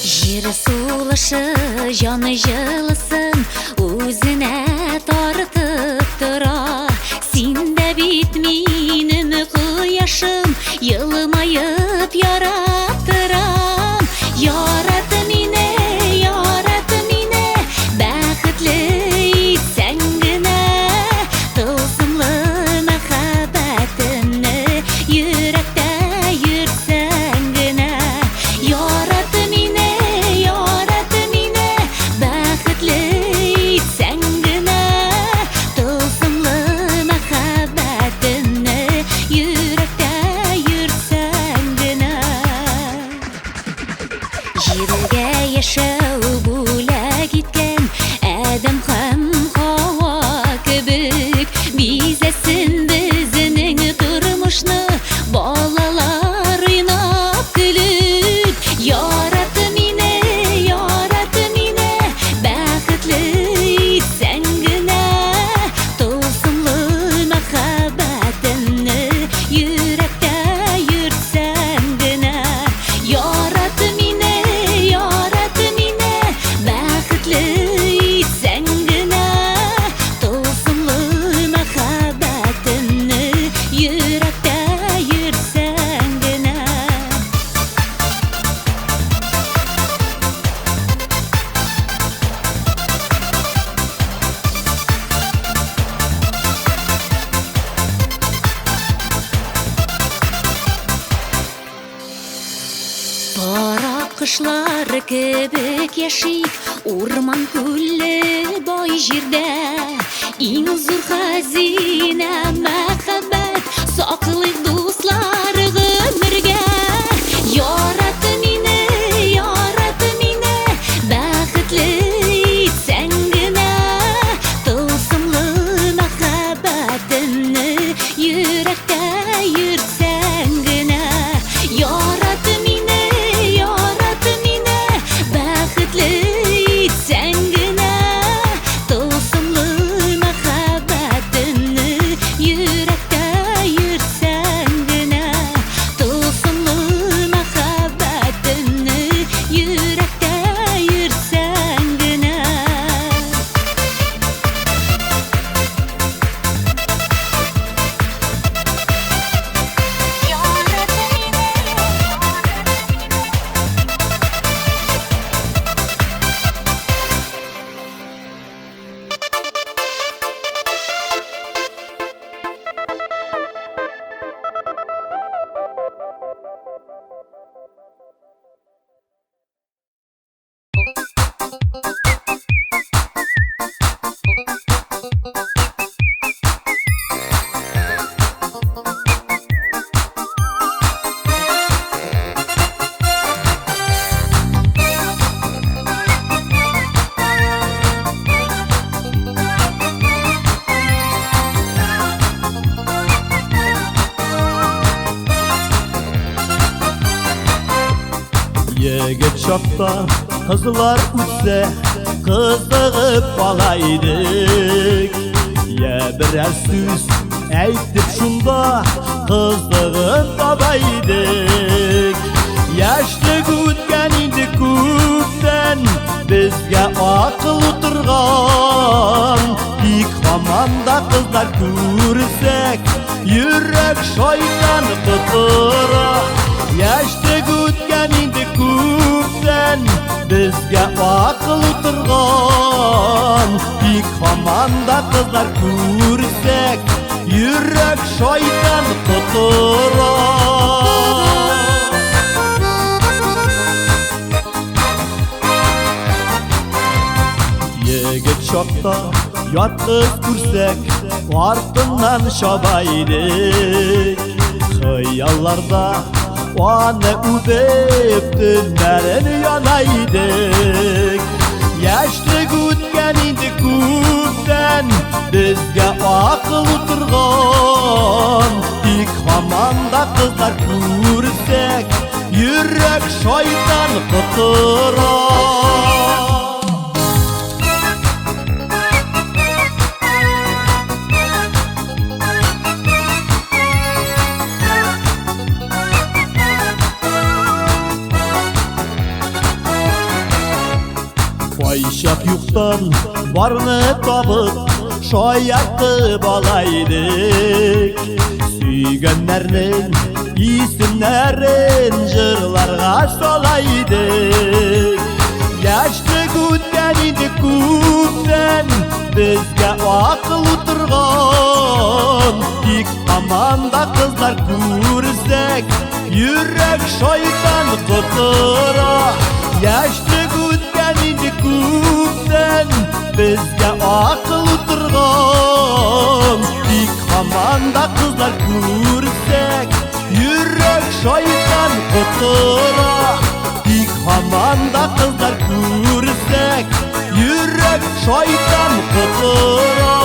Жері сулышы, жаны жылысын, өзіне тартып тұра. Сен де бит менің құяшым, йылмайып яраттырам. Яраты мені, бәхітлі етсәң генә, тылсымлы мәхәббәтімні йөрәктә йөрсәң генә. Яраты мені, бәхітлі етсәң генә, тылсымлы мәхәббәтімні йөрәктә йөрсәң генә. Җиргә яшәү бүләк иткән Әдәм һәм Һава кебек, бизәсен безнең тормышны балалар уйнап көлеп. Яраты мені, бәхетле итсәң генә, тылсымлы мәхәббәтемне йөрәктә йөрсәң генә. Яраты мені, бәхетле итсәң генә, тылсымлы мәхәббәтемне йөрәктә йөрсәң генә. Кара кышлар кебек яшик, урман күлле бай җирдә. Иң зур хәзинә мәхәббәт, саклыйк дуслар гомергә. Яраты мені, бәхетле итсәң генә, тылсымлы мәхәббәтемне йөрәктә йөрсәң генә. Яраты мені, бәхетле итсәң генә, тылсымлы мәхәббәтемне йөрәктә йөрсәң генә. Тылсымлы мәхәббәтемне йөрәктә йөрсәң генә. Егет шақта қызлар үтсе, қызығып балайдық. Я бірәр сүз әйтіп шунда, қызығып табайдық. Яшлык үткән инде күптән, безгә акыл утырган. Бик һаманда қызлар күрсәк, йөрәк шайтан тотыра. Яшлык үткән инде күптән, безгә акыл утырган. Бик һаманда қызлар күрсәк, йөрәк шайтан тотыра. Егет шақта ят кыз күрсәк, артыннан шабайдык. Хыялларда аны үбеп төннәрен янайдык. Яшлык үткән инде күптән, безгә акыл утырган. Тик һаманда қызлар күрсәк, йөрәк шайтан тотыра. Айшақ юқтан барны табып шаяртып алайдық. Сүйгенлернің исімлерін жырларға салайдық. Яштық өткен иді көптен бізге ақыл отырған. Тек аманда қыздар көрсек жүрек шайтан құтыра. Яштық өткен иді көптен бізге ақыл отырған. Тек аманда қыздар көрсек жүрек шайтан құтыра. Тек аманда қыздар көрсек жүрек шайтан құтыра.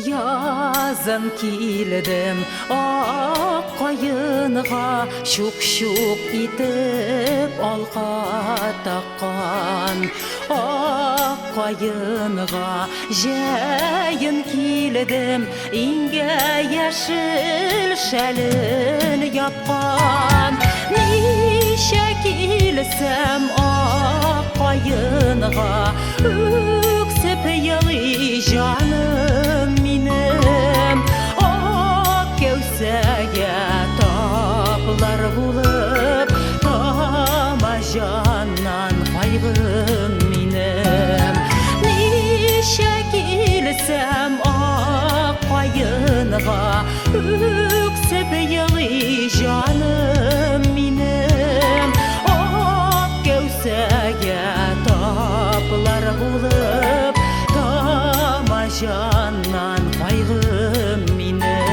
Yazın kildim ақ қайынға, шук-шук етіп алға таққан. Ақ қайынға жәйін келдім, инге яшіл шәлін япқан. Неше келсем ақ қайынға, өксіп елі жаным минем. Ақ кеусәге таплар болып, тамажаннан қайғым минем. Неше келсем ақ қайынға, өксіп елі жаным минем. Ақ кеусәге таплар болып, тамажаннан қайғым минем.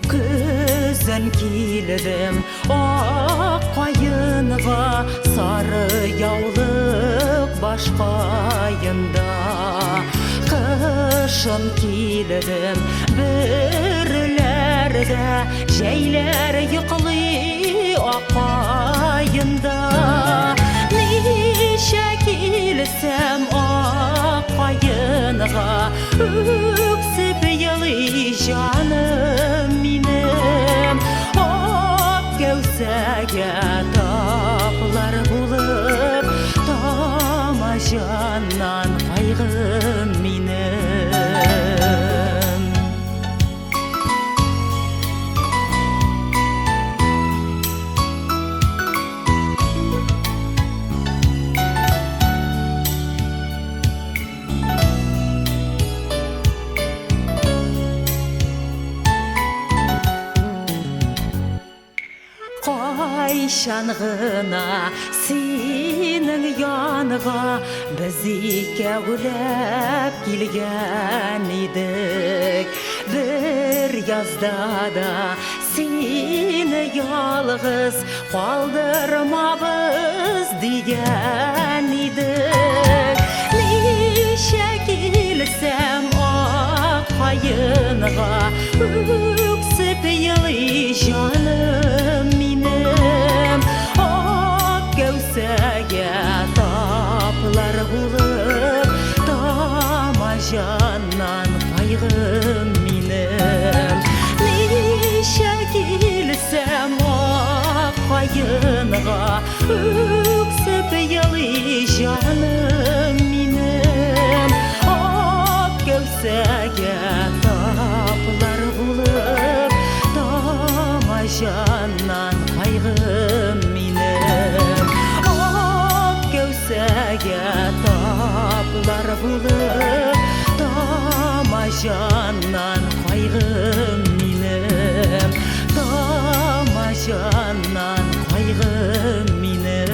Күзін келдім ақ қайынға, сары яулық башқайында. Қышын келдім бүрлерді, жәйлер йықлы ақайында. Неше келсем ақ қайынға, өксіп елі жаным минем. Ақ кеусәге таплар болып, тамажаннан қайғым минем. Қайшан ғына сенің янға біз екеулеп келген едік. Бір язда да сені ялғыз қалдырмабыз деген едік. Неше келсем ақ қайынға, өксіп елі жаным минем. Ақ кеусәге таплар болып, тамажаннан қайғым минем. Неше келсем ақ қайынға, өксіп елі жаным минем. Ақ кеусәге таплар болып, кайгым минем, тамашанан кайгым минем.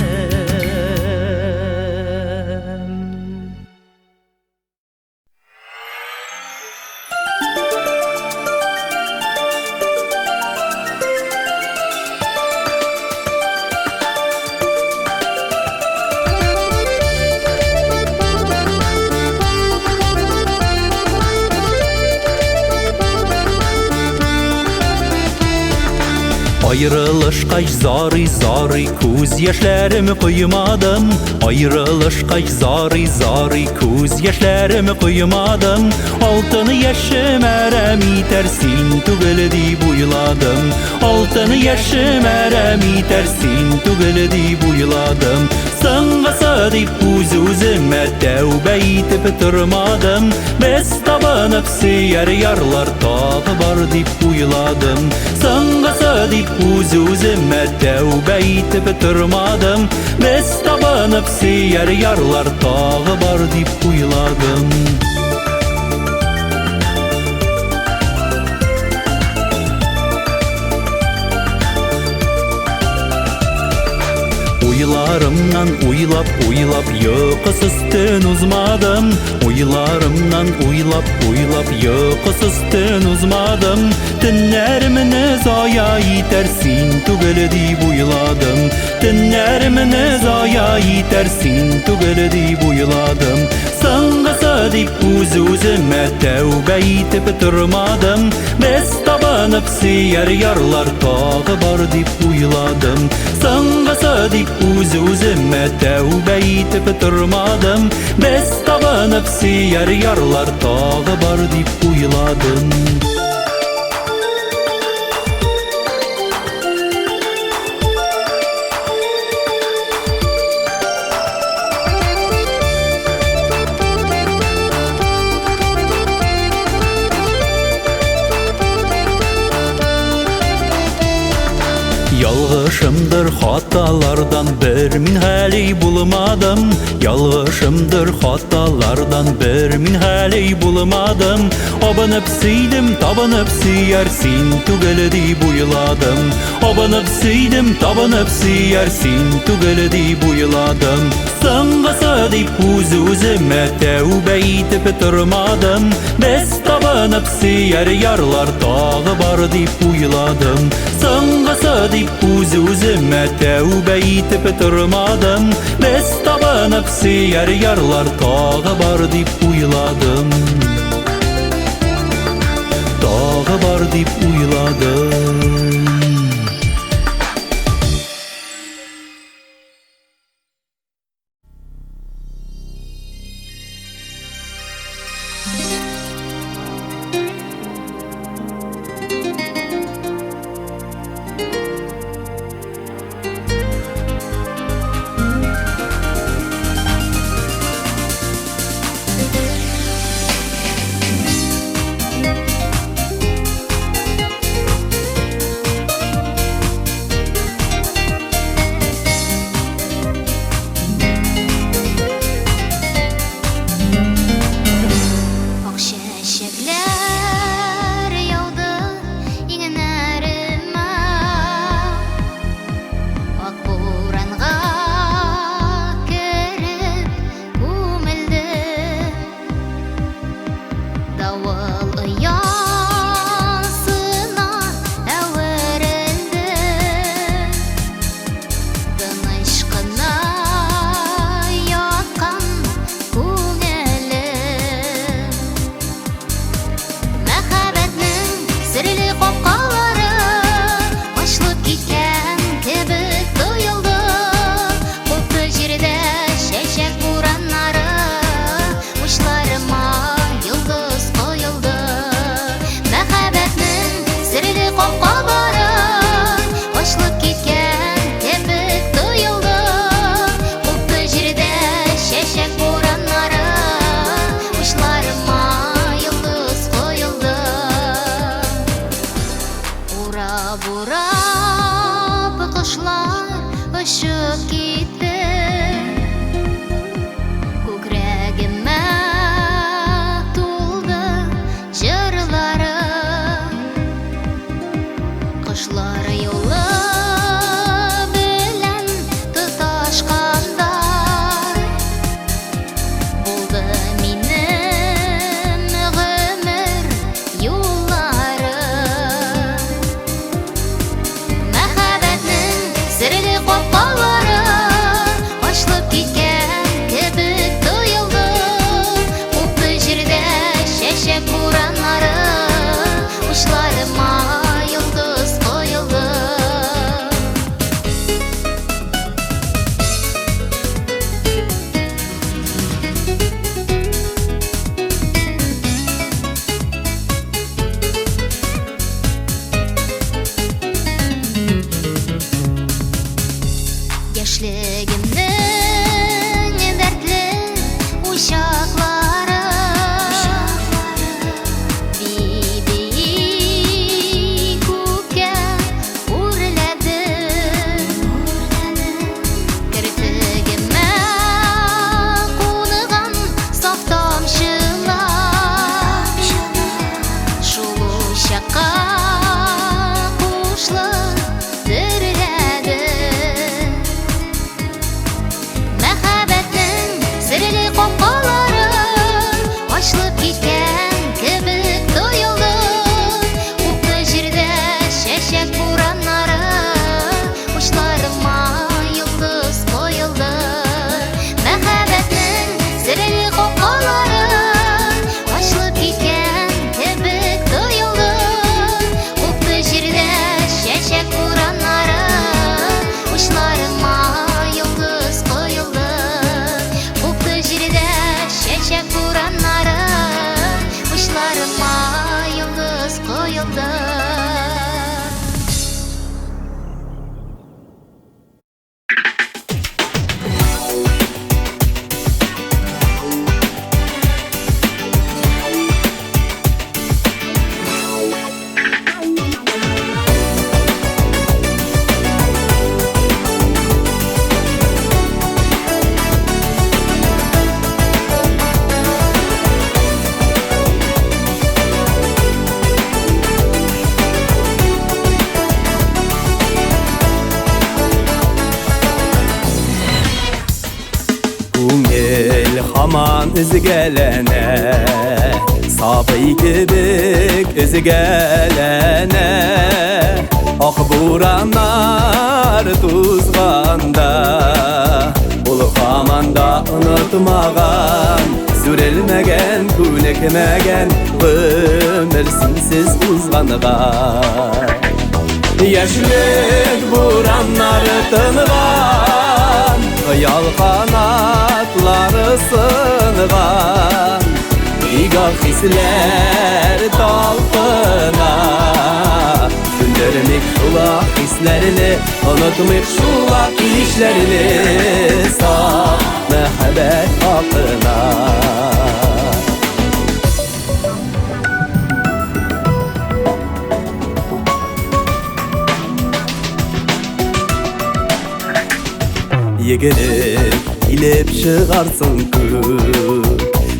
Ayrılışqay zari көз яшьләрем куймадым. Ayrılışqay zari көз яшьләрем куймадым. Алтын яшем әрәм итәр син түгел дип уйладым. Алтын яшем әрәм итәр син түгел дип уйладым. Соңгысы дип үз-үземә тәүбә итеп тормадым. Без табынып сөяр ярлар тагы бар дип уйладым. Соңгысы дип үз-үземә тәүбә итеп тормадым. Без табынып сөяр ярлар тагы бар дип уйладым. Уйларымнан уйлап, йокысыз төн узмадым. Уйларымнан уйлап, йокысыз төн узмадым. Төннәремне зая итәр син түгел дип уйладым. Төннәремне зая итәр син түгел дип уйладым. Соңгысы дип үз-үземә тәүбә итеп тормадым. Без табынып сөяр ярлар тагы бар дип уйладым. Соңгысы дип үз-үземә тәүбә итеп тормадым. Без табынып сөяр ярлар тагы бар дип уйладым. Ялгышымдыр хаталардан бер мин хәли булмадым. Ялгышымдыр хаталардан бер мин хәли булмадым. Абынып сөйдем, табынып сөяр син түгел дип уйладым. Абынып сөйдем, табынып сөяр син түгел дип уйладым. Соңгысы дип үз-үземә тәүбә итеп тормадым. Без табынып сөяр ярлар тагы бар дип уйладым. Соңгысы дип үз-үземә тәүбә итеп тормадым. Без табынып сөяр ярлар тагы бар дип уйладым. Тагы бар дип уйладым. Күкрәгемә тулды җырларың. Aman özü gelene Sabı kibik özü gelene Ah buranlar tuzganda Ulu hamanda unutmagan Sürelmegen, külekmegen Ömür simsiz uzgangan Yaşlık buranları tıngan Yal kanatları sıngan İgah hisler dalpına Döndürmek şulak hislerini Unutmak şulak işlerini Sağ mehabbet hakkına Yigilip ilip çıgarsın ku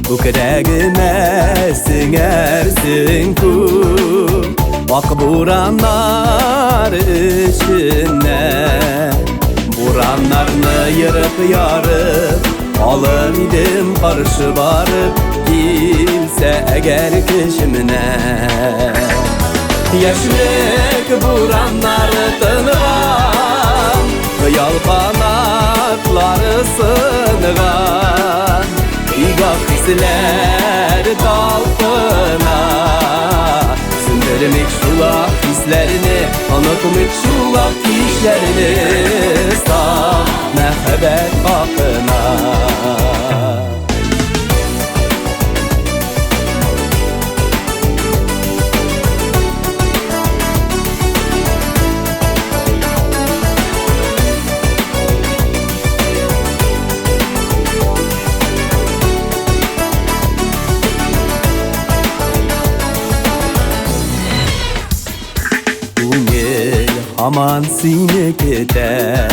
Bu küregime singersin ku Bak buranlar içine Buranlarını yırıp yarıp Alır idim karşı barıp Kimse eğer kişimine Yaşlık buranları tınıgan Yal kanatları sınıgan İgah hisler dalpına Sündürmek şulak hislerini Unutmak şulak işlerini Sağ mehabbet hakkına Aman seni kete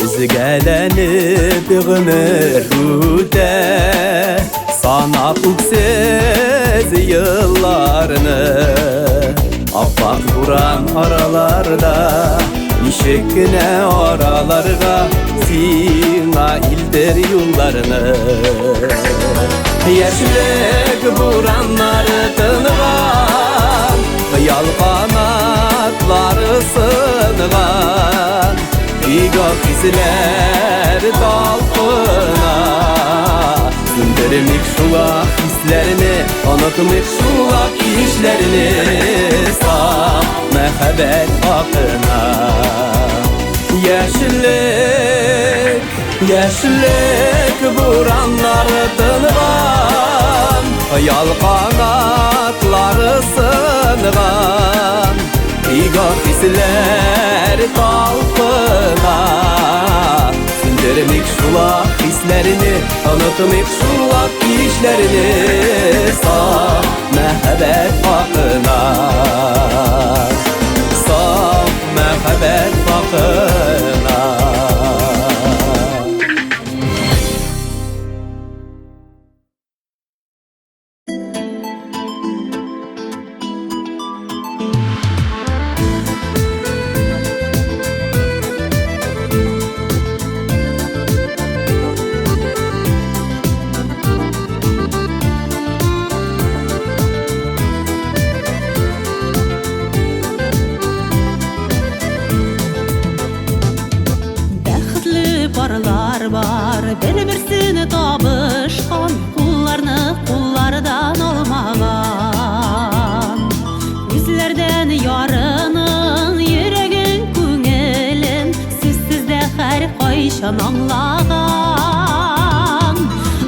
Bizi gelenip ömür hüde Sana uksiz yıllarını Afak vuran aralarda Nişekine oralarga Sina ildir yollarını Yaşlık buranları tınıgan Yal kanatları sınıgan İgah hisler dalpına Sündürmek şulak hislerini Unutmak şulak işlerini Sağ mehabbet hakkına Yaşlık buranları tınıgan Yal kanatları sınıgan İgah hisler dalpına Sündürmek şulak hislerini Unutmak şulak işlerini Sağ mehabbet hakkına Sağ mehabbet hakkına Var bir-birsini tabışkan Kullarını kullardan olmagan Yüzlerden yarının yüregin küngelen Sizsizde her kayşan anlagan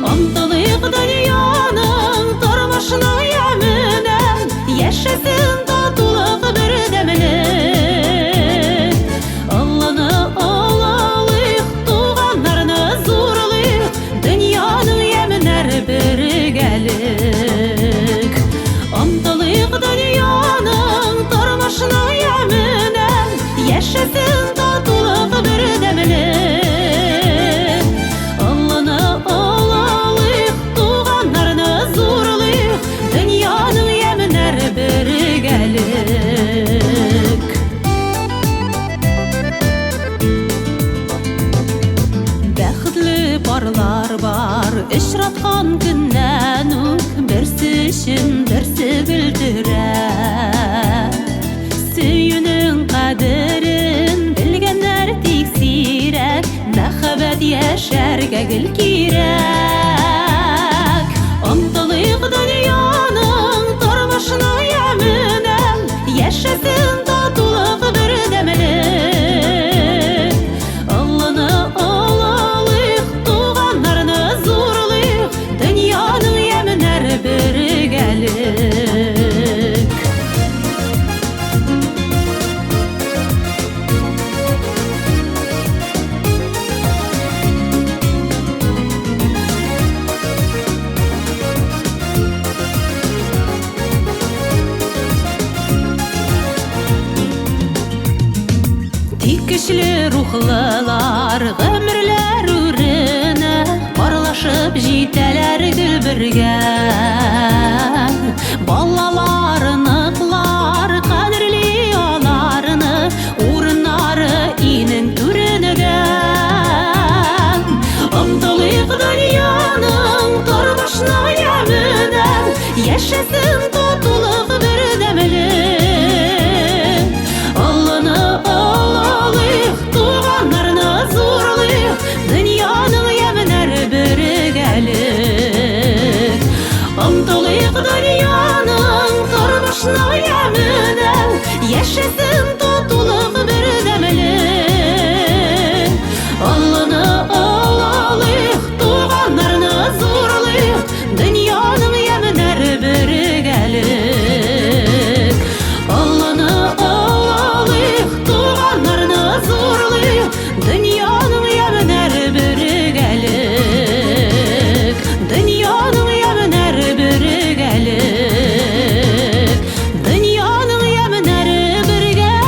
Ontılık dünyanın turmuşunu yeminen Yaşasın tatılıq bir demeli Yaşasın tatılıq bir demeli Allah'ını ağlalıyıq Tuğanlarını zorlıyıq Dünyanın yeminler bir gel гел кирәк. Омтылыйк дөньяның тормышына яменәм, яшәсен татулык бердәмлек. Алланы алалыйк, туганнарны зурлыйк, дөньяның яменәр бергәлек. Тик көчле рухлылар гомерләр үренә барлашып җитәләр гел бергә. Балалары ныклар кадерли аларны, урыннары инен түренедән. Омтылыйк дөньяның тормышына яменәм, яшәсен татулык бердәмлек. Алланы алалыйк, туганнарны зурлыйк, дөньяның яменәр бергәлек. Омтылыйк дөньяның тормышына яменәм, яшәсен татулык бердәмлек. Алланы алалыйк, туганнарны зурлыйк, дөньяның яменәр бергәлек. Алланы алалыйк, туганнарны зурлыйк, дөньяның яменәр бергәлек. Дөньяның яменәр бергәлек. Дөньяның яменәр бергәлек.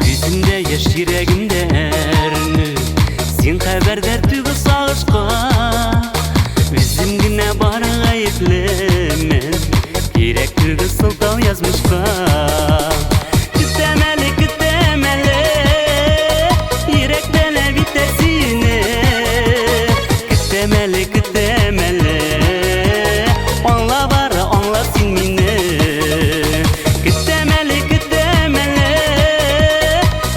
Yüzümde yaş yüreğimde erinir, sen haberdar tügü sağışqa. Özüm güne bari gayiplemen, gerek tügü sıltau yazmışqa. Kütemeli kütemeli, yürek bele biter sine. Kütemeli kütemeli, anla bari anla sen mine. Kütemeli kütemeli,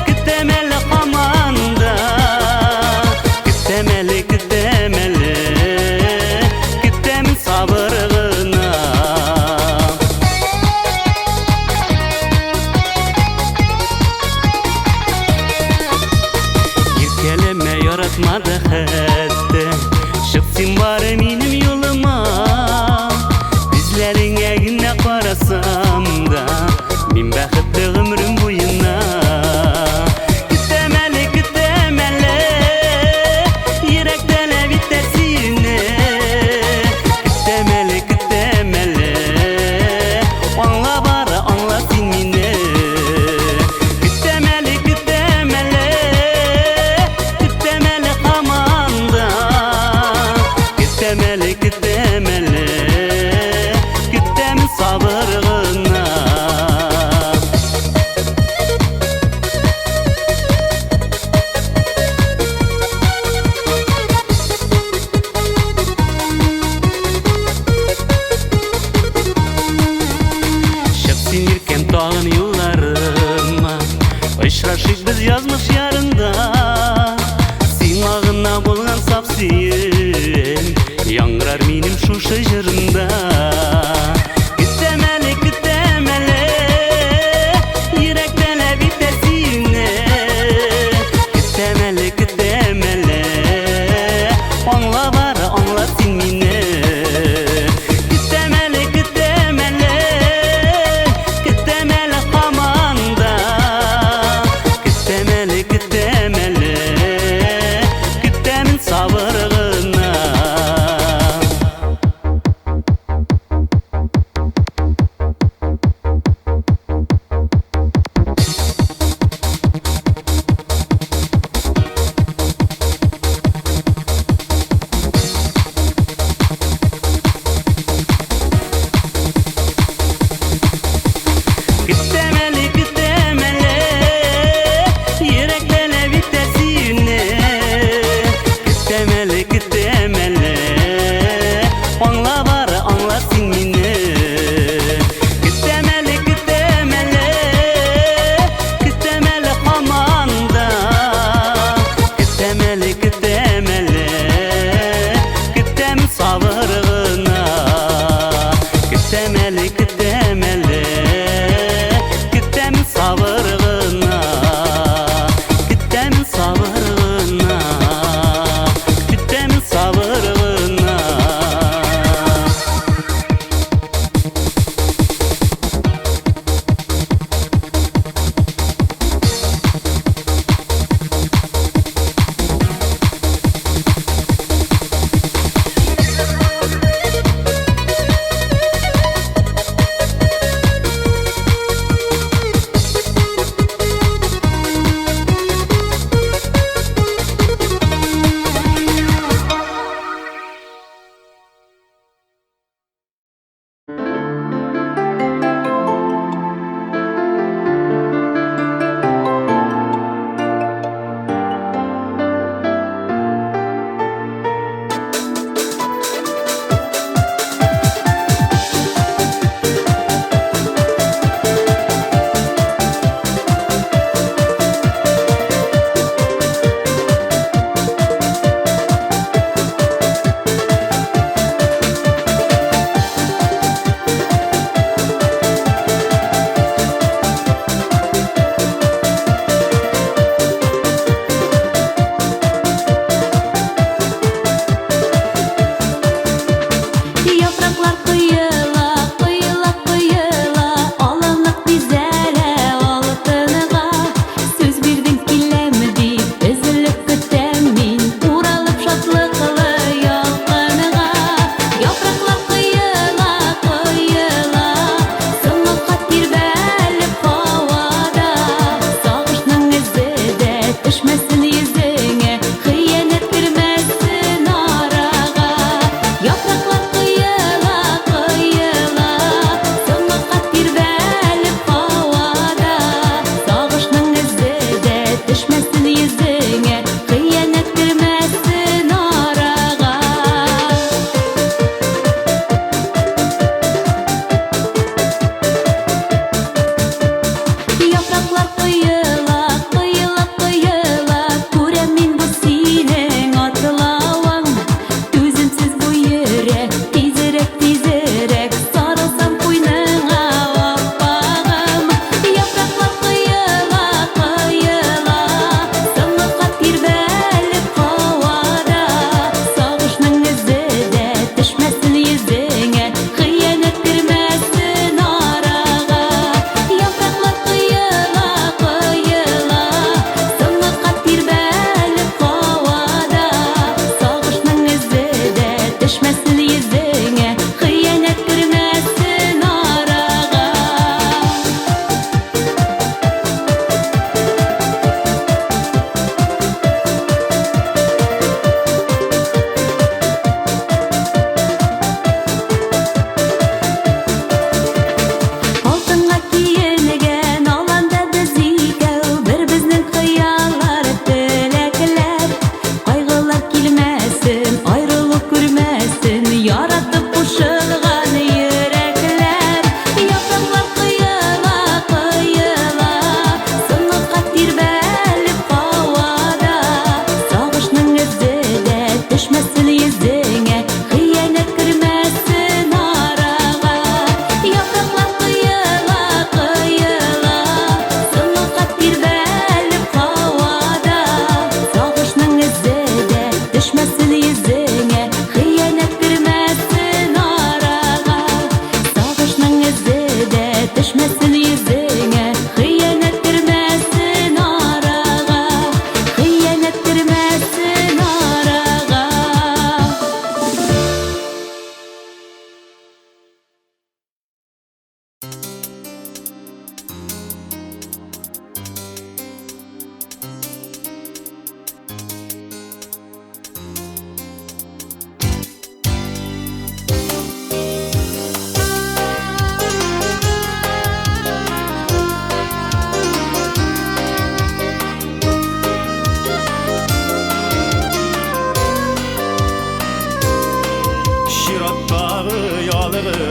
kütemeli kamanda. Kütemeli kütemeli, kütemin sabırgına. Yirkeleme yaratmadı hatta, çıksın bari benim yoluma. Bizlerine yine karasam da, bin bəxtli ömrüm boyuna. Kütemeli kütemeli, yürekten biter sine. Kütemeli kütemeli, anla bari anla sen mine. Kütemeli kütemeli, kütemeli kamanda. Kütemeli kütemeli, kütemin sabırgına. Şepsin yirken tağın yıllarıma, Işraşık biz yazmış yarında. Sen ağına bolgan sap sen, Yangrar benim şuşa jırında. Kütemeli kütemeli, yürekten biter sine. Kütemeli kütemeli, anla bari anla sen mine. Kütemeli kütemeli, kütemeli kamanda. Kütemeli kütemeli, kütemin sabırgına.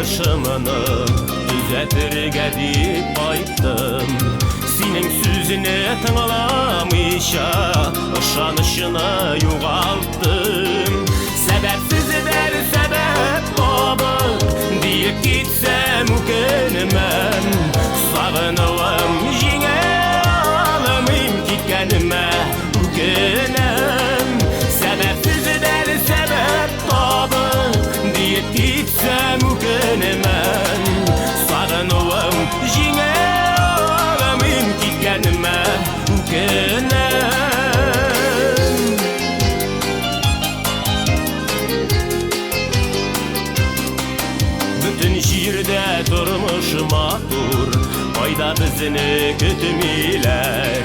yaşamını düzeltirge deyip ayttım. Senin sözüne tыңlamayша ышанышını yoğalttım. Sebepsiz der sebep tabıp deyip gitsem ukenimem. Sağınıvam jine alamım gitkenime ukenem. Sebepsiz der sebep tabıp deyip gitsem ukenimem. Sağınıvam jine alamım gitkenime ukenem. Bütün şiirde durmuş matur, ayda bizini kütümüler.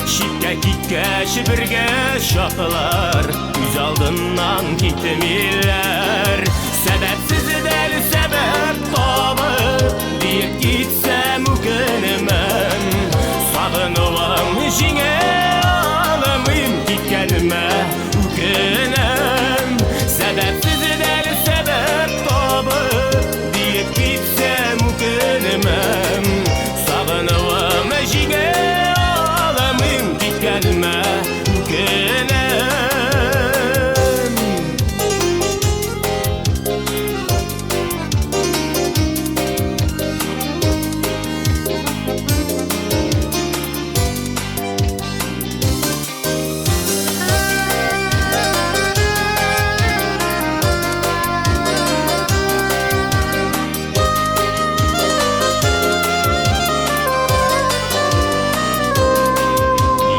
Şipke kitke şipirge şakılar, yüz aldından gitmiler. Sebepsiz der sebep tabıp deyip gitsem ukenimem. Sağınıvam jine alamım gitkenime ukenem. Sebepsiz der sebep tabıp deyip gitsem ukenimem. Sağınıvam jine alamım gitkenime ukenem.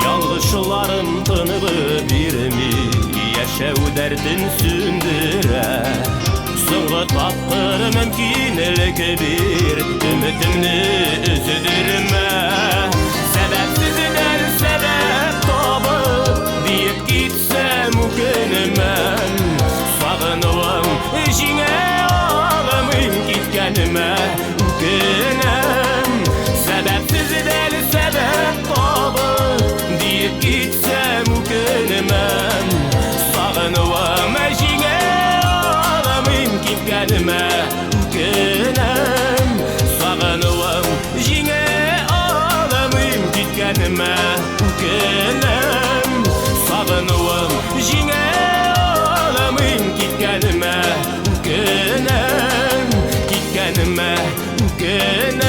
Yalgışlarım tınıbı birimi yaşav derdin sündüre. Soğuk tapır mümkünlük bir ümitimni üzülürme. Sebepsiz der sebep tabıp deyip gitsem ukenimem. Sağınıvam jine alamım gitkenime ukenem. Sebepsiz der sebep tabıp deyip gitsem ukenimem. Sağınıvam jine alamım gitkenime ukenem. Sağınıvam jine alamım gitkenime ukenem. Sağınıvam jine alamım gitkenime ukenem. Gitkenime ukenem.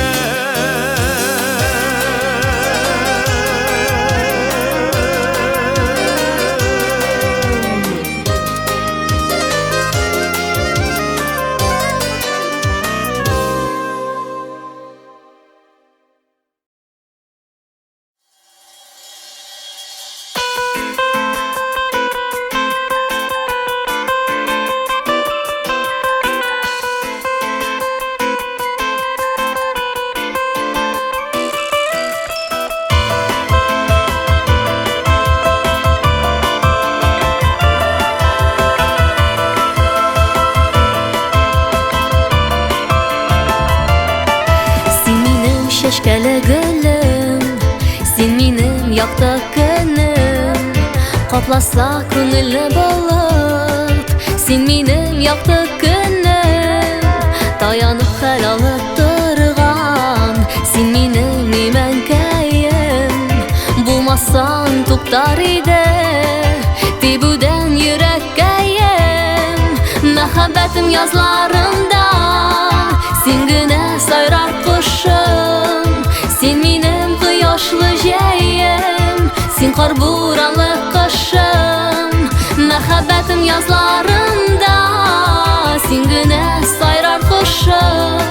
Şeşkele gülüm, sen benim yakta günüm. Kaplasa könüllü bulup, sen benim yakta günüm. Dayanıp hal alıp durgan, sen benim imenkayım. Bulmasan tuktar ide, dibuden yürekkayım. Mehabbetim yazlarımda, sen güne sayrar kuşum. Sen benim kıyaşlı jeyim, sen kar buranlı kışım. Mehabbetim yazlarımda, sen güne sayrar kuşum.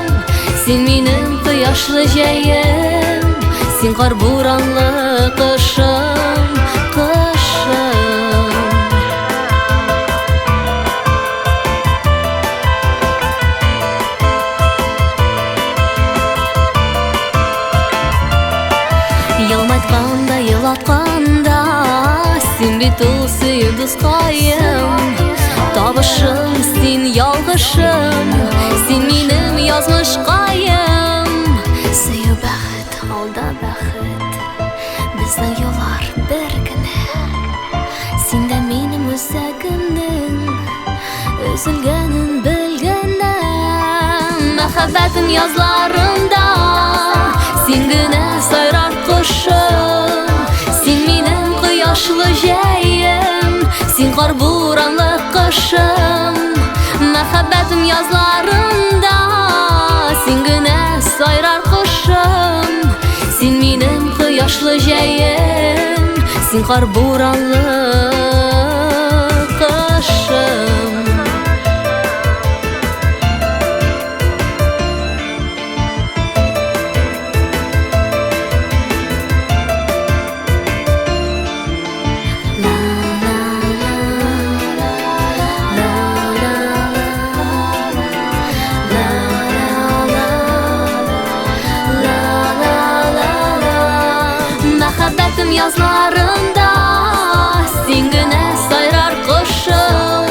Sen benim kıyaşlı jeyim, sen kar buranlı kışım, kışım. Yılmatkanda, yılatkanda, sen bir tulsi yıldız kayım. Tabışım, sen yalgışım, sen benim yazmış kayım. Suyu bəxit, alda bəxit, bizning yollar birgina. Sen de benim özagimning, üzülgenin bilgenim. Мәхәббәтем язларында син генә сайрар кошым, син минем кояшлы җәем, син кар буранлы кышым. Мәхәббәтем язларында син генә сайрар кошым, син минем кояшлы җәем, син кар буранлы кышым. Мәхәббәтем язларында син генә сайрар кошым,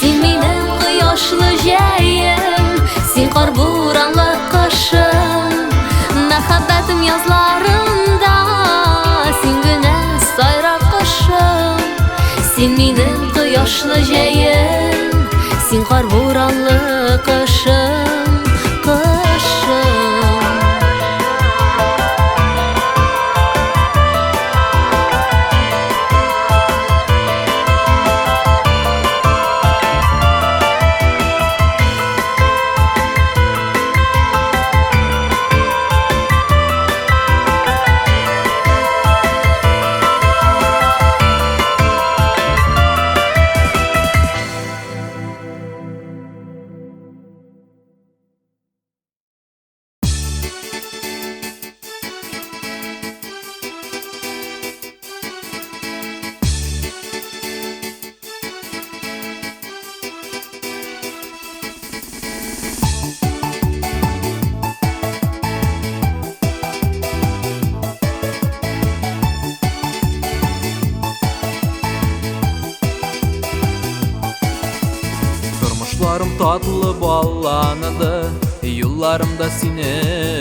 син минем кояшлы җәем, син кар буранлы кышым. Мәхәббәтем язларында син генә сайрар кошым, син минем кояшлы җәем, син кар буранлы кышым, кышым. Тормышларым татлы балланады, юлларымда сине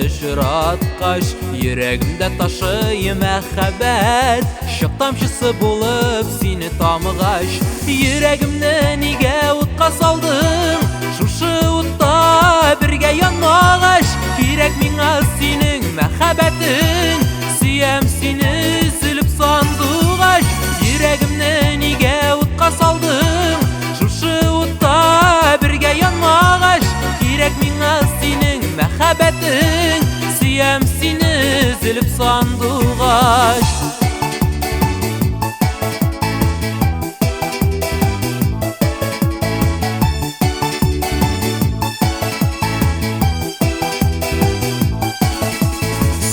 очраткач, йөрәгемдә ташый мәхәббәт, чык тамчысы булып сине тамгач. Йөрәгемне нигә утка салдың, шушы утта бергә янмагач, кирәк миңа синең мәхәббәтең, сөям сине өзелеп сандугач. Йөрәгемне нигә утка салдың, шушы утта бергә янмагач, кирәк миңа синең мәхәббәтең, сөям сине өзелеп сандугач.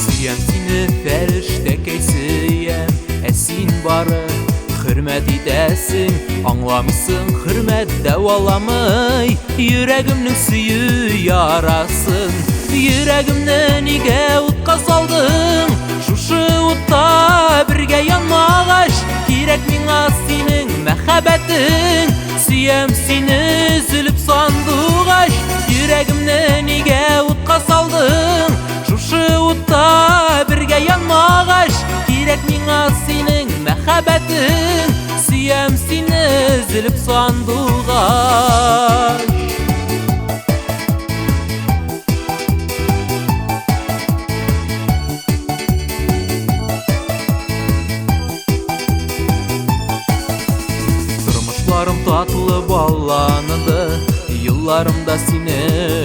Сөям сине фәрештәкәй сөям, син бары хөрмәт итәсең, аңламыйсың хөрмәт дәваламый, йөрәгемнең сөю ярасын. Йөрәгемне нигә утка салдың, шушы утта бергә янмагач, кирәк миңа синең мәхәббәтең, сөям сине өзелеп сандугач. Йөрәгемне нигә утка салдың, шушы утта бергә янмагач, кирәк миңа синең мәхәббәтең, сөям сине өзелеп сандугач. Тормышларым татлы балланды, юлларымда сине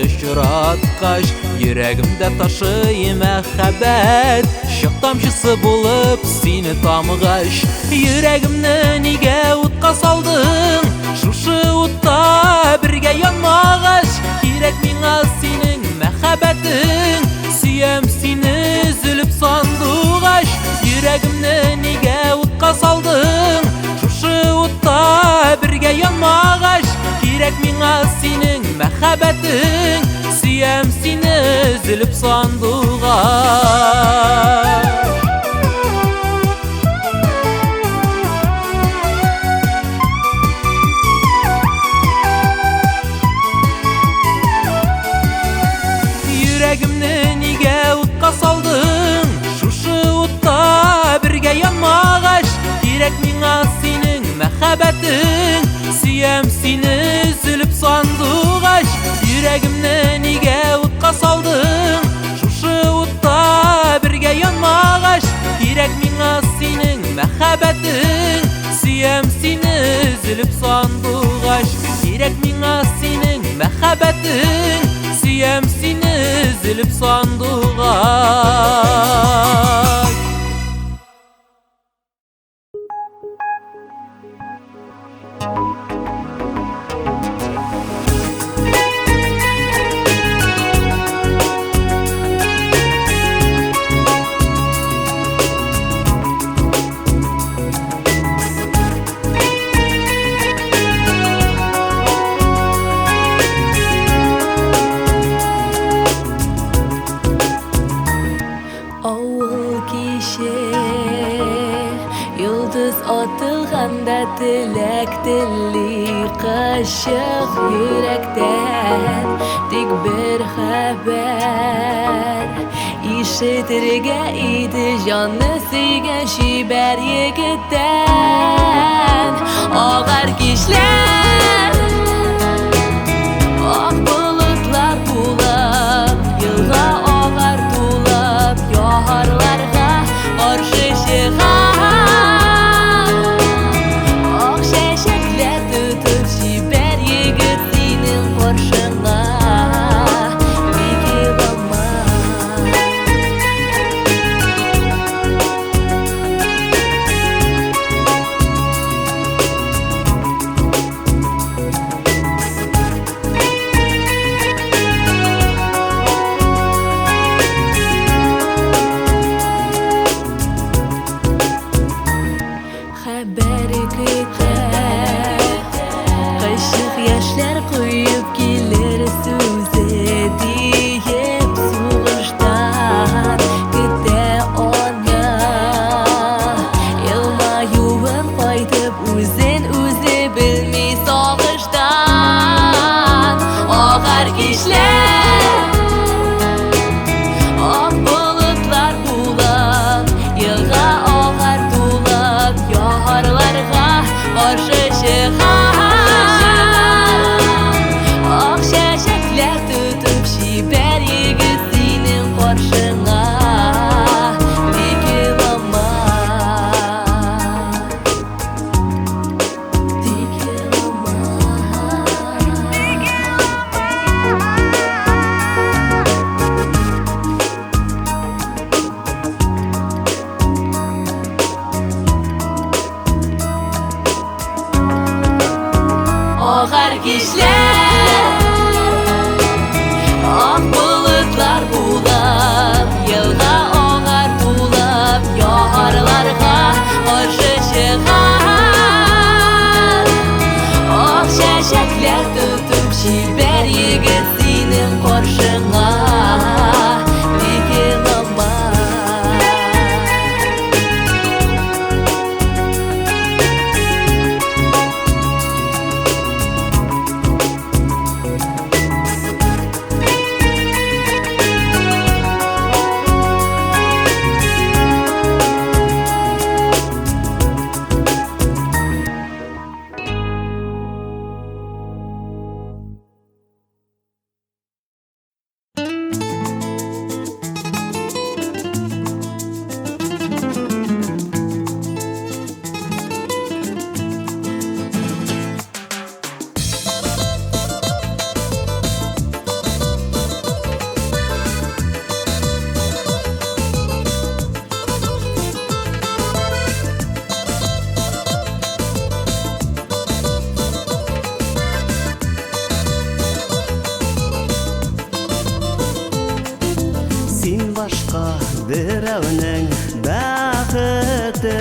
очраткач, йөрәгемдә ташый мәхәббәт, чык тамчысы булып сине тамгач. Йөрәгемне нигә утка салдың, шушы утта бергә янмагач, кирәк миңа синең мәхәббәтең, сөям сине өзелеп сандугач. Йөрәгемне нигә утка салдың, шушы утта бергә янмагач, кирәк миңа синең мәхәббәтең, сөям сине өзелеп сандугач. Йөрәгемне нигә утка салдың, шушы утта бергә янмагач, кирәк миңа синең мәхәббәтең, сөям сине өзелеп сандугач. Йөрәгемне нигә салдың шушы утта бергә янмагач кирәк миңа синең мәхәббәтең сөям сине өзелеп сандугач кирәк миңа синең мәхәббәтең сөям сине өзелеп сандугач Tilek dilli kaşık yürekten Dik bir haber İşitirge idi canı sigen şiber yigitten Ağar kişler Ak bulutlar bulap Yılga ağar tulap Yaharlarga karşı çıkar Birovning baxti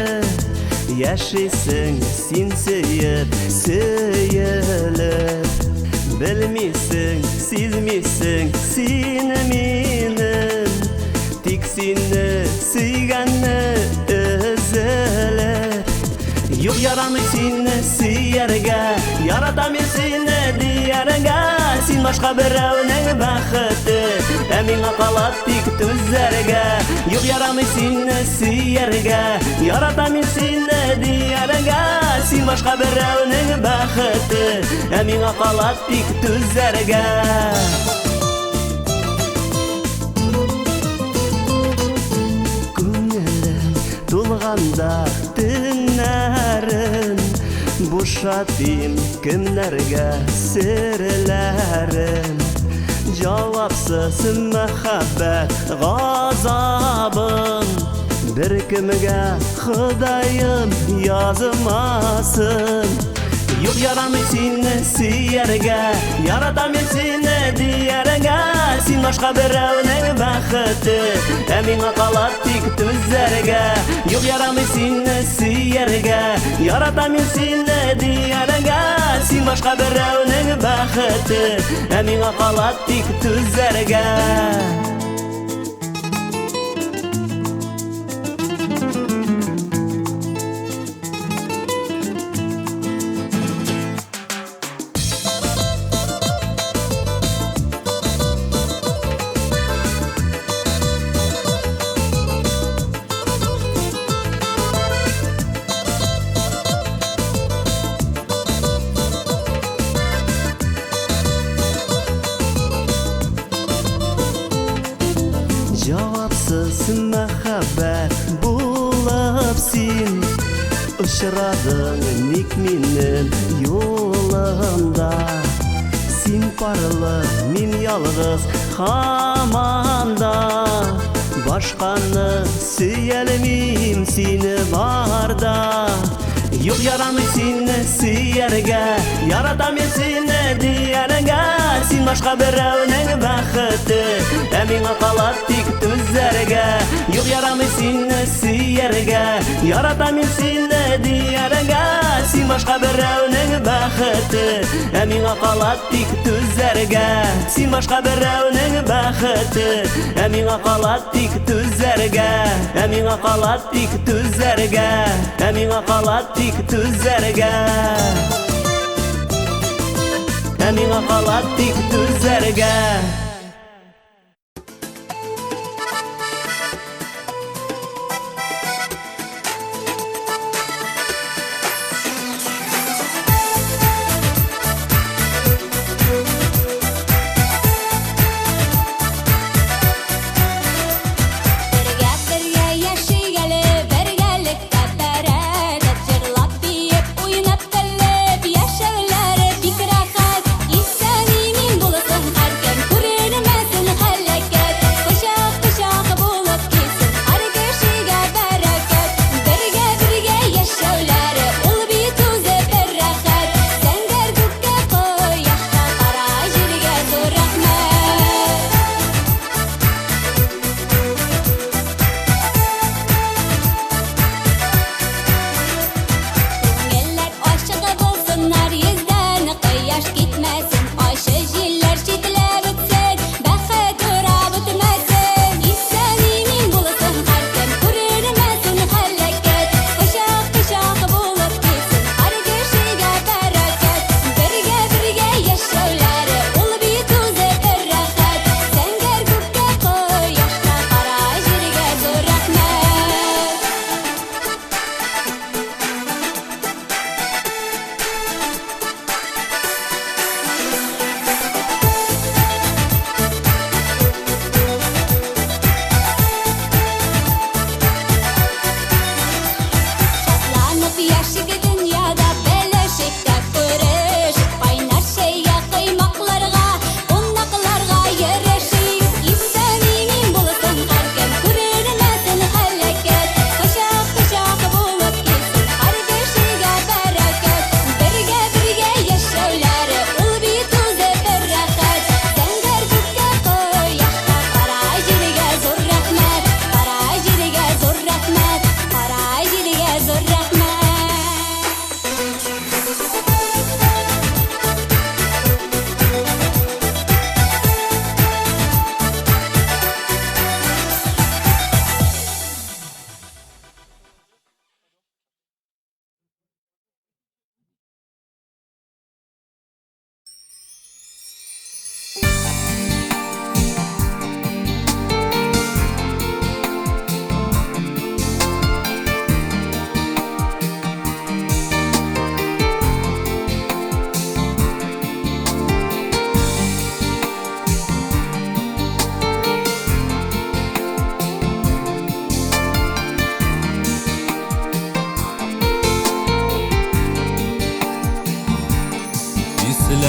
Yaşaysın sen suyib, suyilib Bilmiysin, sezmiysin seni menim Tek seni suyganni özilib Yo'q yaramay seni suyarga Yarataman seni diyarga Sen boshqa birovning baxti Menga qolat tek tuzlarga Yo'q yaramay seni suyarga Yarataman seni diyarga Sen boshqa birovning baxti Menga qolat tek tuzlarga торганда төннәрен бушатыйм кемнәргә серләрен җавапсыз мәхәббәт газабын бер кемгә Ходаем язмасын. Юк ярамый сине сөяргә, яратам мин сине дияргә. Син башка берәүнең бәхете, ә миңа кала тик түзәргә. Юк ярамый сине сөяргә, яратам мин сине дияргә. Син башка берәүнең бәхете, ә миңа кала тик түзәргә. Җавапсыз мәхәббәт булып син очрадың ник минем юлымда. Син парлы, мин ялгыз һаманда. Башканы сөялмим сине барда. Юк ярамый сине сөяргә, яратам мин сине дияргә. Син башка берәүнең бәхете, ә миңа кала тик түзәргә. Юк ярамый сине сөяргә, яратам мин сине дияргә. Син башка берәүнең бәхете, ә миңа кала тик түзәргә. Син башка берәүнең бәхете, ә миңа кала тик түзәргә. Ә миңа кала тик түзәргә. Ә миңа кала тик түзәргә. Ә миңа кала тик түзәргә. Исән имин булсын һәркем күрер.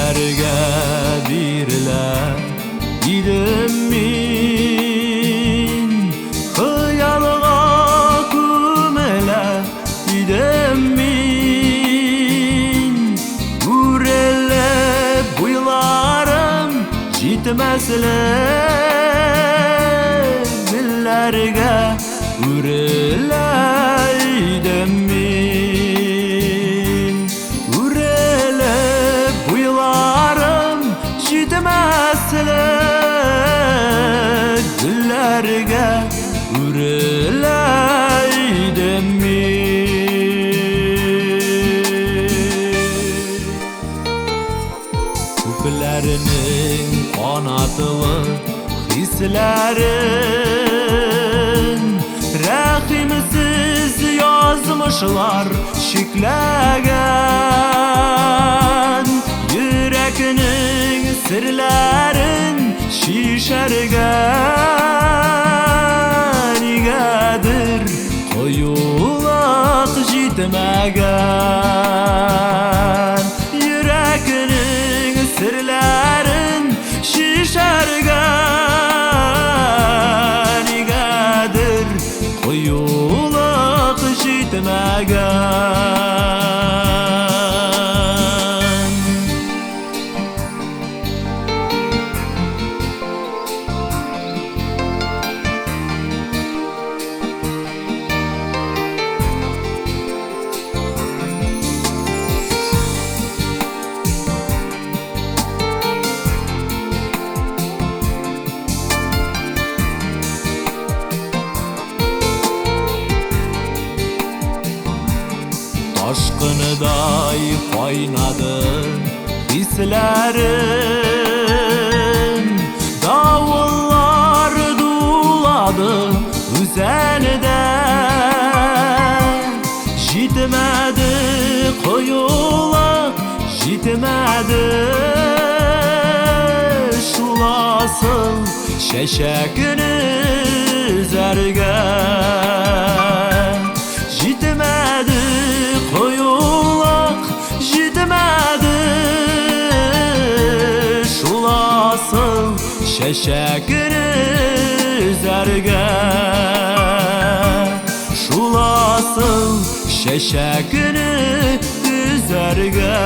Güllerge biriler idem min Hıyalga kumele idem min Gurelle buylarım jitmesle Dillerge gurelle idem min Gurelle buylarım jitmesle Dillerge gurelle idem Köplerinin kanatılı hislerin Rahimsiz yazmışlar şiklegen Yürekinin sirlerin şişergen Nigedir koyulak jitmegen Yürekinin sirlerin şişergen Nigedir koyulak jitmegen Aşkınıday kaynadı hislerim Davullar duladı üzerinde Jitmedi koyulak jitmedi Şulasıl şeşekini zerge Jitmedi koyulak jitmedi Şulasıl şeşekini zerge Şulasıl şeşekini zerge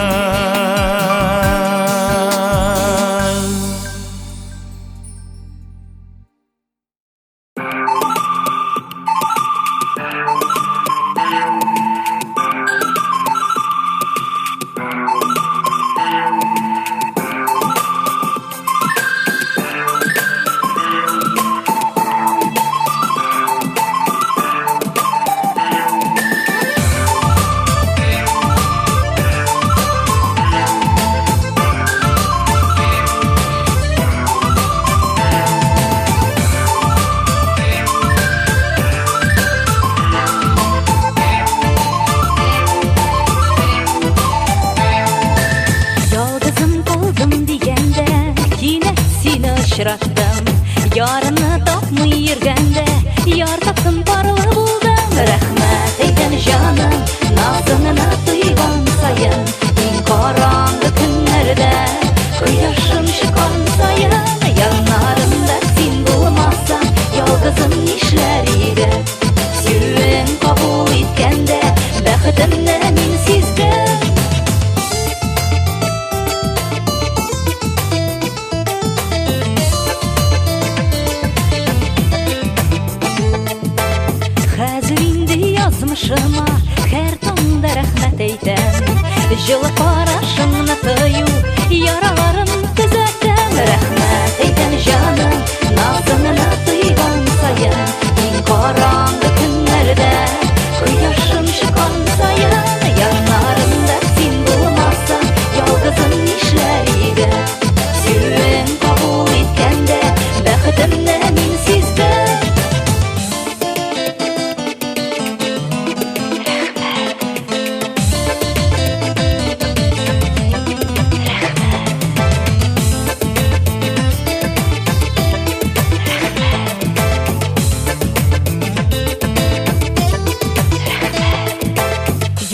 Şırattım yarını tapmay yürgende Yar taptım parlı buldum Rahmet eyten canım Nazınını duygan sayın En karanlık günlerde Kıyaşım çıkan sayın Yanlarımda sen bulmazsan Yalgızım işleriydi Sürün kabul etkende Bəxtimde min sizdim Yazmışıma her tanda rahmet eytem Жылы қарашымны тыю Яраларым түзәтем Рәхмәт eytem жаным Назынына тыйган сайын Ең қараңғы күннәрдә Кояшым чыккан сайын Янарымда син булмасаң Ялгызым нишләр иде Сүйүң кабул иткәндә Бәхетемне мин сиздем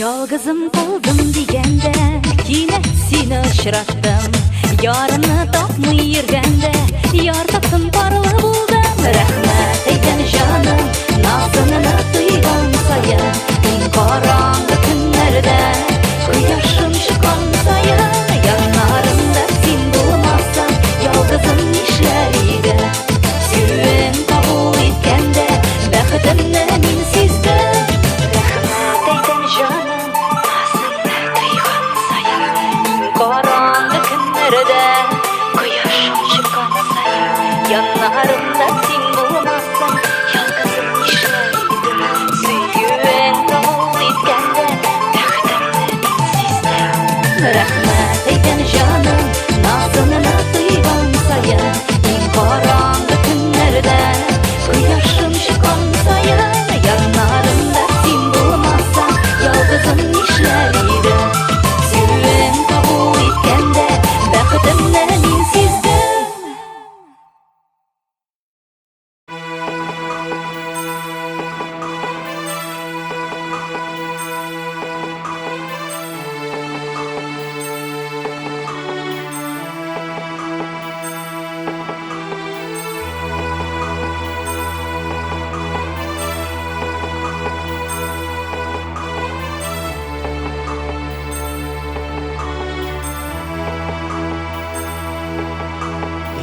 Yalgızım kaldım degende Yine seni uçrattım Yarını tapmay yürgende Yar taptım parlı buldum Rahmet eyten canım Nazınını duygan sayın En karanlık günlerde Kıyaşım çıkan sayın Yanlarımda sen bulmazsan Yalgızım işleriydi Süren kabul etkende Bəxtimni men sezdim Rahmet eyten canım Nazınını duygan sayın Karanlık günlerde Kıyaşım çıkan sayın Yanlarımda sen bulmazsan Yalgızım işleriydi Süren kabul etkende Bəxtimni men sezdim Rahmet eyten canım Nazınını duygan sayın En karanlık günlerde Kıyaşım çıkan sayın Yanlarımda sen bulmazsan Yalgızım işleriydi Süren kabul etkende Bəxtimni men sezdim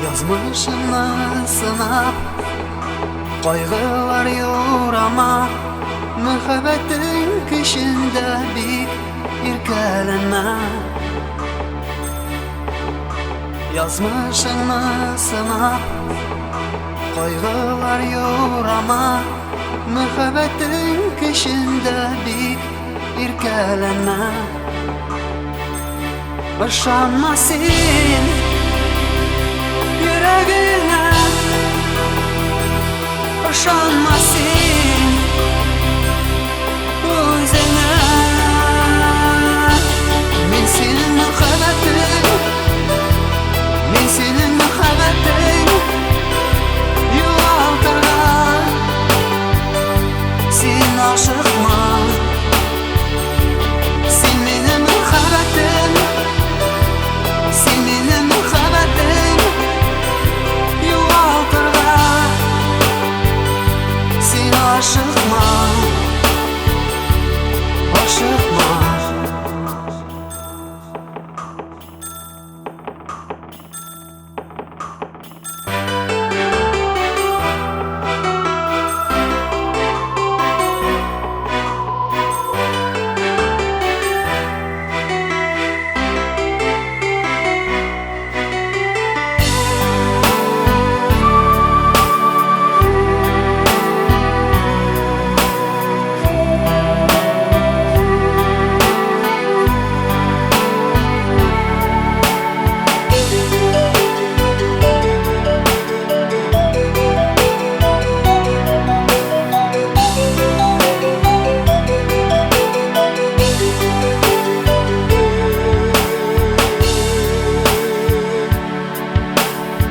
Yazmışını sınap Kaygılar yorama Mühabbetin kışında bik irkelenme Yazmışını sınap Kaygılar yorama Mühabbetin kışında bik irkelenme Boşanmasın yüreğine Boşanmasın özüne Men senin muhabbetin Men senin muhabbetin Yuvaltırgan Sen aşıkma Sen benim muhabbetim Sen benim muhabbetim Yuvaltırgan Sen aşıkma Aşıkma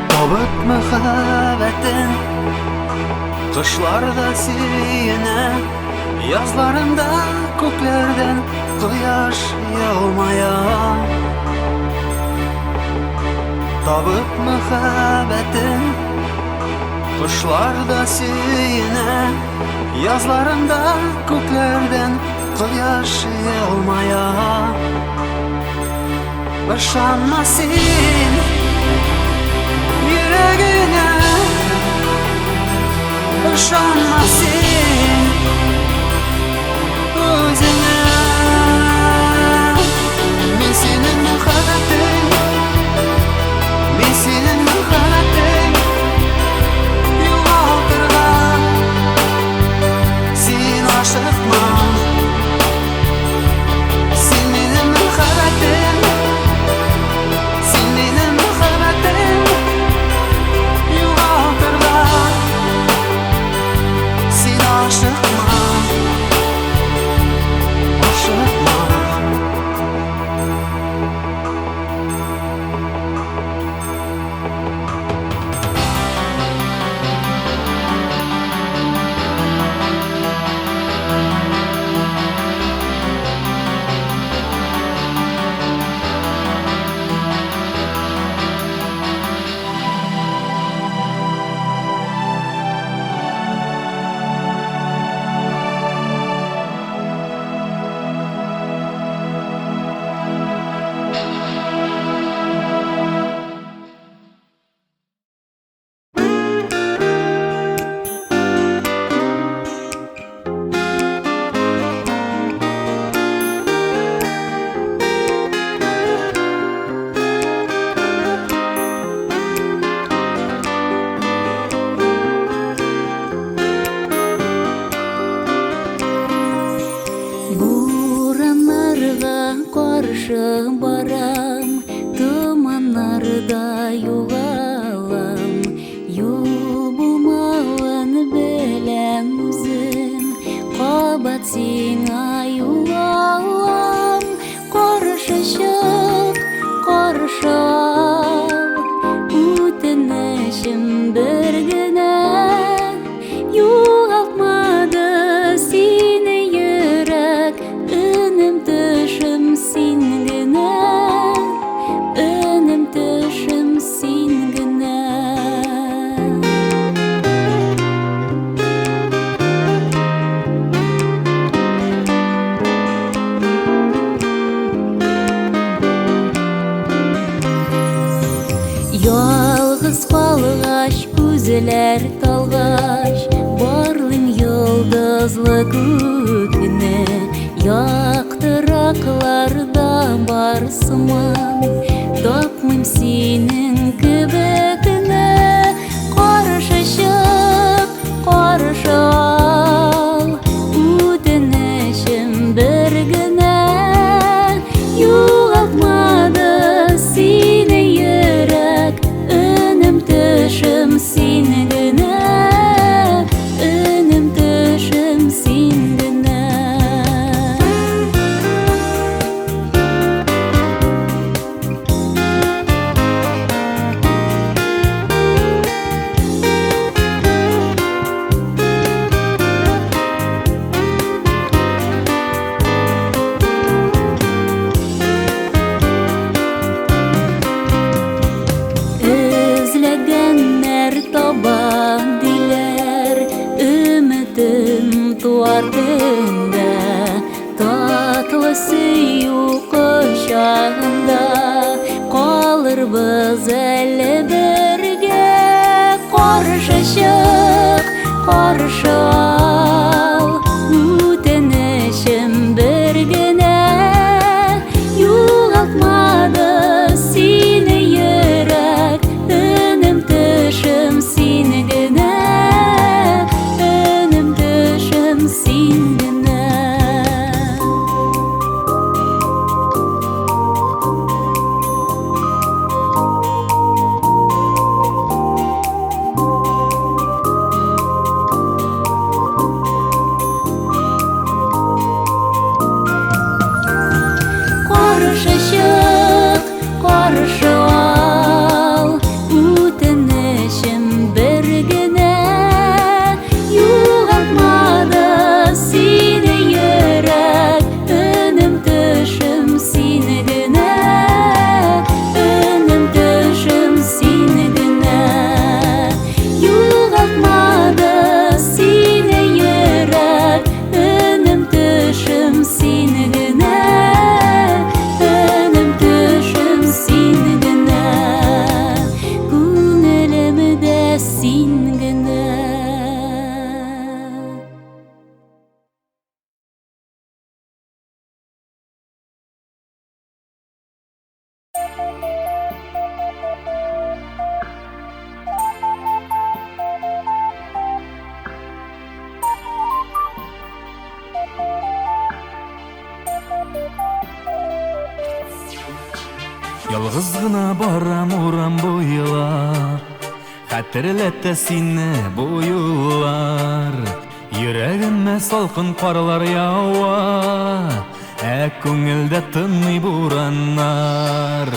Tabık muhabbetin Kışlarda siyine Yazlarında köklerden Kıyaş yağmaya Tabık muhabbetin Kışlarda siyine Yazlarında köklerden Kıyaş yağmaya Boşanmasın yüreğine Boşanmasın özüne Men senin muhabbetin Men senin muhabbetin Yuvaltırgan Sen aşıkma Sen benim muhabbetim Sen benim muhabbetim Yuvaltırgan Sen aşıkma каршы барам, туманнарда югалам. Юл булмавын беләм үзем, кабат сиңа югалам. Каршы чык, каршы ал, үтенечем бер генә. Югалтмады сине йөрәк, өнем төшем син генә, өнем төшем син генә. Ялгыз калгач, күзләр талгач, барлыйм йолдызлы күкне. Яктыракларда бар сыман, тапмыйм синең кебекне. Каршы чык, каршы ал, үтенечем бер генә. Югалтмады сине йөрәк, өнем төшем син генә, өнем төшем син генә. Эзләгәннәр таба диләр, өметем туар көндә. Татлы сөю кочагында, калырбыз әле бергә. Каршы чык, каршы ал, үтенечем бер генә. Югалтмады сине йөрәк, өнем төшем син генә, өнем төшем син генә. Каршы чык, каршы ал, үтенечем бер генә. Югалтмады сине йөрәк, өнем төшем син генә, өнем төшем син генә. Югалтмады сине йөрәк, өнем төшем син генә, өнем төшем син генә. Күңелемдә син генә. Ялгыз гына барам урам буйлап, хәтерләтә сине бу юллар. Йөрәгемә салкын карлар ява, ә күңелдә тынмый бураннар.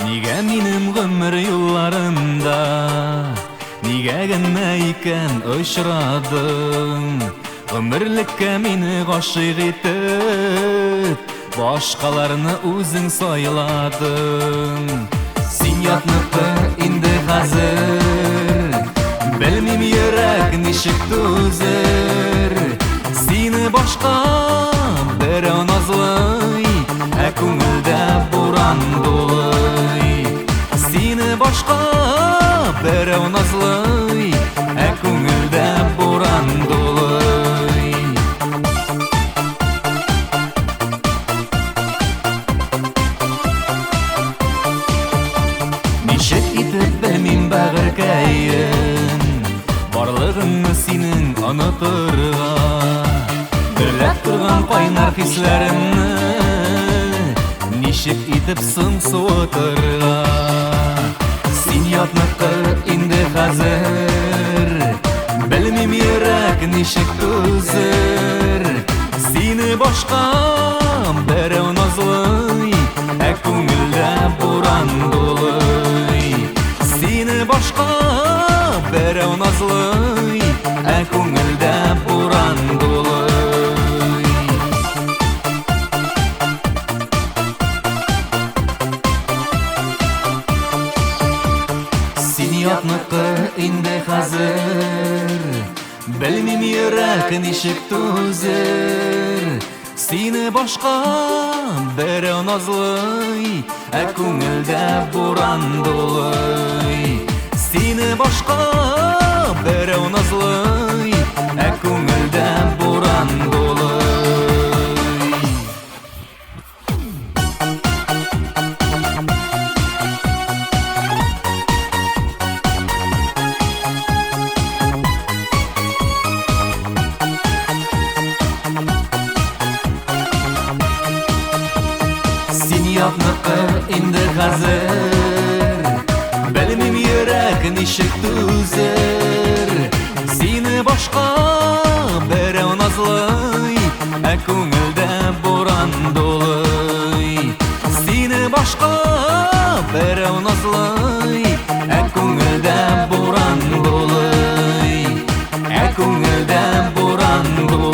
Нигә минем гомер юлларымда, нигә генә икән очрадың? Гомерлеккә мине гашыйк итеп, башкаларны үзең сайладың. Син ятныкты инде хәзер, белмим йөрәк ничек түзер. Сине башка берәү назлый, ә күңелдә буран дулый. Сине башка берәү назлый, ә күңелдә буран дулый. Ничек итеп белмим бәгыркәен, барлыгыңны синең онытырга. Гөрләп торган кайнар хисләремне ничек итеп соң суытырга. Син ятныкы инде хәзер, белмим йөрәк ничек түзер. Сине башка берәү назлый, ә күңелдә буран дулый. Сине башка берәү назлый, ә күңелдә буран дулый. Син ятныкы инде хәзер, белмим йөрәк ничек түзер. Сине башка берәү назлый, ә күңелдә буран дулый. Сине башка берәү назлый, ә күңелдә буран дулый. Син ятныкы инде хәзер, белмим йөрәк ничек түзер. Сине башка берәү назлый, ә күңелдә буран дулый. Сине башка берәү назлый, ә күңелдә буран дулый. Ә күңелдә буран дулый.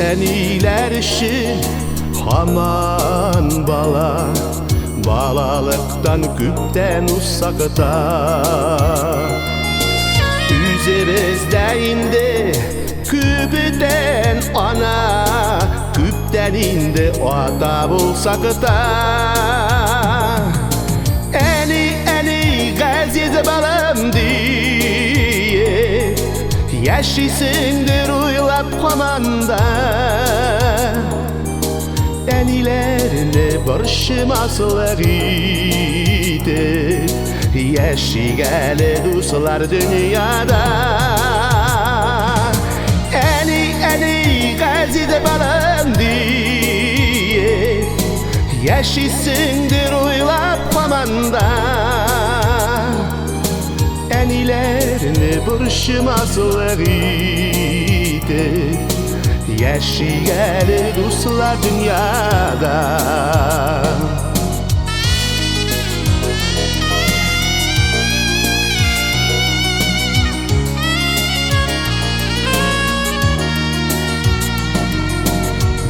Әнилер үшін Хаман бала Балалықтан күптен ұсақыта Üzerezde indi kübüden ana Küpten indi ata bulsak da Eni gaziz balım diye Yaşısındır uylap komanda Enilerine barışmasılarıydı Yaşıgalı dostlar dünyada Eni gazide balım diye Yaşısındır uylap komanda Enilerini barışmasılarıydı Yaşıgalı dostlar dünyada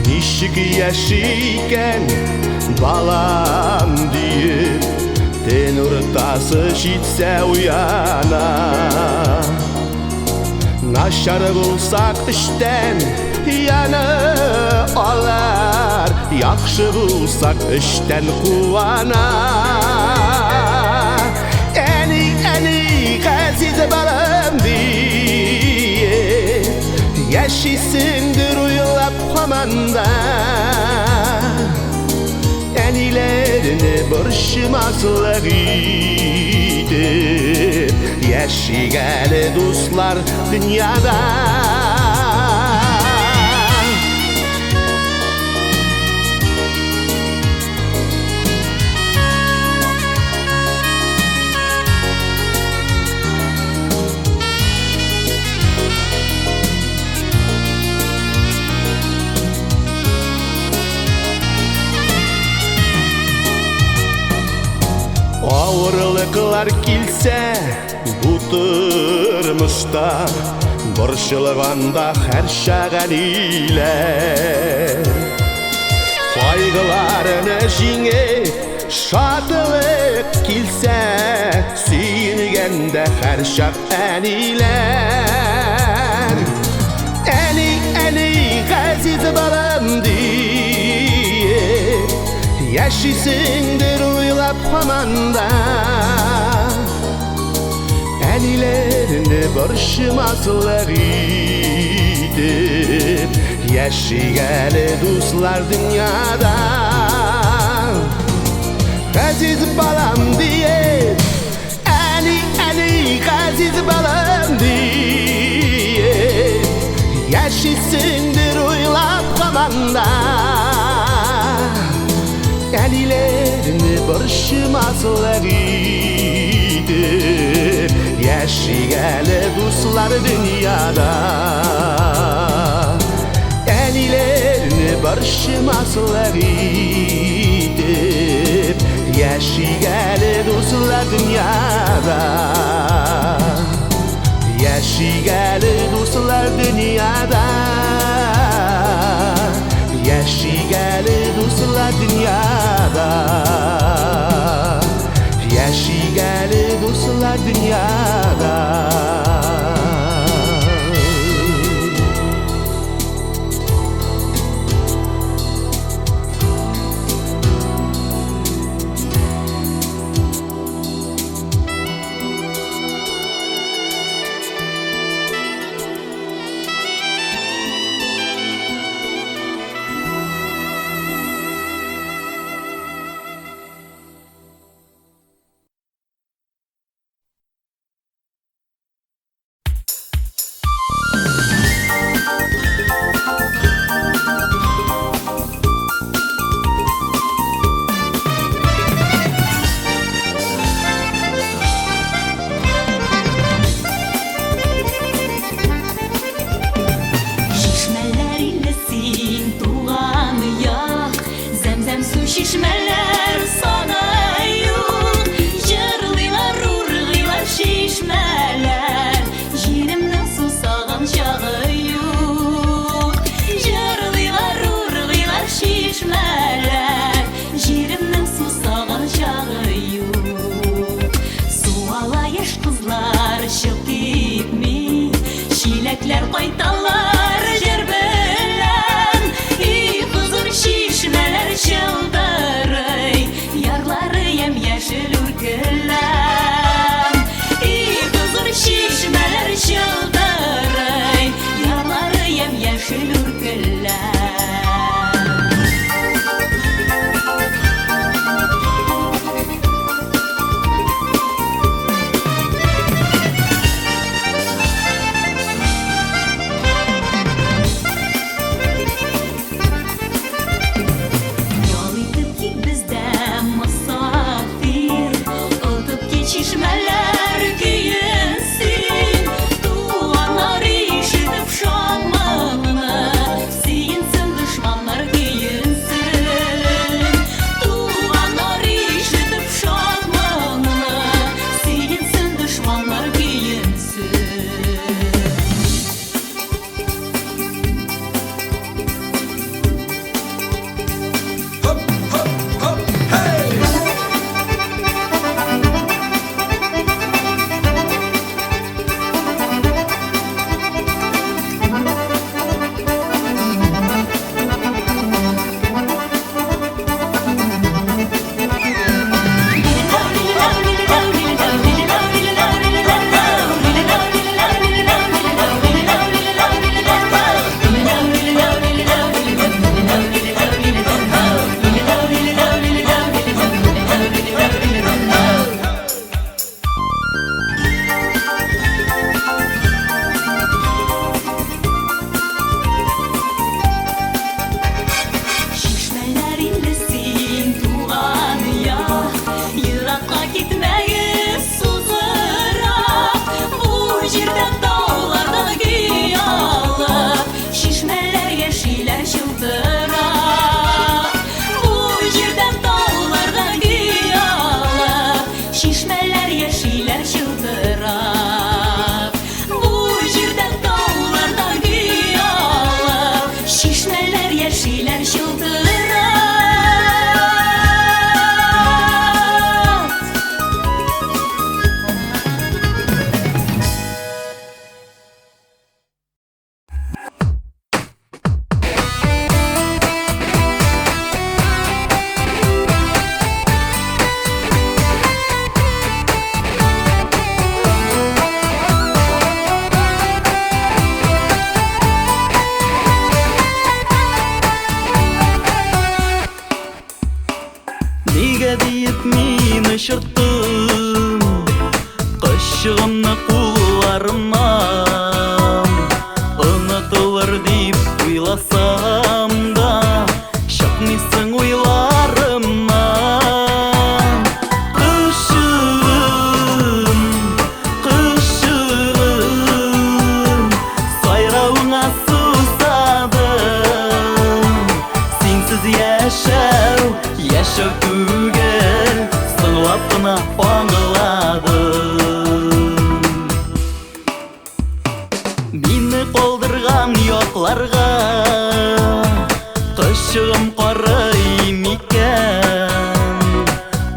Nişik yaşayken balam deyip Tenur tası şitse uyana Naşar bulsak işten yanı olar Yakşı bulsak işten kuvana Eni gaziz balım diye Yaşısındır uylap komanda Enilerini barışmasılarıydı Yaşıgalı dostlar dünyada Ağırlıklar kilse bu tırmışta Borçlığanda her şağaliyle Kaygılarını jingip şadılık kilse Süyüngende her şak eniler Eni gaziz balım diye Yaşısındır uylap komanda Enilerini barışmasılarıydı Yaşıgalı dostlar dünyada Gaziz balam diye Eni gaziz balam diye Yaşısındır uylap komanda Enilerini barışmasılarıydı Yaşıgalı dostlar dünyada Enilerini barışmasılarıydı Yaşıgalı dostlar dünyada Yaşıgalı dostlar dünyada Yaşıgalı dostlar dünyada Yaşıgalı dostlar dünyada Şişmeler sana yok, jırlılar urlılar şişmeler, yerimden susağın çağı yok, егетләр кайталар җир белән, и хозур чишмәләр чылдырый, ярлары ямь-яшел үркелән, и хозур чишмәләр чылдырый, ярлары ямь-яшел үркелән. Çeşmeler güyünsün, duanlar işitip şanmanı, siyinsin düşmanlar güyünsün, duanlar işitip şanmanı, siyinsin düşmanlar güyünsün. Шырттым кышыгымны кулларымнан, онытылыр дип уйласам да, чыкмыйсың уйларымнан. Кышыгым, кышыгым, сайрауыңа сусадым, сенсиз яшәү, яшәү түгел, сыңлап кына аңладым. Мине калдырган якларга кышыгым карый микән,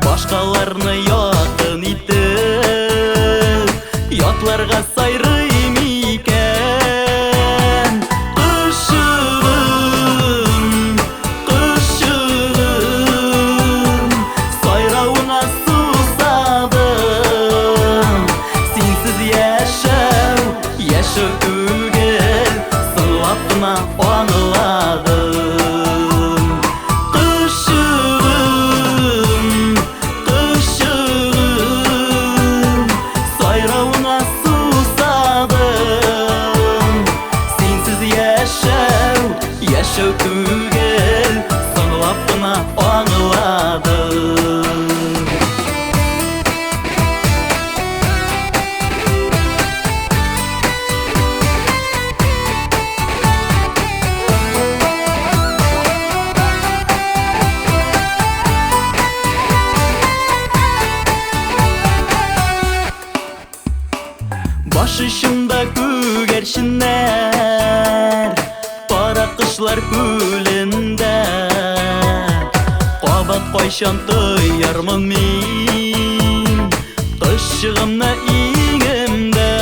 башкаларны якын итеп ятларга сайрый микән. Кышыгым, кышыгым, сайрауыңа сусадым, сенсиз яшәү, яшәү түгел, сыңлап кына аңладым. Кышыгым, кышыгым, сайрауыңа сусадым, сенсиз яшәү, яшәү түгел, сыңлап кына аңладым. Баш очымда күгәрченнәр, кара кышлар күлендә, кабат кайчан тоярмын мин кышыгымны иңемдә.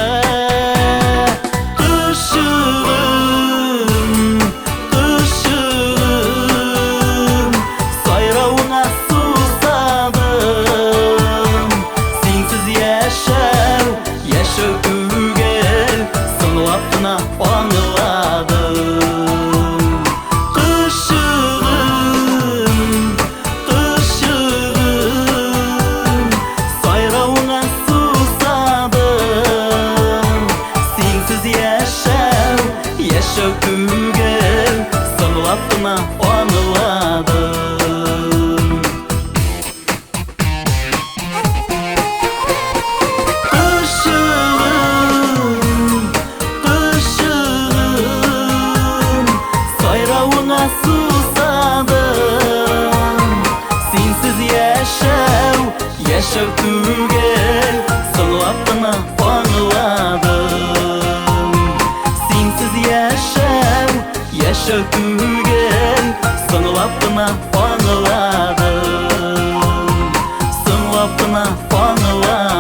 Кышы Yaşav tugel Sılap qına pangladım Sensiz yaşav tugel Sılap qına pangladım Sılap qına pangladım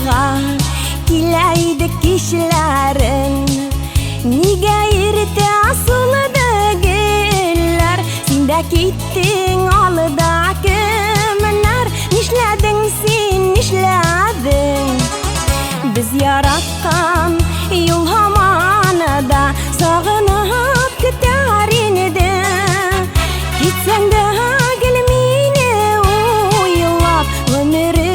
Yolga kilaydi kişilerin Niga irte asılıdı güller Sinde gittin alıda kimler Nişledin sen nişledin Biz yaratkan yol hamanada Sağınıp giderin de Gitsen de gelmine uyulap Ömürün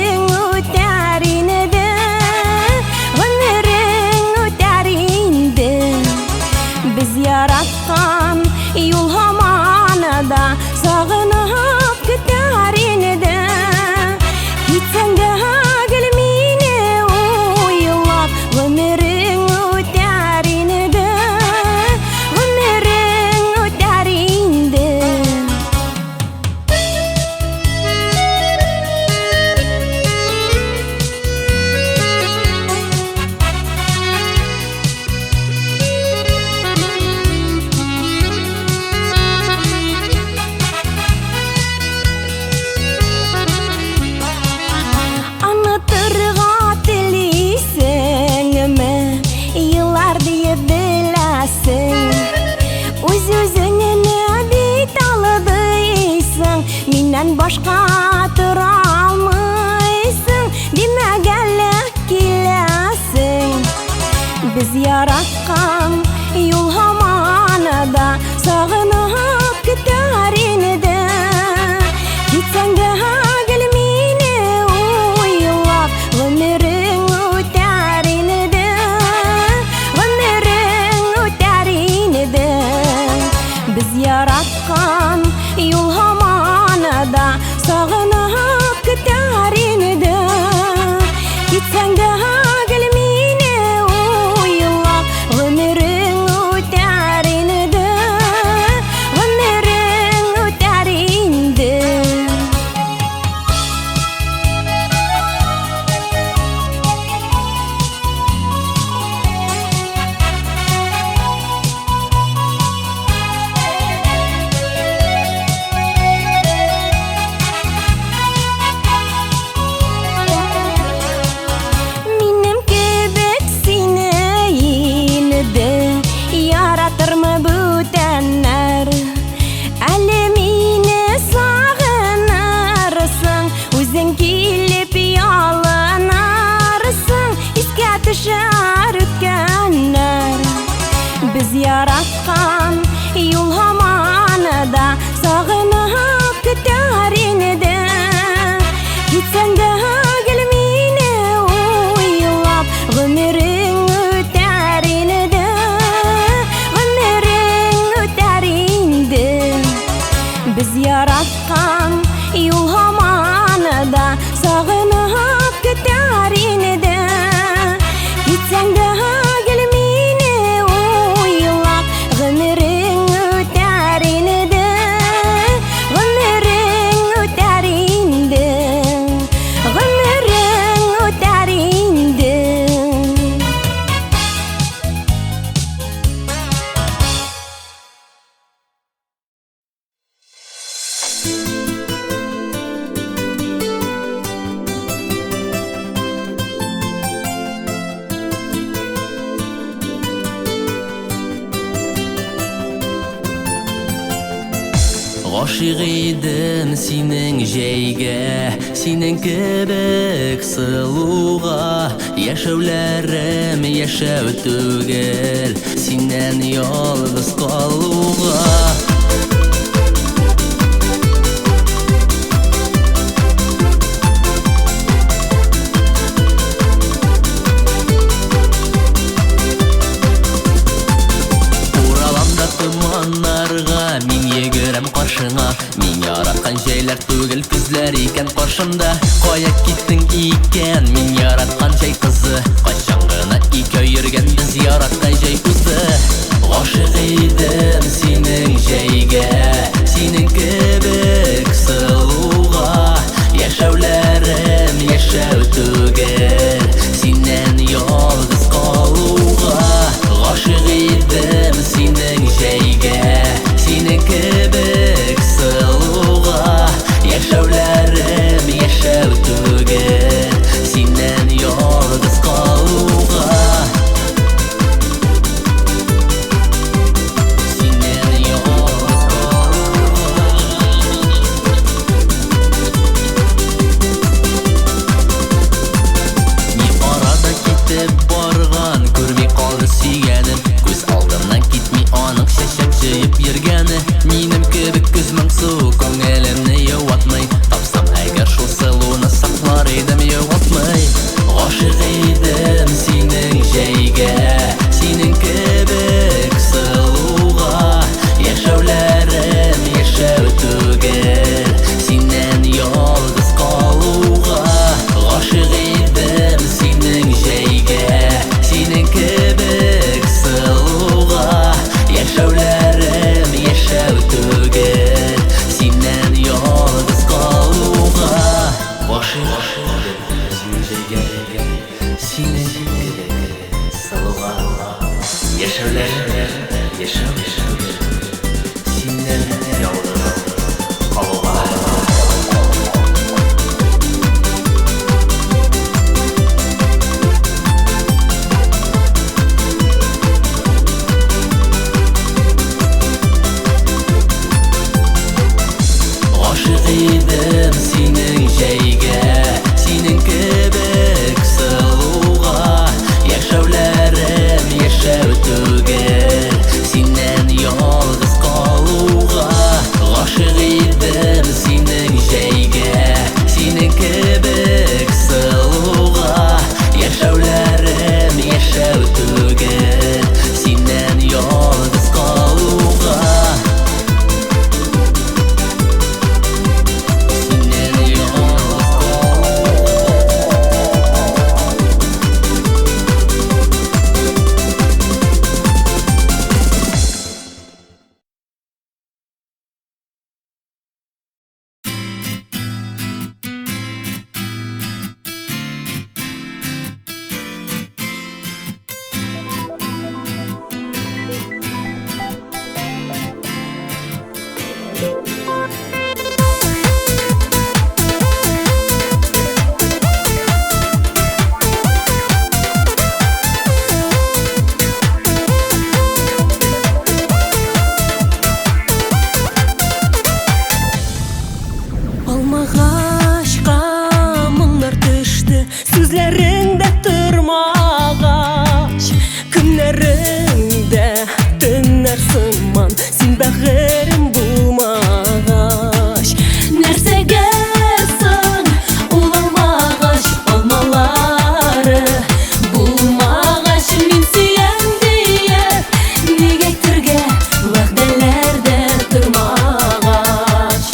yaratkan yol hamanada Sağınıp giderin de Gitsen de gelmine uyulap Ömürün öterin de Ömürün öterin de Minен başka tura almıysın Demegelek kilesin Biz yaratkan yol hamanada Sağınıp giderin de Gitsen de gelmine uyulap Ömürün öterin de Ömürün öterin de Biz yaratkan yol hamanada Sağınıp giderin de Gitsen de gelmine uyulap Ömürün öterin de Ömürün öterin de Biz yaratkan yol hamanada Sağınıp giderin de Gitsen de gelmine uyulap Ömürün öterin de Ömürün öterin de Biz yaratkan yol hamanada Sağınıp giderin de Gitsen de gelmine uyulap Ömürün öterin de Ömürün öterin de Ömürün öterin de Гашык идем синең җәйгә, синең кебек сылуга. Яшәүләрем яшәү түгел, синнән ялгыз калуга. Туманнарга мин йөгерәм каршыңа, мин яраткан җәйләр түгел күзләр икән каршымда. Кая киттең икән мин яраткан җәй кызы, кайчан гына икәү йөргәнбез яраткан җәй узды. Гашык идем синең җәйгә, синең кебек сылуга. Яшәүләрем яшәү түгел, синнән ялгыз калуга. Гашык идем синең җәйгә, синең кебек сылуга. Яшәүләрем яшәү түгел, синнән ялгыз калуга. Синнән ялгыз калуга. Ни арада китеп барган, күрми калды сөйгәнем. Күз алдымнан китми аның чәчәк җыеп йөргәне. Минем кебек күз моңсу күңелемне юатмый, тапсам әгәр шул сылуны саклар идем юатмый. Гашык идем синең җәйгә, синең кебек сылуга. Яшәүләрем яшәү түгел, синнән ялгыз калуга. Гашык идем синең җәйгә, синең кебек сылуга. Яшәүләрем яшәү түгел, синнән ялгыз калуга. Гашык идем синең җәйгә, синең кебек сылуга. Яшәүләрем яшәү түгел, синнән ялгыз калуга. Гашык идем синең җәйгә, синең кебек сылуга. Яшәүләрем яшәү түгел, синнән ялгыз калуга. Гашык идем синең җәйгә, синең кебек сылуга. Яшәүләрем яшәү түгел, синнән ялгыз калуга. Алмағашқа мұңнар түшті, сүзлеріңді тұрмағаш. Күнлеріңді түннәр сыман, сен бәғірім булмағаш. Нәрсәгә соң ул алмағаш, алмалары булмағаш. Мин сөям диеп, неге әйтергә вәгъдәләрдә тормағаш.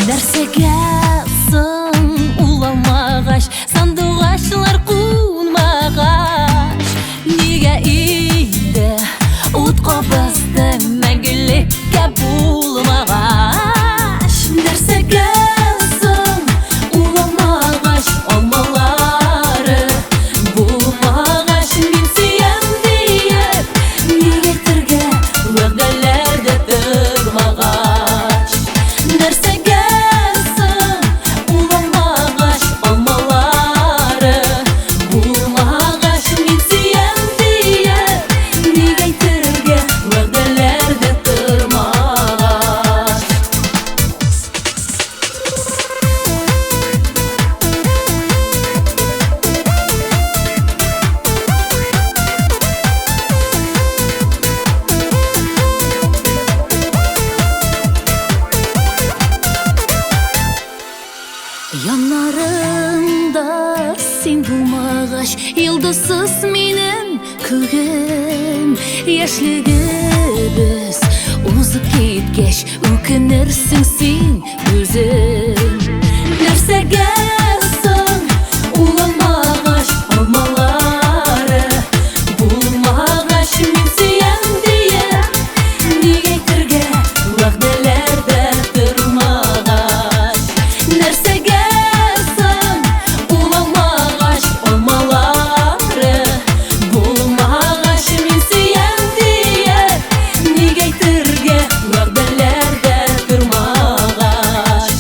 Нәрсәгә соң ул алмағаш, сандуғачлар кунмағаш. Нигә инде утка басты, мәңгелеккә булмағаш. Нәрсәгә соң ул алмағаш, алмалары булмағаш. Мин сөям диеп, неге әйтергә вәгъдәләрдә тормағаш. Нәрсәгә соң ул алмағаш, алмалары сен булмагач, йылдызсыз минем күгем. Яшьлегебез узып киткәч, үкенерсең син үзең. Нәрсәгә соң уламагач алмалары, булмагач мин сөям дия, нигә әйтергә вәгъдәләрдә тормагач. Нәрсәгә соң уламагач алмалары, булмагач мин сөям дия, нигә әйтергә вәгъдәләрдә тормагач.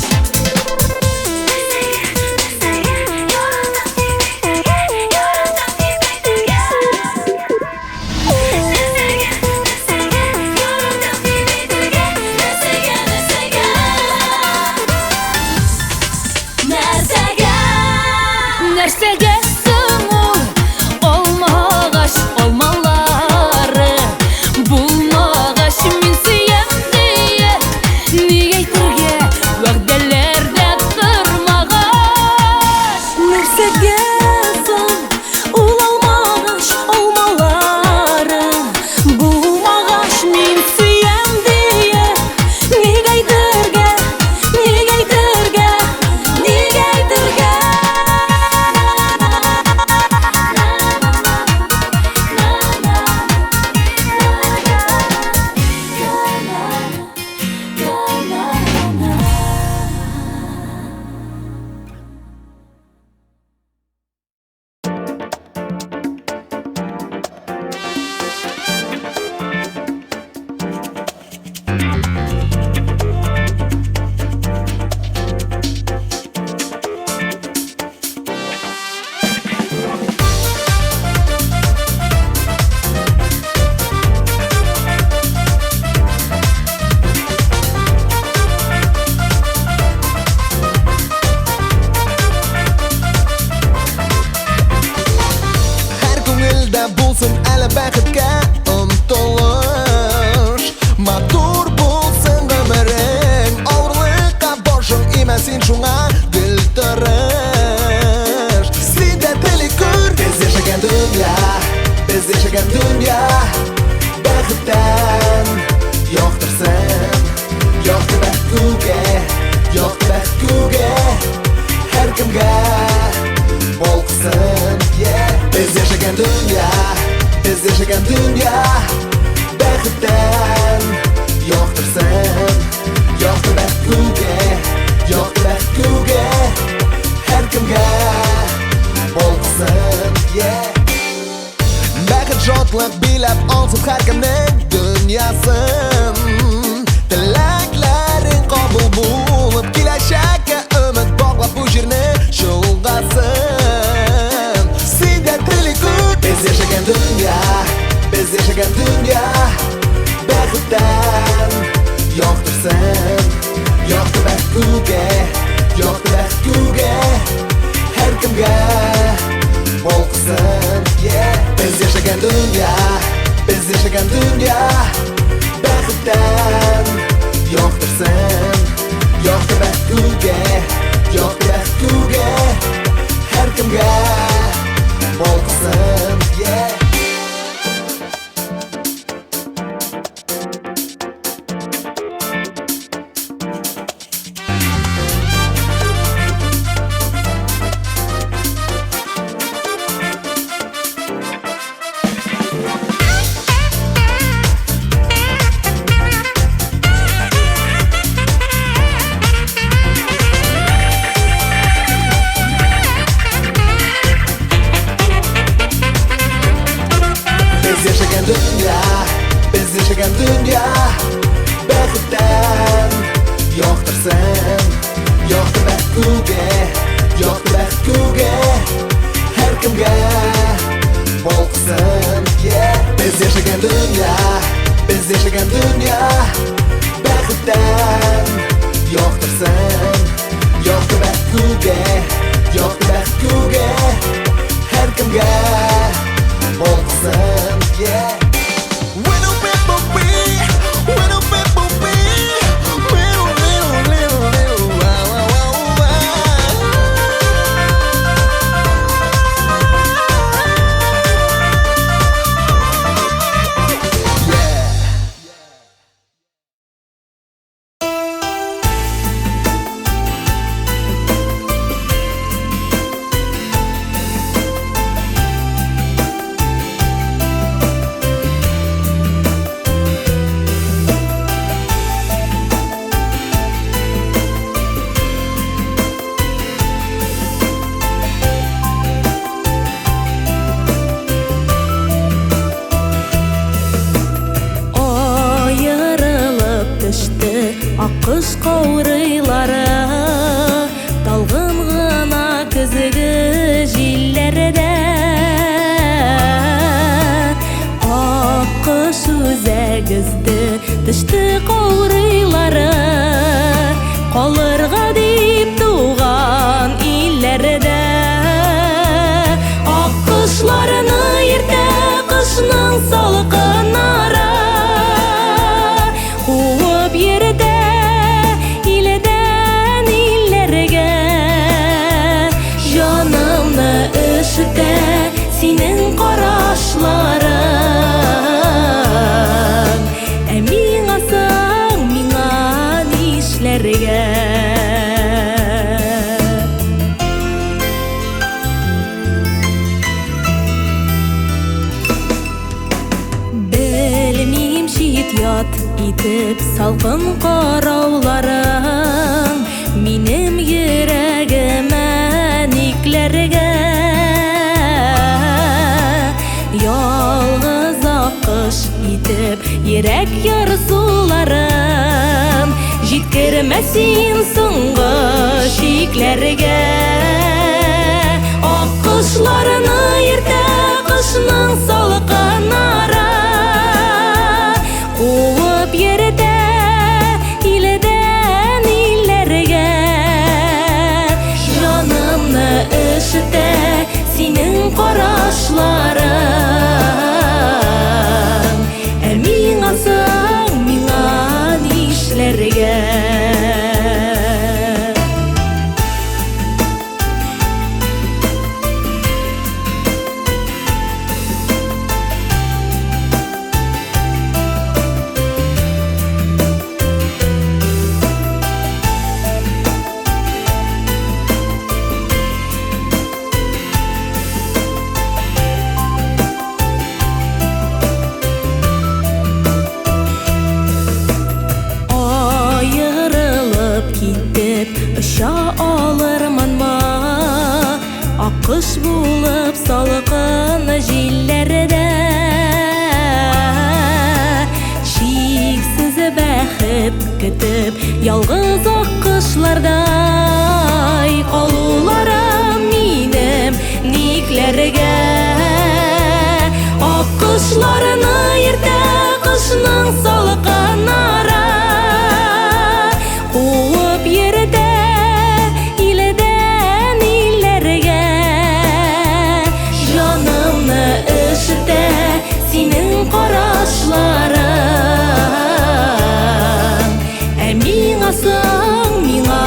Нәрсәгә соң ул алмагач алмалары, булмагач мин сөям дия, нигә әйтергә вәгъдәләрдә тормагач. Нәрсәгә соң ул алмагач алмалары, булмагач мин сөям дия, нигә әйтергә, нигә әйтергә, нигә әйтергә. Her күңелдә булсын әле бәхеткә омтылыш. Матур булсын гомерең, авырлыкка башың имәсин шуңа гел тырыш. Син дә теле күр, без яшәгән дөнья, без яшәгән дөнья бәхеттән яктырсын, якты бәхет күгә, якты бәхет күгә, һәркемгә болсын, yeah. Biz yaşagan dünya, biz yaşagan dünya bәхеттән яктырсын, якты бәхет күгә, якты бәхет күгә, һәркемгә болсын, yeah. Бәхет шатлык биләп алсын һәркемнең дөньясын. Теләкләрең кабул булып, киләчәккә өмет баглап бу җирне чолгасын. Син дә теле күр, без яшәгән дөнья, без яшәгән дөнья бәхеттән яктырсын, якты бәхет күгә, якты бәхет күгә, һәркемгә болсын, yeah. Biz yaşagan dünya, biz yaşagan dünya bәхеттән яктырсын, якты бәхет күгә, якты бәхет күгә, һәркемгә болсын, yeah. Biz yaşagan dünya bäxetden yaktırсын, yaktı bäxt күгә, yaktı bäxt күгә, һәркемгә болсын, yeah. Biz yaşagan dünya bäxetden yaktırсын, yaktı bäxt күгә, yaktı bäxt күгә, һәркемгә болсын, yeah. Аккыш каурыйлары талгын гына көзгө җилләрдә Аккыш үзәгезде төште каурыйлары калырга дип туган илләрдә Аккышларны иртә кышның салкыннары куып йөртә илдән илләргә җанымны өшетә синең карашларың Ә миңа соң миңа нишләргә Белмим шит ят итеп салкын карауларың Минем йөрәгемә никләргә Ялгыз аккыш итеп йөрәк ярсуларым Җиткермәсин соңгы чикләргә Аккышларны иртә кышның салкыннары куып йөртә илдән илләргә җанымны өшетә синең карашларың Ә миңа соң миңа нишләргә Ұша алырманма Аккыш булып салкын җилләрдә Чиксез бәхет көтеп ялгыз аккышлардай Калуларым минем никләргә Аккышларны иртә кышның салкыннары куып йөртә илдән илләргә җанымны өшетә синең карашларың Ә миңа соң миңа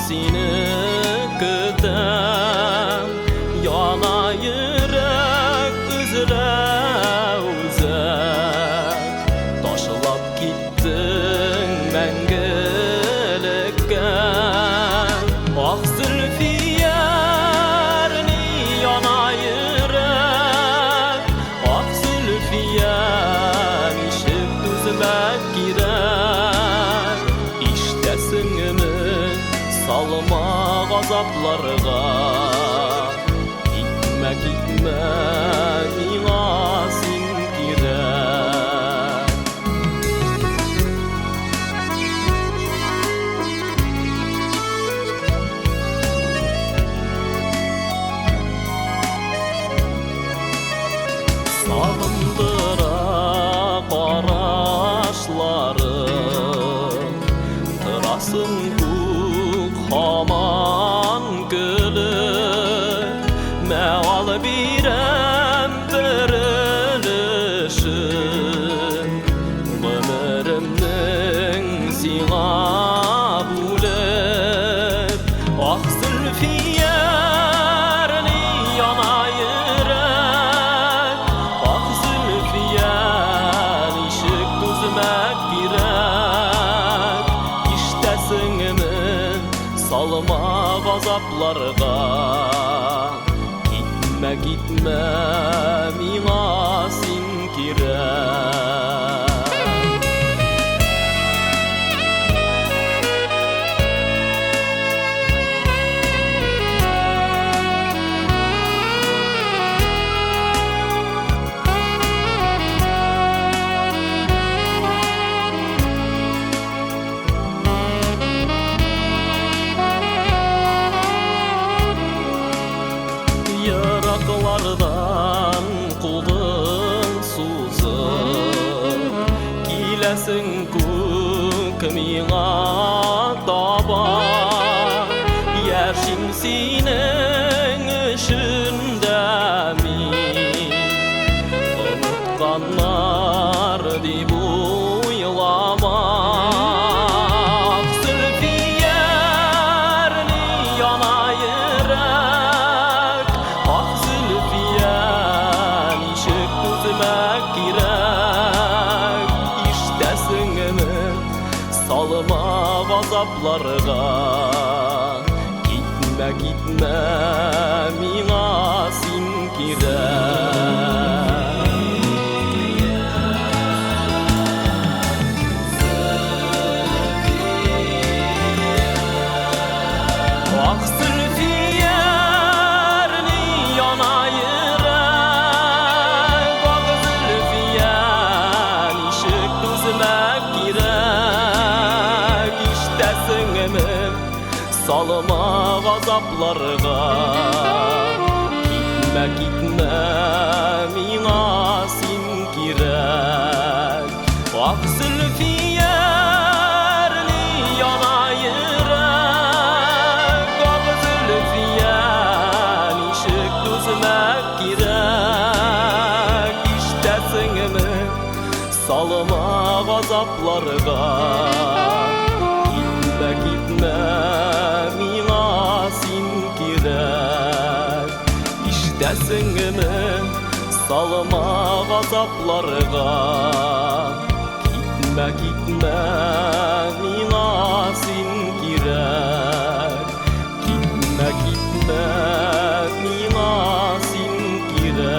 seni kütem yana yürek üzere uzak taşlap gittin mengelikka ah zülfiyarni yana yürek ah zülfiyar işip düzmek girer iştesinimin salma gazaplarga gitme gitme mina sin kirek sağındıra qaraşlarım tırasın haman gülü meal birem verilişim ömrümün siğa bulip ah zülfiyarni yana yürek ah zülfiyar ışık düzmek girek iştesinimin salma gazaplarga gitme gitme mina sin kirek Yaraklardan kuldun suzub Kilesin kuk miğa taba Yerşim sinin işinde mi Unutkanlar dip uylama Zülfiyarni yana yürek ah zülfiyan ışık düzmek girek iştesinimin salma gazaplarga gitme gitme mina sin kirek ah zülfiyarni yana yürek ah zülfiyan ışık düzmek girek iştesinimin salma gazaplarga gitme gitme mina sin kirek ah zülfiyarni yana yürek ah zülfiyan ışık düzmek girek iştesinimin salma gazaplarga gitme gitme mina sin kirek iştesinimin salma gazaplarga gitme gitme mina sin kirek gitme gitme mina sin kirek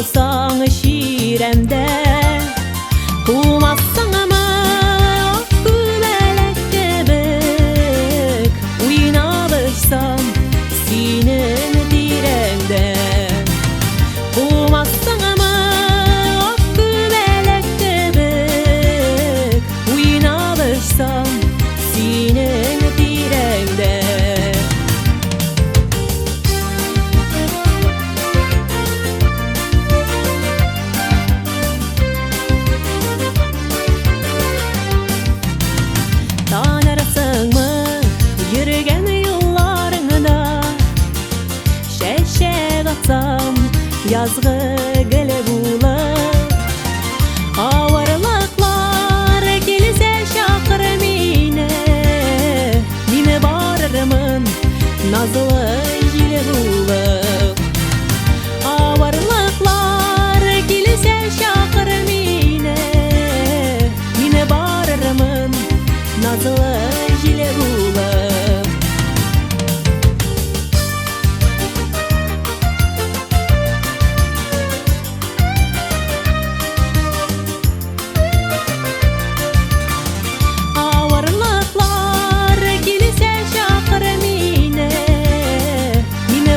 болсаң ширемде тумассың ама күбәләк кебек уйнап очсам синең тирәңдә тумассың ама күбәләк кебек уйнап очсам синең тирәңдә Tanırsыңмы йөргән юлларыңда шәшәк атсам язгы гөле булып авырлыклар килсә чакыр мине барырмын назлы җил булып авырлыклар килсә чакыр мине барырмын назлы җил булып авырлыклар килсә чакыр мине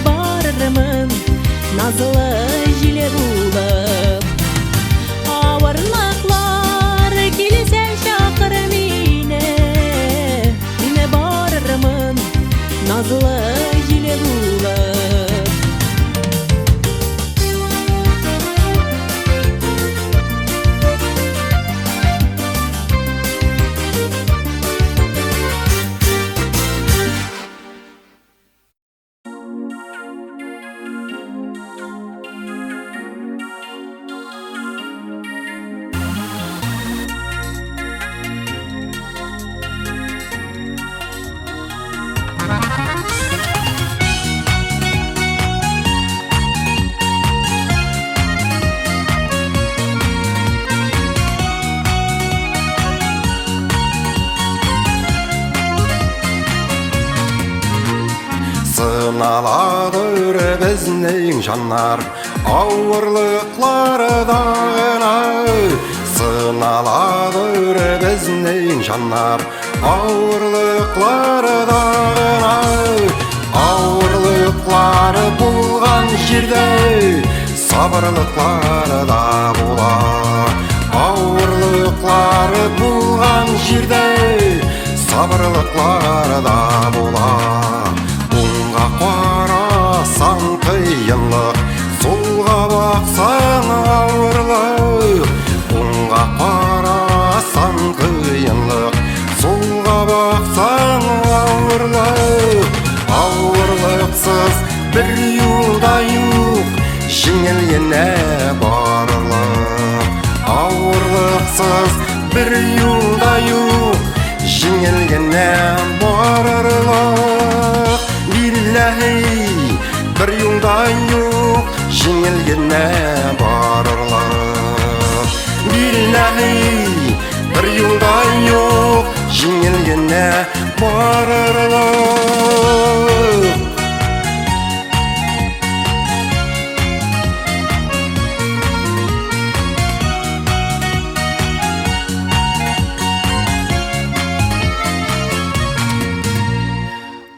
барырмын назлы җил булып авырлыклар килсә чакыр мине барырмын назлы җил булып Sınaладыр безнең жаннар авырлыклардан Sınaладыр безнең жаннар авырлыклардан Авырлыклары булган җирдә сабырлыклары да була Авырлыклары булган җирдә сабырлыклары да була Қарасаң қиынлық, солға бақсаң ауырлық Оңға қарасаң қиынлық, солға бақсаң ауырлық Ауырлықсыз бір юлда юқ, жеңілгенне барлық Ауырлықсыз бір юлда юқ, жеңілгенне барлық Bir yolda yok, жеңілгенне барырлық Billahi, bir yolda yok, жеңілгенне барырлық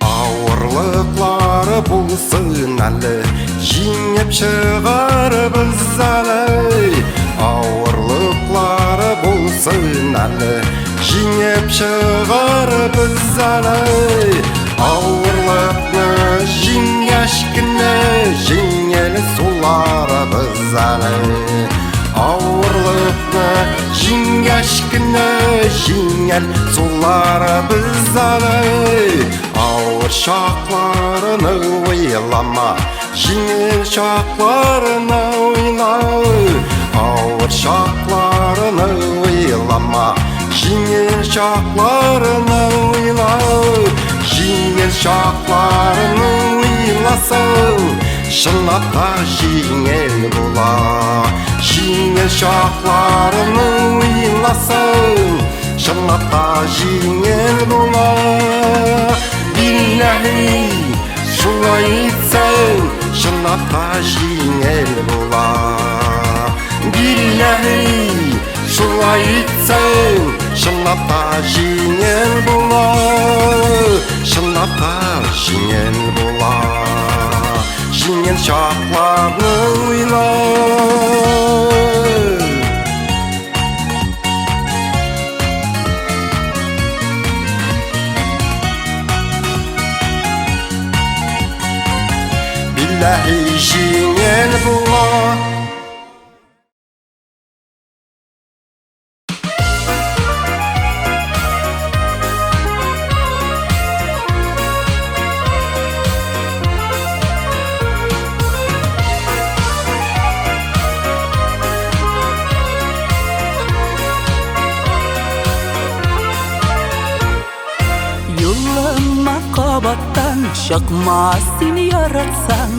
Ауырлыклары булсын әлі, жеңіп шығар біз әлі Ауырлыклары булсын әлі, жеңіп шығар біз әлі Ауырлықны жеңешкіні, жеңел сулары біз әлі Ауырлықны жеңешкіні, жеңел сулары біз әлі Ауыр шақларыны ойлама, жеңіл шақларыны ойла Ауыр шақларыны ойлама, жеңіл шақларыны ойла Жеңіл шақларыны ойласың, шынлапқа жеңіл бола Жеңіл шақларыны ойласың, шынлапқа жеңіл бола Billahi, şulay etsəng, шынапта жеңіл бола. Билләһи, шулай итсәң, шынапта жеңіл бола. Шынапта жеңіл бола. Жеңіл шақларны ойла. Billahi жеңіл бола. Kabattan şakma seni yaratsan,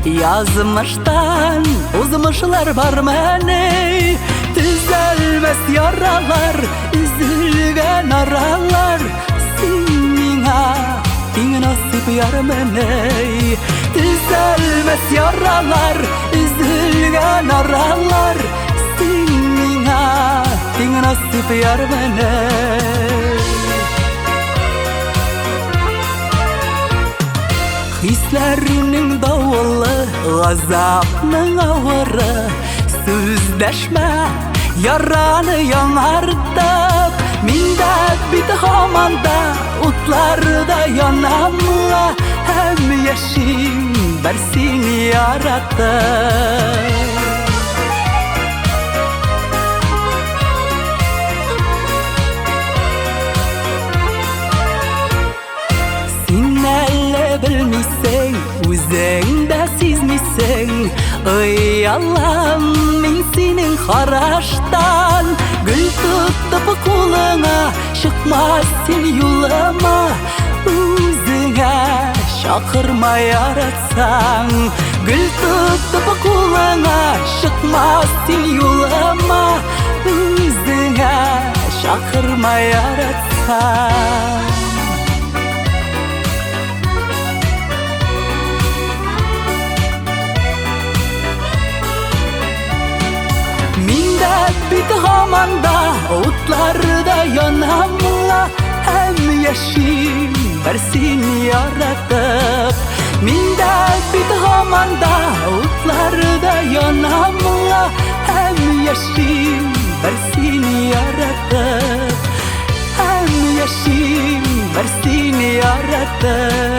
yazmıştan uzmışlar var mene. Düzelmez yaralar, üzülgen aralar, senin nasip yar mene. Düzelmez yaralar, üzülgen aralar, senin nasip yar mene. Hislerinin davulu, gazapның ağırı, Sözleşme, yaranı yanartıp, Minde bit hamanda, utlarda yanamla, Hem yaşım bersini yaratıp. Bilmisen, özüngde sezmisen, Ey Allah'ım, men senin haraştan, Gül tutup koluna, çıkmaz sen yoluma, Özüne şakırma yaratsan, Gül tutup koluna, çıkmaz sen yoluma, Özüne şakırma yaratsan. Bit hamanda, otlarda yanamla, Hem yaşım versin yaratıp. Minde bit hamanda, otlarda yanamla, Hem yaşım versin yaratıp. Hem yaşım versin yaratıp.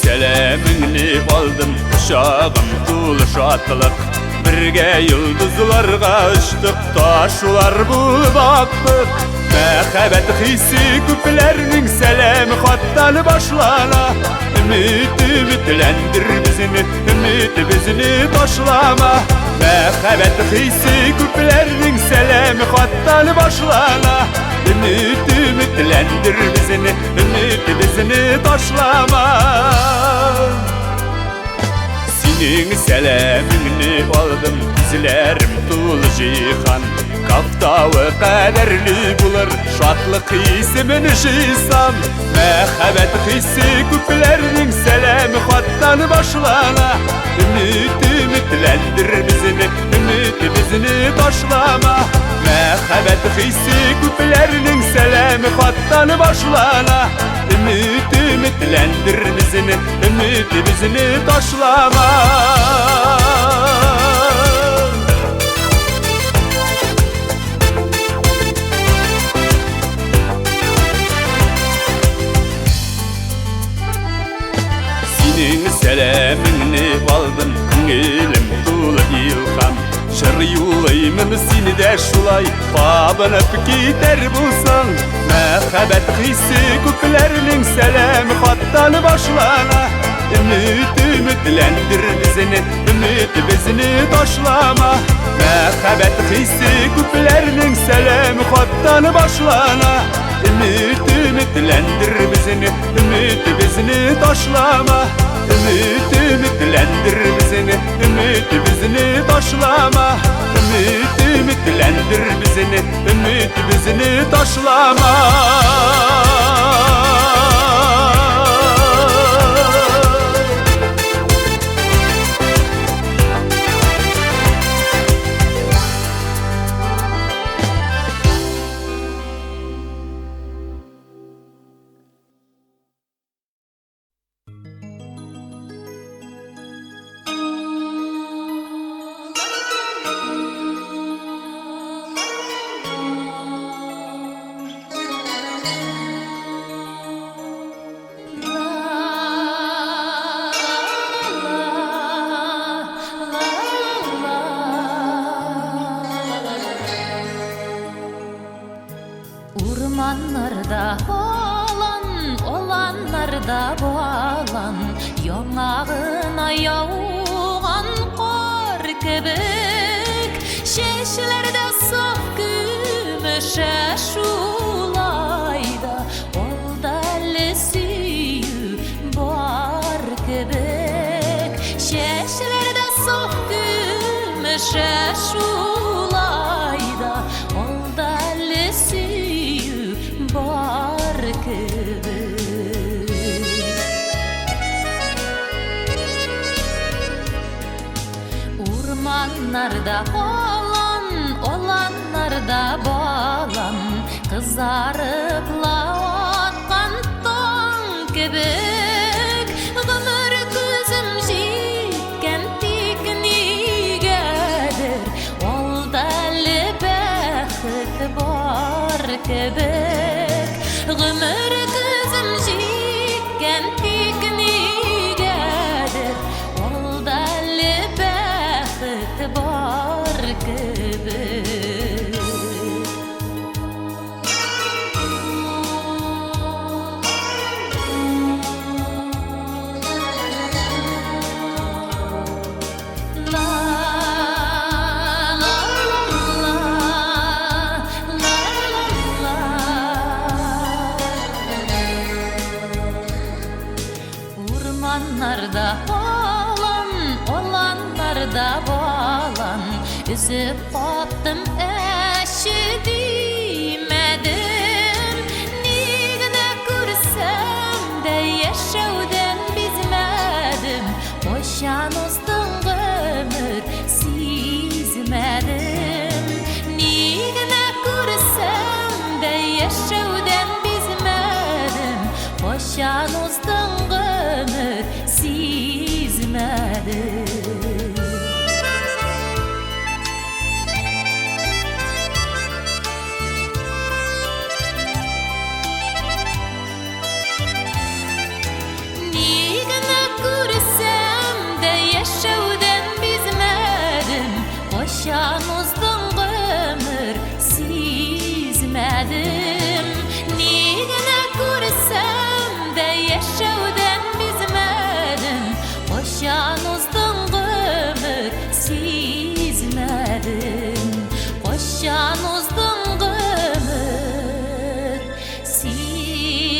Selamingni aldım, şağım dolu şatlık. Birge yıldızlarga uçtuk, taşlar bulup aktık. Mehabet hissi küplerning selamı xattan başlana. Ümitlendir bizini, ümit bizni taşlama. Mehabet hissi küplerning selamı xattan başlana. Ümitlendir bizini, ümit bizni taşlama. Senin selamingni aldım, dizlerim tul jihan. Kaftağı kaderli bulur, şatlık ismin şiysam. Mehabet hissi küplerning selamı xattan başlana. Ümitlendir bizini, ümit bizni taşlama. Mehabet hissi küplerning selamı xattan başlana. Ümitlendir bizini, ümit bizni taşlama. Senin selamingni aldım, Elim dolu ilham. Şır yulayımın seni de şulay, Babınıp gider bulsan. Merhamet hissi küplerinin selam hattan başlana ümitlendir bizini, ümit bizini taşlama. Merhamet hissi küplerinin selam hattan başlana ümitlendir bizini, ümit bizini taşlama. Ümitlendir bizini, ümit bizini taşlama. Ümitlendir bizini, ümit bizini taşlama. Urmanlarda olanlarda boğalan Yonağına yağuğan kor kebek Şeşlerde saf gümüşe şulayda Ol deli süyü boğar kebek Şeşlerde saf gümüşe şulayda Ol deli süyü boğar kebek Urmanlarda olanlarda boğalan Kızarıp lavatkan ton kebek Gımır kızım jitken tiknigedir Ol deli bəxit boğar kebek Gımır kızım jitken tiknigedir Ol deli bəxit boğar kebek Olanlarda boğalan Üzüp koptum eşi demedim Nigine kursam da yaşavdan bizmedim Boşan uzdun ömür sizmedim Nigine kursam da yaşavdan bizmedim Boşan uzdun ömür sizmedim Boşan uzdun ömür sizmedim Nigine kursam da yaşavdan bizmedim Boşan uzdun ömür sizmedim Boşan uzdun ömür sizmedim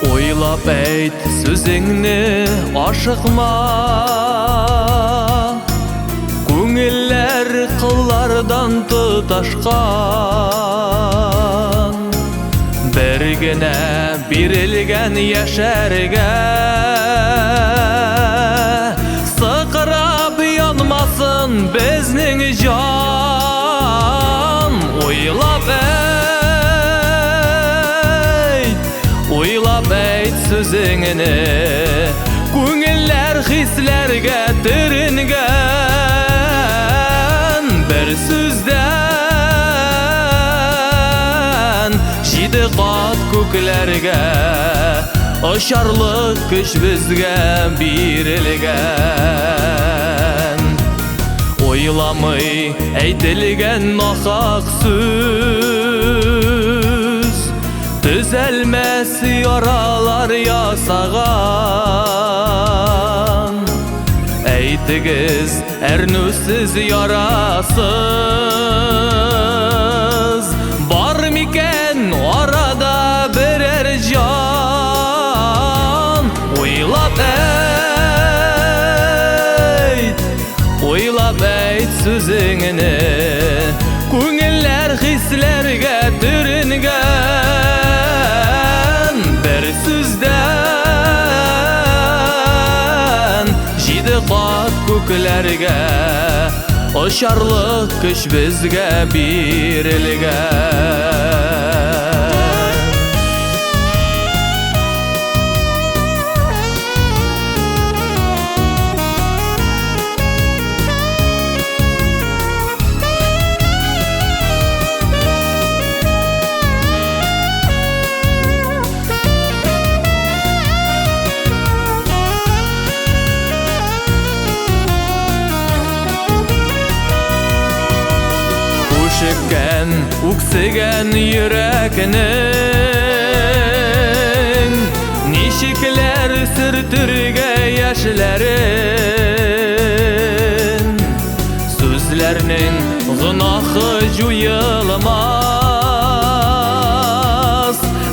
Ойлап әйт сөзіңні ашықма, көңіллер қыллардан тұташқан, бір генә берілген яшәргә, сықырап янмасын безнең жан. Ойлап әйт сөзіңні, көңілләр хисләргә түрінген, бір сүздән җиде кат күкләргә ұшарлық күш бізге бирелген. Ойламый әйтелген нахак сүз, түзәлмәс яралар ясаган. Әйтегез әрнүсіз ярасыз, бар микән арада берәр жан. Ойлап әйт сөзіңні, көңілләр хисләргә түрінген, бір сүздән җиде кат күкләргә ұшарлық күш бізге бирелген. Шеккен, үксеген йөрәкнең, ничекләр сөртергә яшьләрен, сүзләрнең гынахы җуелмас,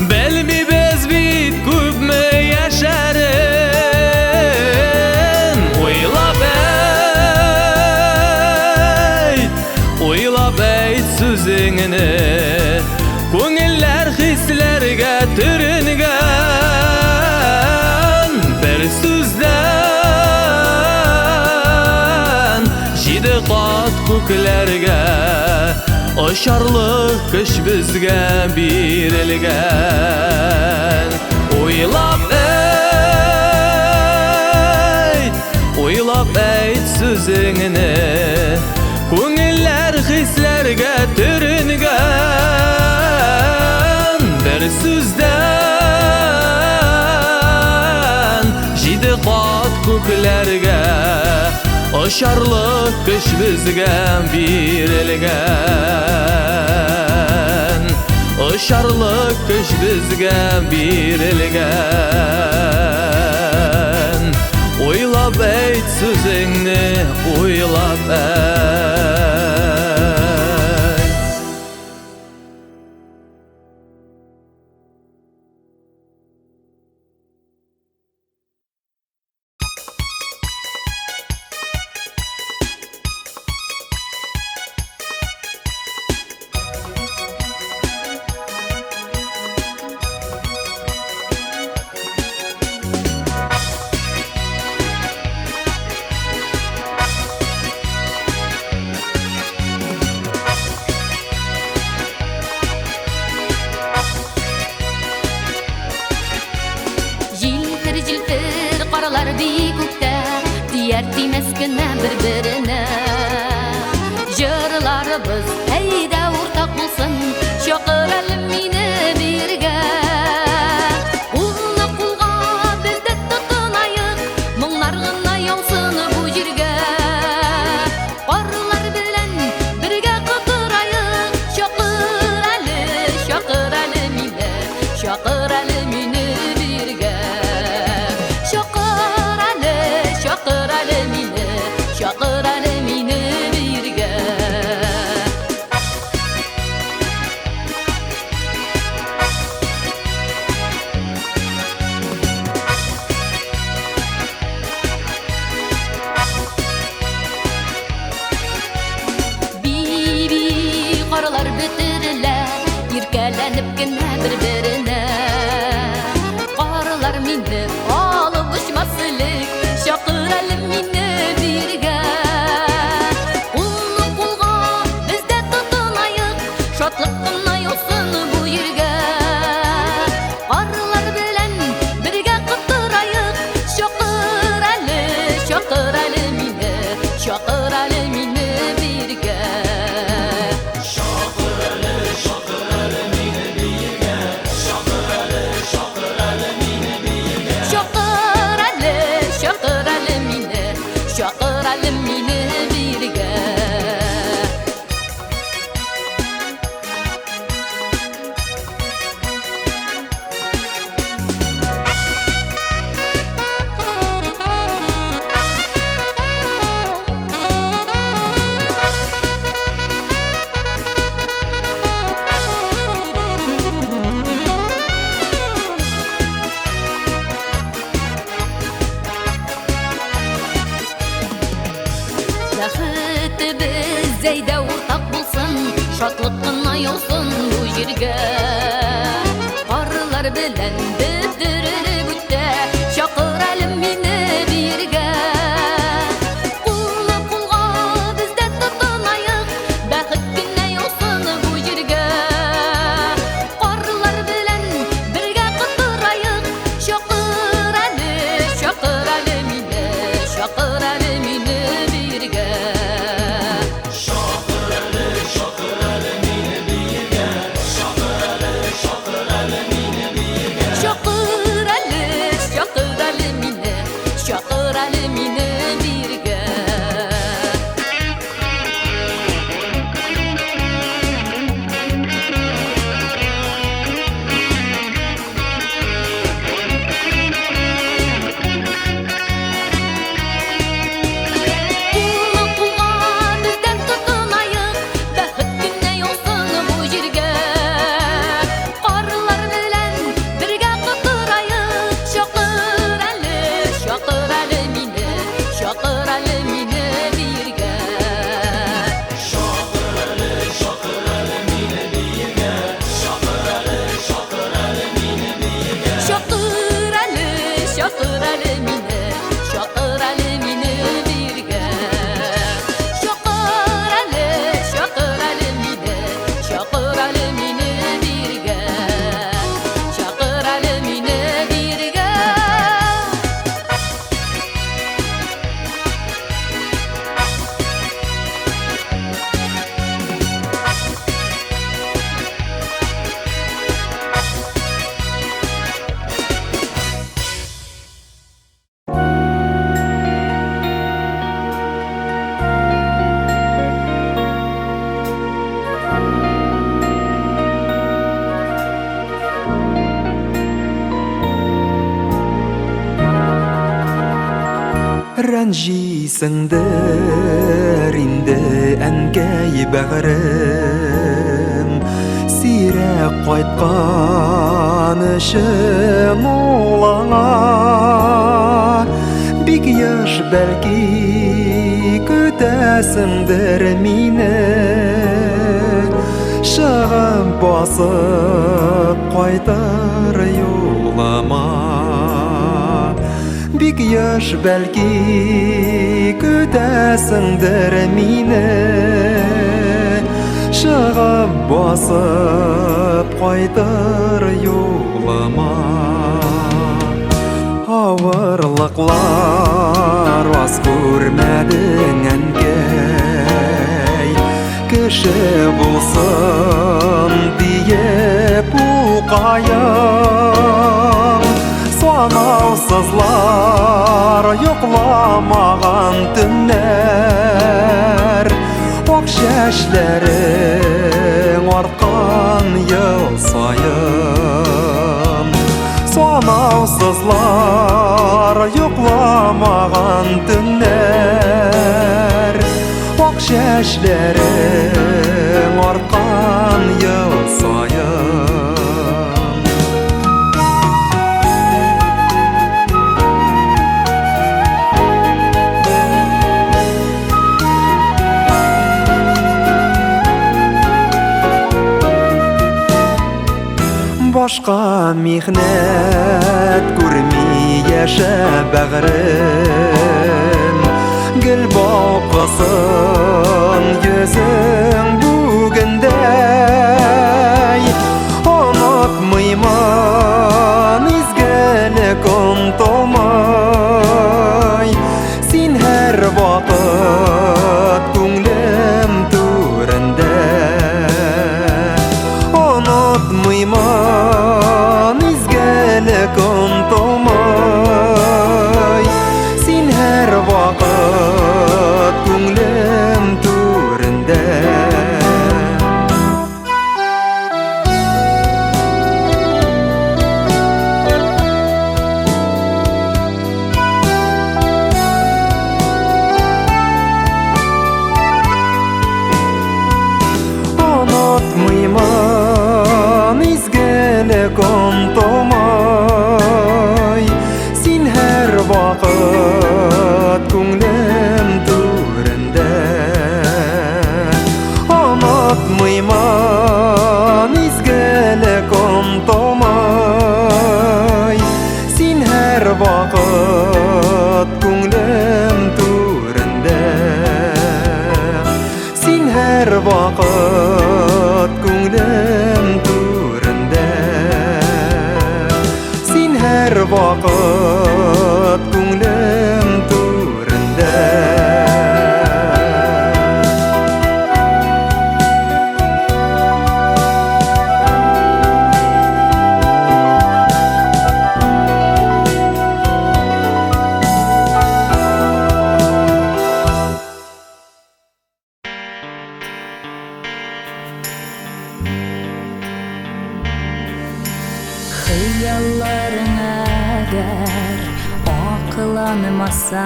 белмибез бит күпме яшәрен. Ойлап әйт сөзіңні, көңілләр хисләргә түрінген, бір сүздән җиде кат күкләргә ұшарлық күш бізге бирелген. Ойлап әйт сөзіңні, көңілләр хисләргә түрінген, бір сүздән җиде кат күкләргә ұшарлық күш бізге бирелген. Ұшарлық күш бізге бирелген. Ойлап әйт сөзіңні, ойлап әйт. Qaralar bikukta, diyar tiymeskine bir-birine. Jırlarыбыз әйдә уртак булсын, чакыр әле мине биргә. Улны кулга без дә тотынайык, моңнар гына яусын бу җиргә. Карлар белән бергә кытырайык, чакыр әле мине, чакыр әле мине биргә. Чакыр әле мине биргә. meni Alıp uçmasılık Şakır elim meni birge Kullu kulga bizde tutunayık Şatlık kınay olsun bu yerge Arılar bilen birge kıttırayık Şakır eli meni Şakır eli meni birge Şakır alemine birge Бәхетебез зәйдә уртак булсын Шатлык кына яусын бу җиргә Арылар белән бетерелеп үтә Шакыр әлем мине биргә Кулны кулга бездә тотынайык Бәхет кенә яусын бу җиргә Арылар белән бергә кытырайык Шакыр әле мине Шакыр әле мине биргә Şakır alemine birge Kullu kulga bizden tutunayık Bәхет кенә яусын бу җиргә Карылар белән бергә кытырайык Шакыр әле мине Шакыр әле мине биргә Şakır әле мине Şakыр әле мине биргә Şakыр әле мине Şakыр әле мине биргә Şakыр әле мине биргә Рәнҗисеңдер инде әнкәй бәгърем Сирәк кайткан өчен улаңа Бик яш бәлки көтәсеңдер мине Чыгып басып кайтыр юлыма Бик яш бәлки көтәсеңдер мине Чыгып басып кайтыр юлыма Авырлыклар аз күрмәдең әнкәй Кеше булсын диеп укаям Санаусызлар йокламаган төннәр Ак чәчләрең арткан ел саен Санаусызлар йокламаган төннәр Ак чәчләрең арткан ел саен Башка михнәт күрми bägrim Gül bokasın yüzün bugündey Unutmayman izgelik unutmay Sin her vakit күңлем түрендә Unutmayman izgelik unutmay Sin her vakit күңлем түрендә Unutmayman izgelik unutmay Sin her vakit күңлем түрендә Unutmayman izgelik unutmay Sin her vakit күңлем түрендә Sin her vakit күңлем түрендә Sin her vakit күңлем түрендә Хыялларың әгәр акыланмаса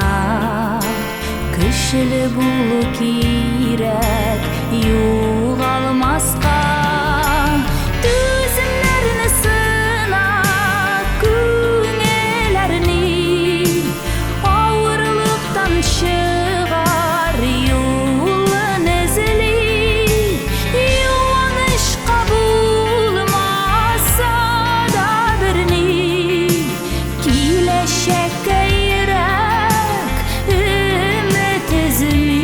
Кешеле булу кирәк югалмаска Түземнәрне сына күңелләрне Авырлыктан чыгар юлын эзли Юанышка булмаса да берни Киләчәккә йөрәк өмет эзли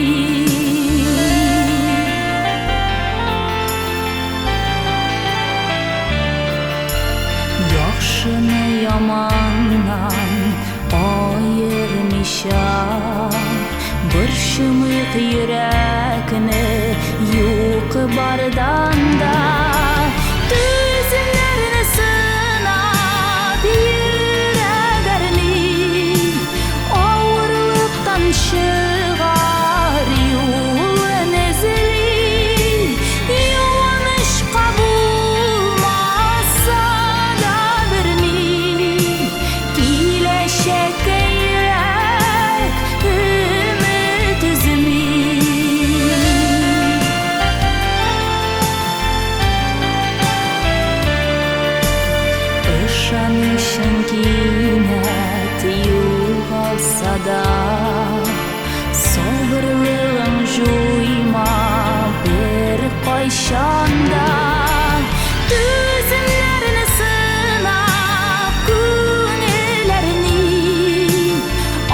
Яхшыны яманнан аермыйча Борчымык йөрәкне юк бардан да Түземнәрне сынап йөрәгәрне Авырлыктан чыгар юлын эзли Юанышка булмаса да берни Киләчәккә йөрәк өмет эзли Ышанышың кинәт югалса да Сабырлыгың жуйма бер кайчан да Түземнәрне сынап күңелләрне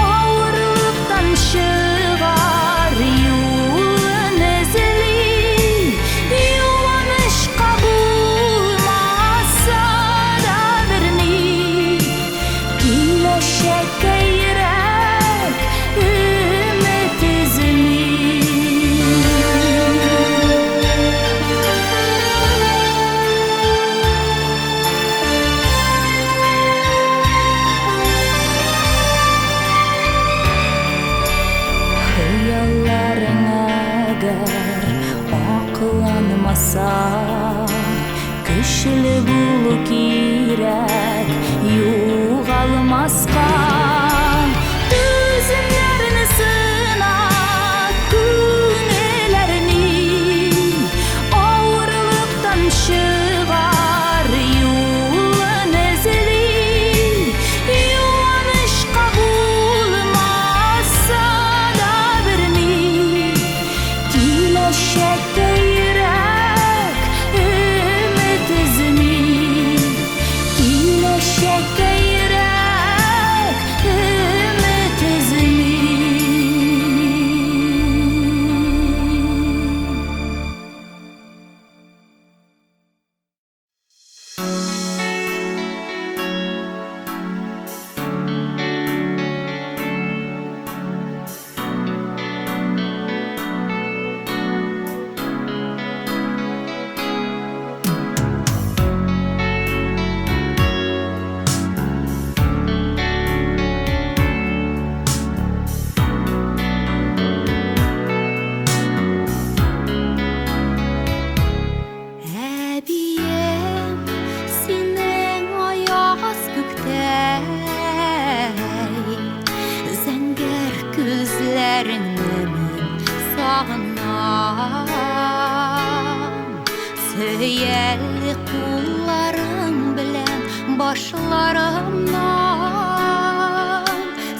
Авырлыктан чыгар юлын эзли Юанышка булмаса да берни Киләчәккә йөрәк өмет эзли Хыялларың әгәр акыланмаса Көчле булу кирәк югалмаска Түземнәрне сынап күңелләрне Авырлыктан чыгар юлын эзли Юанышка булмаса да берни Киләчәккә йөрәк өмет эзли Киләчәккә йөрәк Сөйәлі қолларың білән башларымнан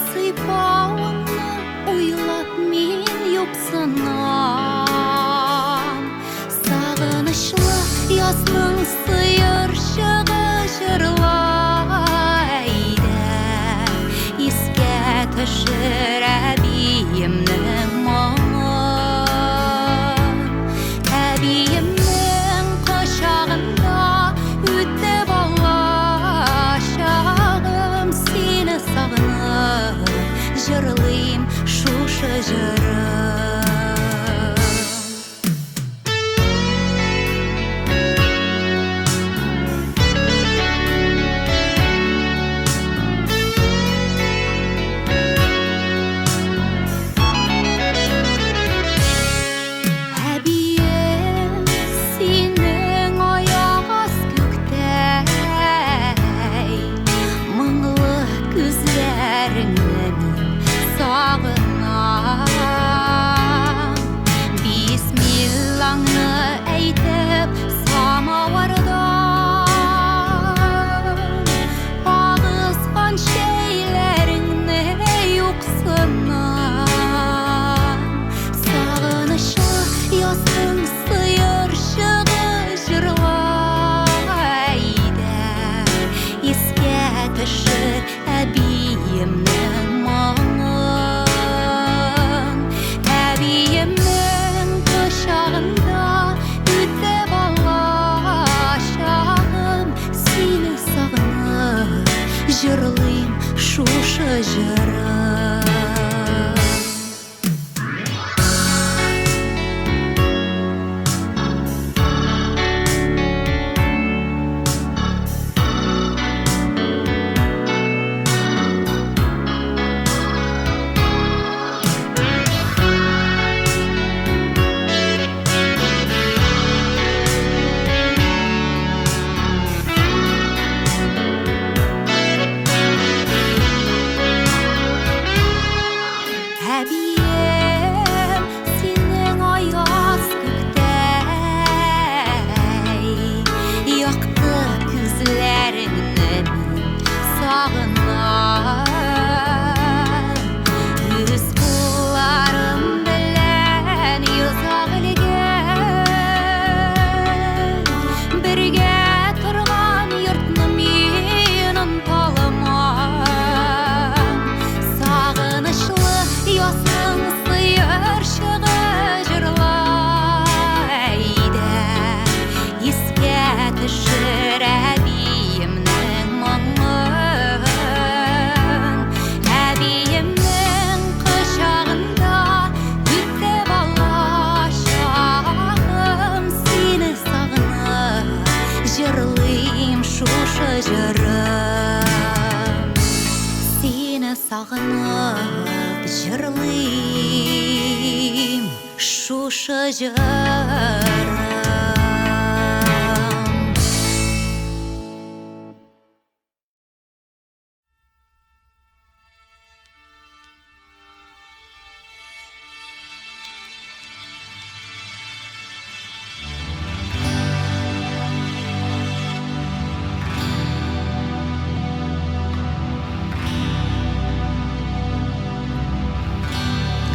сыйпауыңны ойлап мен юқсынам. Сағынышлы язның сыйыршығы жырлайды, еске түшір әбиемнің мұңын. Әбиемнің құшағында өтіп алашағым, сені сағынып жырлайым шушы жырым. Жырлайым шушы жырым. Әбием, сенің аяз көктей, яқты күзлеріңні сағынам. Өз қолларым білән ұзақ ілген, бірге тұрған йұртны мен ұнталамам. Сағынышлы ясың сыйыршығы жырлайды, еске түшір әбиемнің мұңын. Әбиемнің құшағында өтіп алашағым, сені сағынып жырлайым шушы жырым. Сені сағынып жырлайым шушы жырым.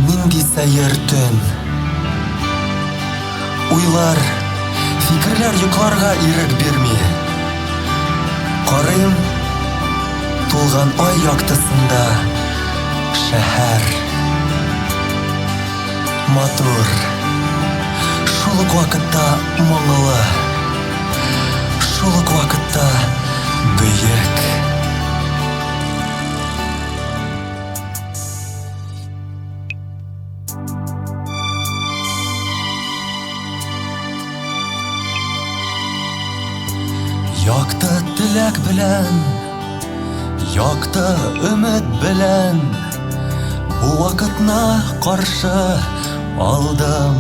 Нинди сәйер түн, уйлар, фикерләр йокларга ирек бирми. Карыйм тулган ай яктысында шәһәр. Матур, шул ук вакытта моңлы, шул ук вакытта бөек. Якты теләк белән, якты өмет белән, бу вакытны каршы алдым.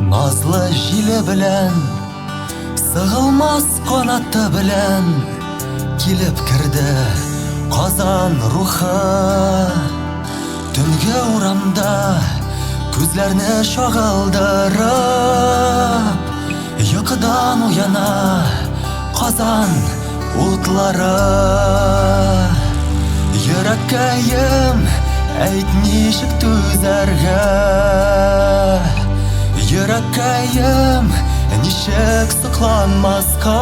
Назлы җиле белән, сыгылмас канаты белән килеп керде Казан рухы. Төнгә урамда Күзләрне шагылдырып, йокыдан уяна Казан утлары. Йөрәккәем әйт ничек түзәргә, йөрәккәем ничек сокланмаска.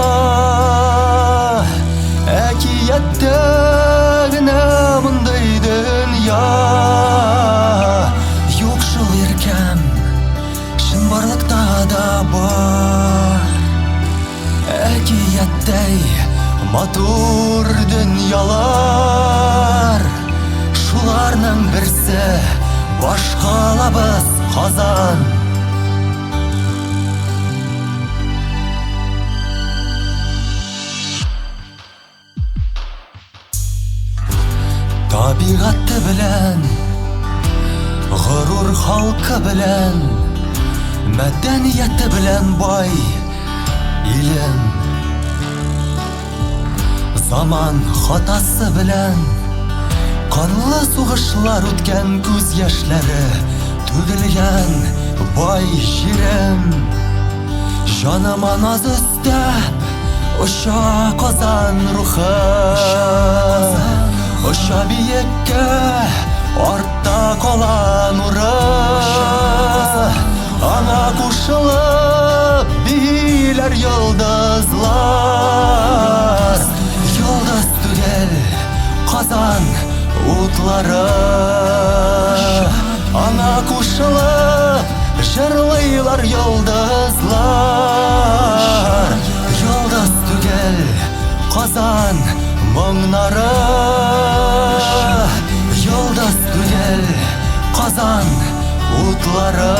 Әкияттә генә мондай дөнья, юк шул иркәм, чынбарлыкта да бар. Әкияттәй матур дөньялар, шуларның берсе башкалабыз Казан. Табигаты белән, горур халкы белән, мәдәнияте белән бай илем. Заман хатасы белән канлы сугышлар үткән, күз яшьләре түгелгән бай җирем. Җаныма наз өстәп оча Казан рухы, оча биеккә, артта кала нуры. Аңа кушылып биләр йолдызлар, йолдыз түгел Казан утлары. Аңа кушылып җырлыйлар йолдызлар, йолдыз түгел Казан моңнары. Йолдыз түгел Казан утлары.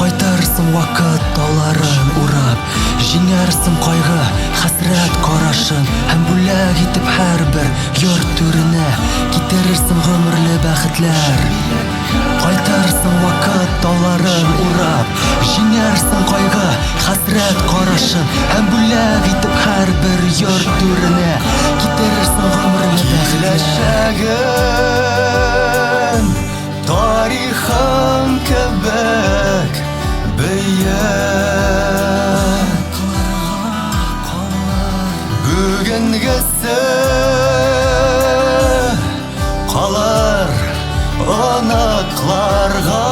Кайтарсың вакыт тауларын урап, җиңәрсең кайгы, хәсрәт карашын, һәм бүләк итеп һәрбер йорт түренә китерерсең гомерле бәхетләр. Кайтарсың вакыт тауларын урап, җиңәрсең кайгы, хәсрәт карашын, һәм бүләк итеп һәрбер йорт түренә китерерсең гомерле бәхетләр. Тарихым кебек бөек, бүгенгесе калыр оныкларга.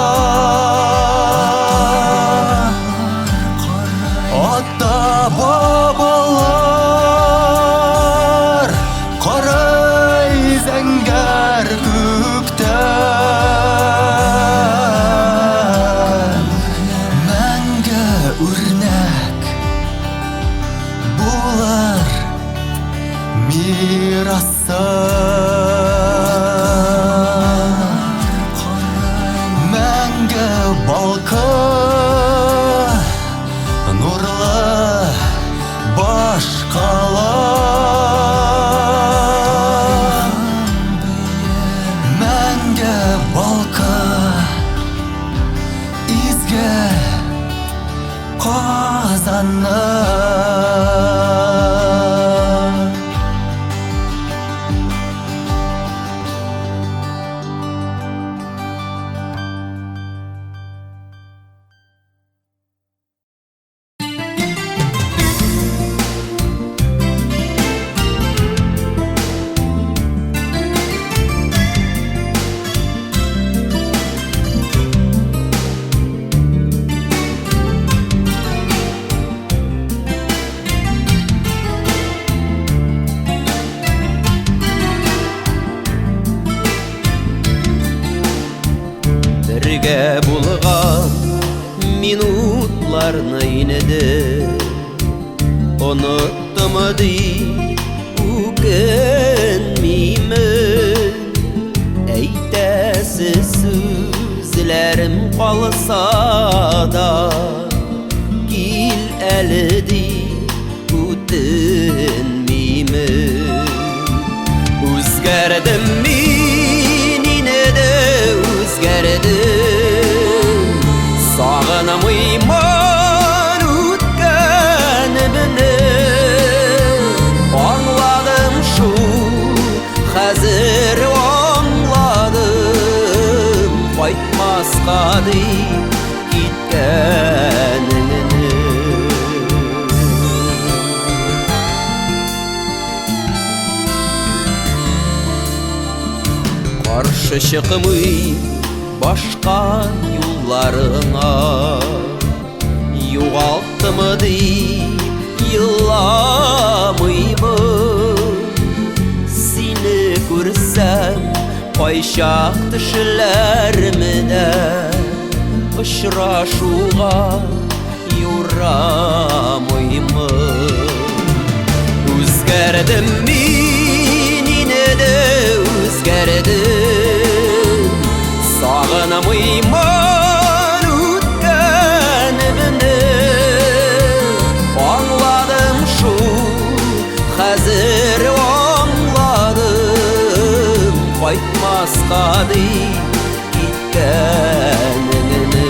Ата бабалар карай зәңгәр күктән, мәңге үрнәк булыр мирасы. Мәңге балкы нурлы башкала. Мәңге балкы изге Казанны. Бергә булган минутларны инде оныттымы дип үкенмимен. Әйтәсе сүзләрем калса да, кил әле дип үтенмимен. Үзгәрдем мин, инде үзгәрдем, сагынмыймын үткәнемне. Аңладым шул, хәзер аңладым, di gitkenini Karşı çıkmay başka yollarına Yoğalttımı deyip yıllamayımı Seni görsem Qayşaq düşlermine Işraşuğa yoramayımı Özgerdim min yine de özgerdim Sağınamayman ötkenimini Anladım şu hazır anladım Qaytmasqa di gitkenini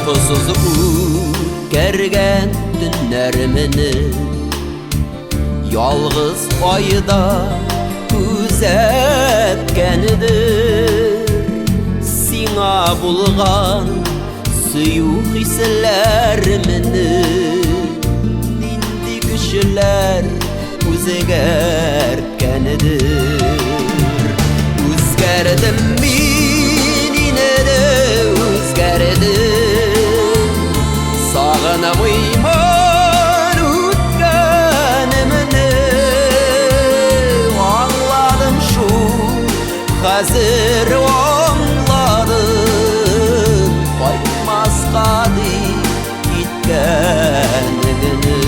Uykusuz gergen dünlerimini Yalğız ayda gözetkenidir Sina bulgan suyuq hislerimini Dindi kişiler özgertkenidir Özgerdim min yine de özgerdim Sağınamayman ötkenimini Anladım şu hazır anladım Qaytmasqa di gitkenini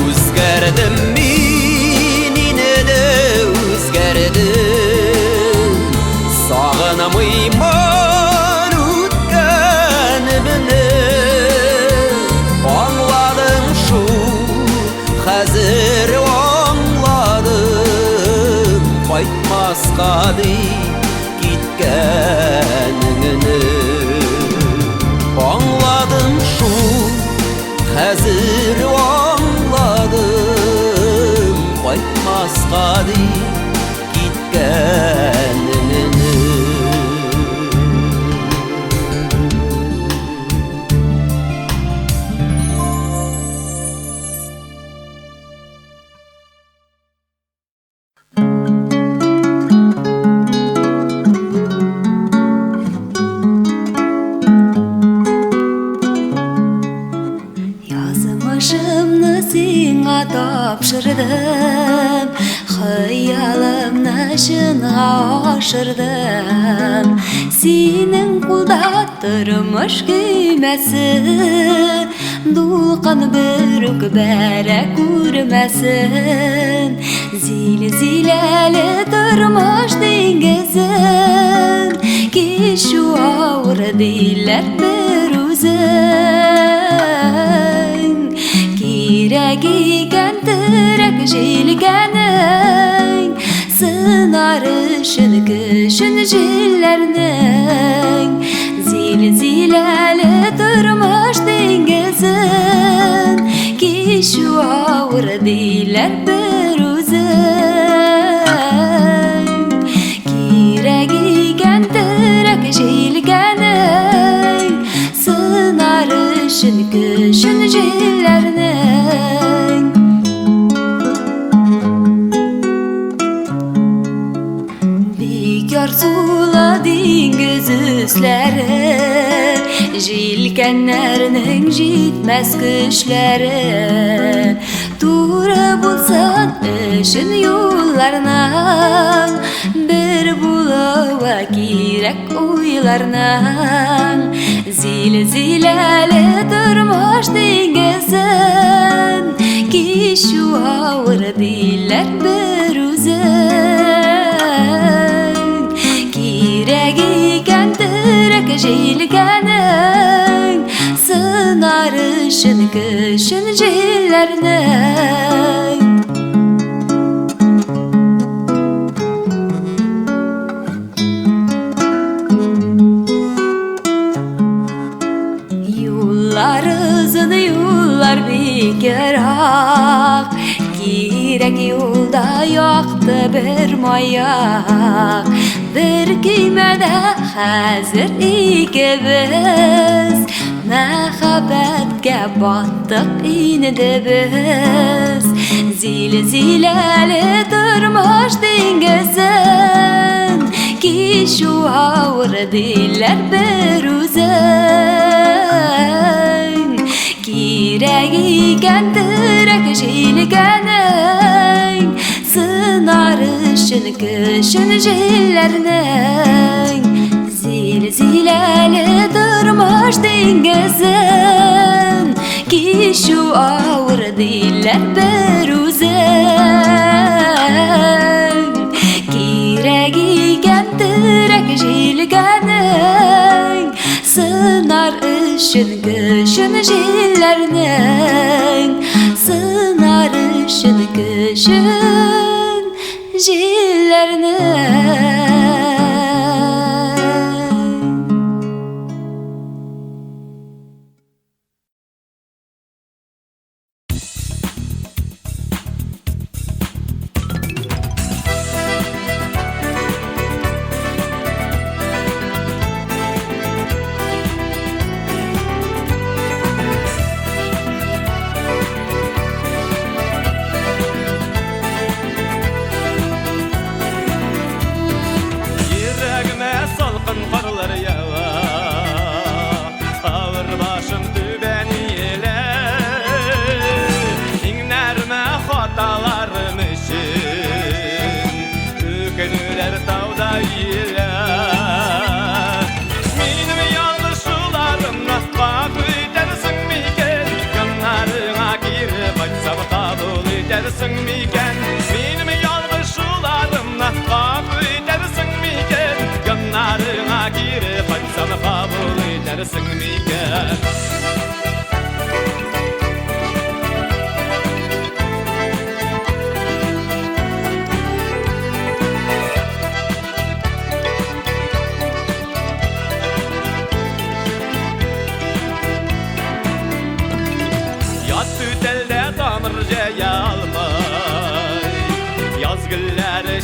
Özgerdim min yine de özgerdim Sağınamayman ötkenimini Anladım şu hazır anladım Qaytmasqa di gitkenini Anladım şu hazır anladım Qaytmasqa di gitkenini Yazmışımны сиңа тапшырдым Хыялымны шынга ашырдым Синең кулда тормыш көймәсе Дулкын бүрек бәрә күрмәсен Зилзиләле тормыш диңгезен Кишу авыр диләр бер үзен Кирәк икән терәк җилгәнең Сынар өчен көчен җилләрнең Зилзиләле тормыш диңгезен Кишу авыр диләр бер үзен Кирәк икән терәк җилгәнең Сынар өчен көчен җилләрнең Бик ярсулы диңгез өсләре Җилкәннәрнең җитмәс көчләре Туры булсын өчен юлларның Бер булуы кирәк уйларның Зилзиләле тормыш диңгезен Кишу авыр диләр бер үзен Кирәк икән терәк җилгәнең Sınarışın kışın jillerine Yollarızın yollar bekerak Kirek yolda yoktı bir mayak Bir küymede hazır ikimiz Mehabetke battık indi biz Zilzileli durmuş dengizin Ki şu ağır diller bir uzun Kireğiken direk jilgenin Sınarışın kışın jillerinin Zilzileli durmuş dengizin Ki şu ağır diller bir uzun Kireğiken direk jilgenin Sınar ışın kışın jillerinin Sınar ışın kışın jillerinin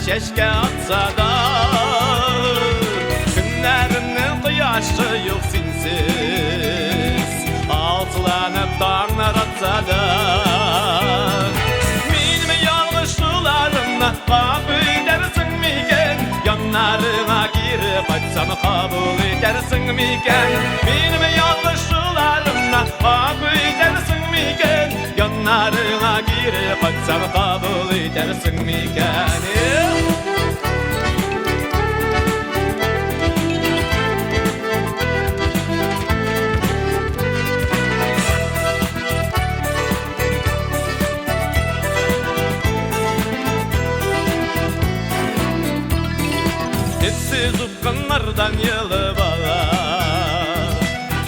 Şeşke atsa da Günlerinin kıyaşı yok sinsiz Altılanıp dağlar atsa da Benim yalnızlılarımla kabul edersin miken Yanlarına girip açsam kabul edersin miken Benim yalnızlılarımla kabul edersin miken Yanlarına girip açsam kabul edersin miken Hepsi zıpkınlardan yılı bala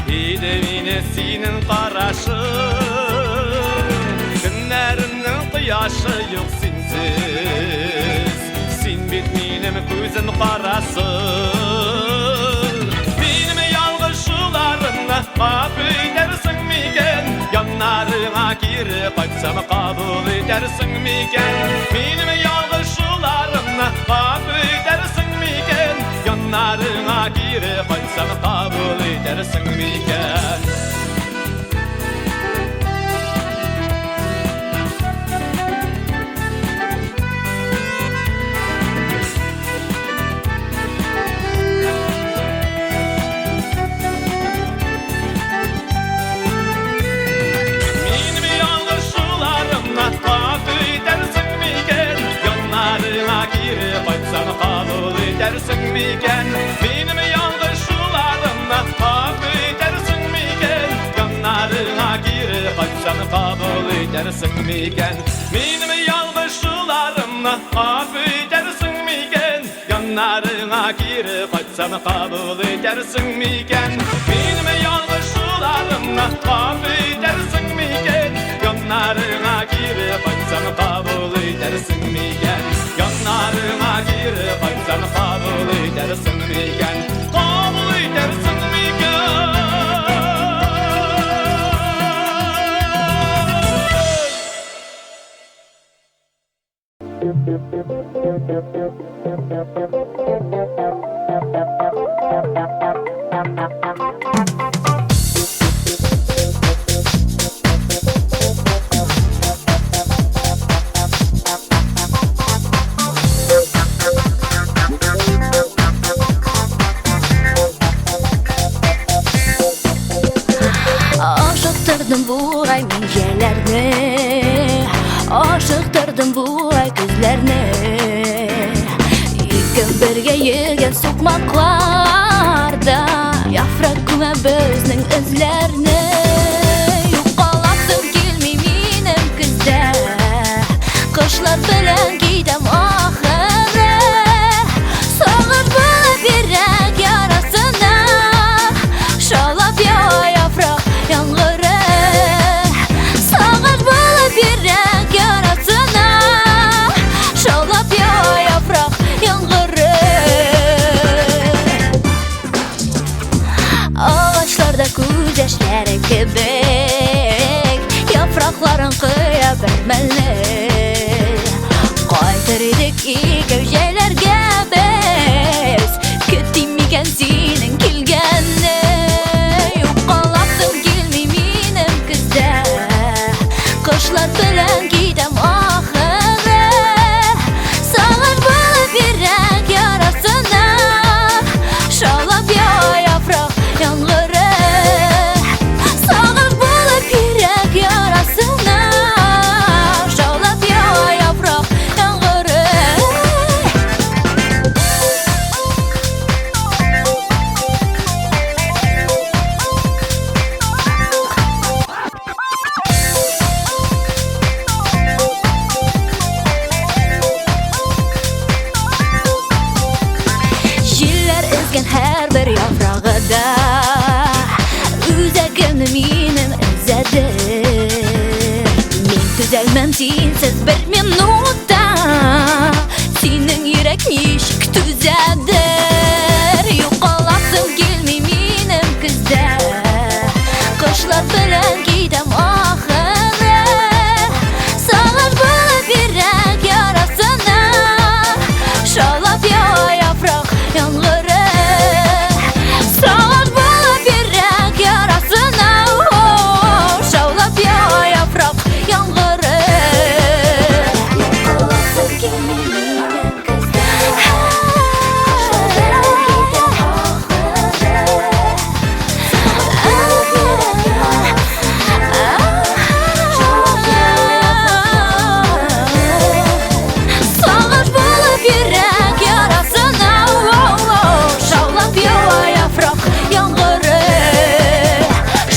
İdemine senin karaşı Günlerinin kıyaşı yok sinsiz Sen bitmenim gözün karası Benim yalgışlarımla kabul edersin miken Yanlarına girip açsam kabul edersin miken Benim yalgışlarımla kabul edersin miken Yanlarına girip açsam kabul edersin miken kabul edersin miken Benim yalnızlılarımla kabul edersin miken Yanlarına girip açsam kabul edersin miken Benim yalnızlılarımla kabul edersin miken Yanlarına girip açsam kabul edersin miken Benim yalnızlılarımla sularına kabul edersin miken? Yanlarına girip açsan kabul edersin miken? Yanlarına girip açsan kabul edersin miken? Kabul edersin miken? Aşıktırdım bu ay mincelerine, aşıktırdım bu ay gözlerine. Yıkın birge yıkın sokmaklarda, yaprak güme bizning izlerine. Yo'qolabdim kelmay mening kuzda, qishlar bilan keydam oxiri. So'g'ib bo'lib yurak yarasini, sholab yaprak yomg'iri. So'g'ib bo'lib yurak yarasini, sholab yaprak yomg'iri. Ağaçlarda ko'z yoshlari kibik, yaproqlarin qiya bermalik. Qaytirdik ikkovjalarga biz, kutdimikan sening kelganni. Yo'qolabdim kelmay mening kuzda, qishlar bilan keydam oxiri. So'g'ib bo'lib yurak yarasini, sholab yaprak yomg'iri. So'g'ib bo'lib yurak yarasini, sholab yaprak yomg'iri. Yillar ezgan har bir yaprog'ida o'zagimni mening izadi. Men tuzalmam sensiz bir minutda, sening yurak neshik tuzadir. Yo'qolabdim kelmay mening kuzda, qishlar bilan keydam oxiri. So'g'ib bo'lib yurak yarasini, sholab yaprak yomg'iri. So'g'ib bo'lib yurak yarasini, sholab yaprak yomg'iri. Yo'qolabdim kelmay mening kuzda, qishlar bilan keydam oxiri. So'g'ib bo'lib yurak yarasini, sholab yaprak yomg'iri.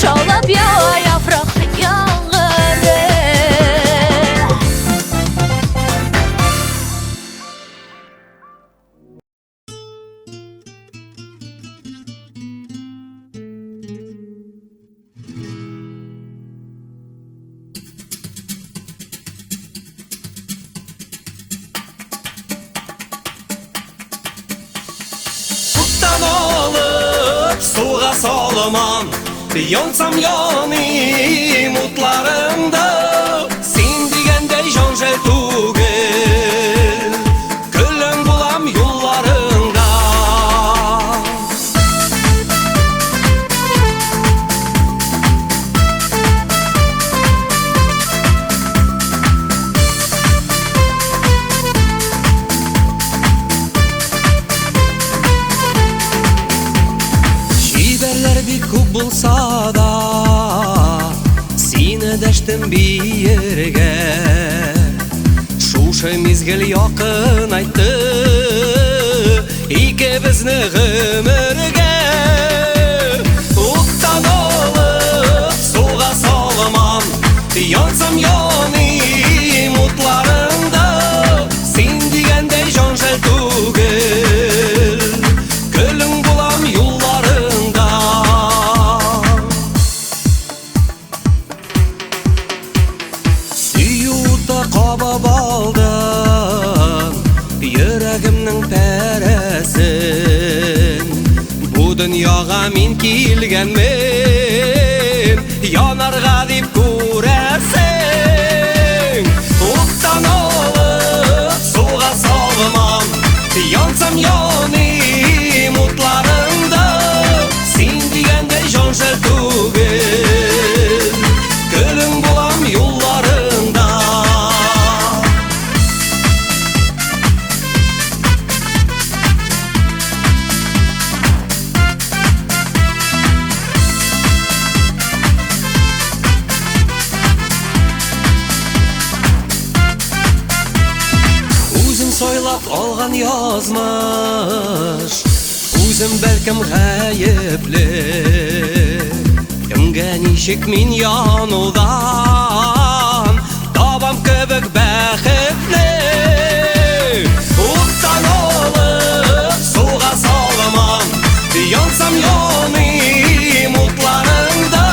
Sholab yaprak yomg'iri. Butdan alıp suğa salaman, yonsam yani mutlarımda. Sen digende jonjel tugel, gülüm bulam yollarında. Şiberler bir kub bulsa da, seni deştim bir yerge. Şuşa mizgil yakın aytı, ikimizni g'imirge. Utdan alıp suğa salaman, yonsam yani mutlarında. Sen digende jonjel tugel, gülüm bulam yollarında. Йөрәгемнең пәрәсен Бу дөньяга мин килгәнмен Янарга дип күрәсең Уттан алып суга салмам Янсам яныйм утларыңда Син дигәндәй җан шәл түгел Көлең булам юлларыңда Сойлап алган язмыш Үзем бәлкем гаепле Кемгә ничек мин янудан Табам кебек бәхетле Уттан алып суга салмам Янсам яныйм утларыңда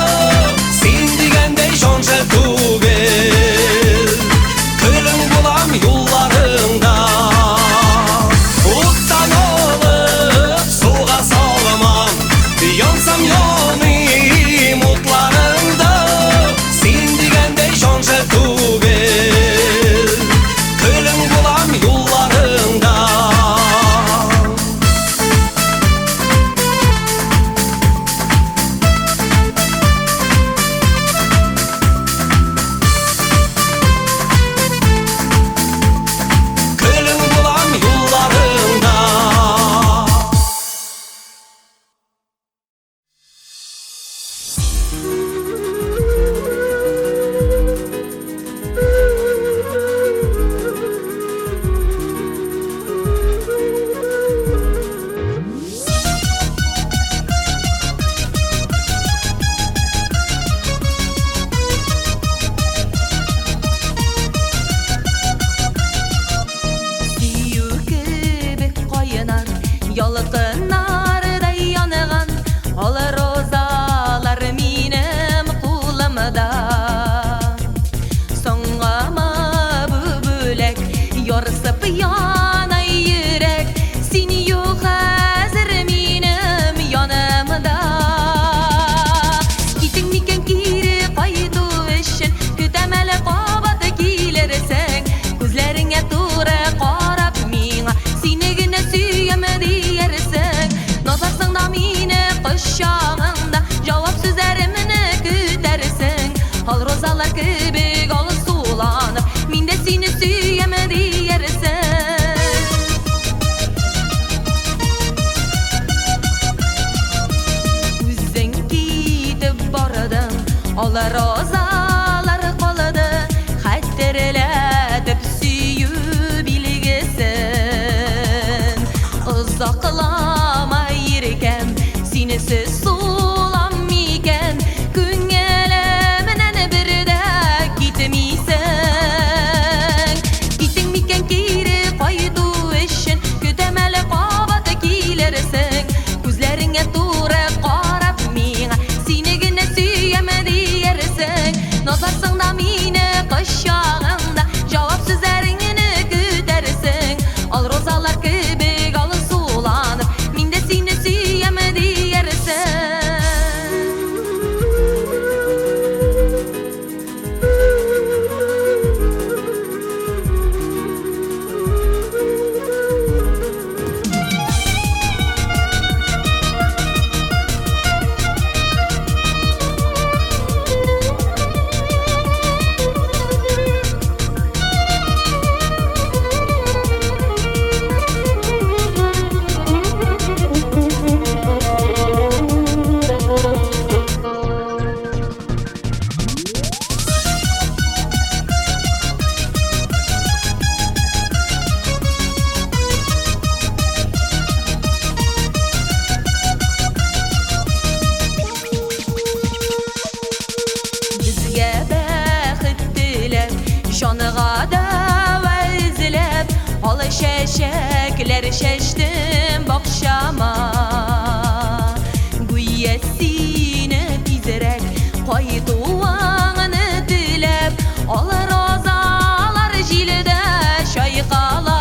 Син дигәндәй җан шәл түгел Көлең булам юлларыңда Янсам яныйм утларыңда Син дигәндәй җан шәл түгел Көлең булам юлларыңда Көлең булам юлларыңда Ялыкынардай яныган Ал розалар минем кулымда Соңгама бу бүләк Ярсып яна йөрәк Син юк хәзер минем янымда Китең микән кире кайту өчен Көтәм әле кабат килерсең Күзләреңә туры карап миңа Сине генә сөям диясең Назарсың да мине кочагыңда Җавап сүзләремне көтәрсең Ал розалар кебек алсуланып Мин дә сине сөям диярсең Үзең китеп бардың Ал розалар калды Хәтерләтеп сөю билгесен Озаклама йөрәкем Синесез сулам микән Күңелемнән бер дә китмисең Китең микән кире кайту өчен Көтәм әле кабат килерсең Күзләреңә туры карап миңа Сине генә сөям диярсең Назарсың да мине кочагыңда Җавап сүзләреңне көтәрсең Ал розалар кебек алсуланып Мин дә сине сөям диярсең Җаныга да эзләп Алы чәчәкләр чәчтем бакчама Гүя сине тизрәк кайтуыңны теләп Алы розалар җилдә чайкала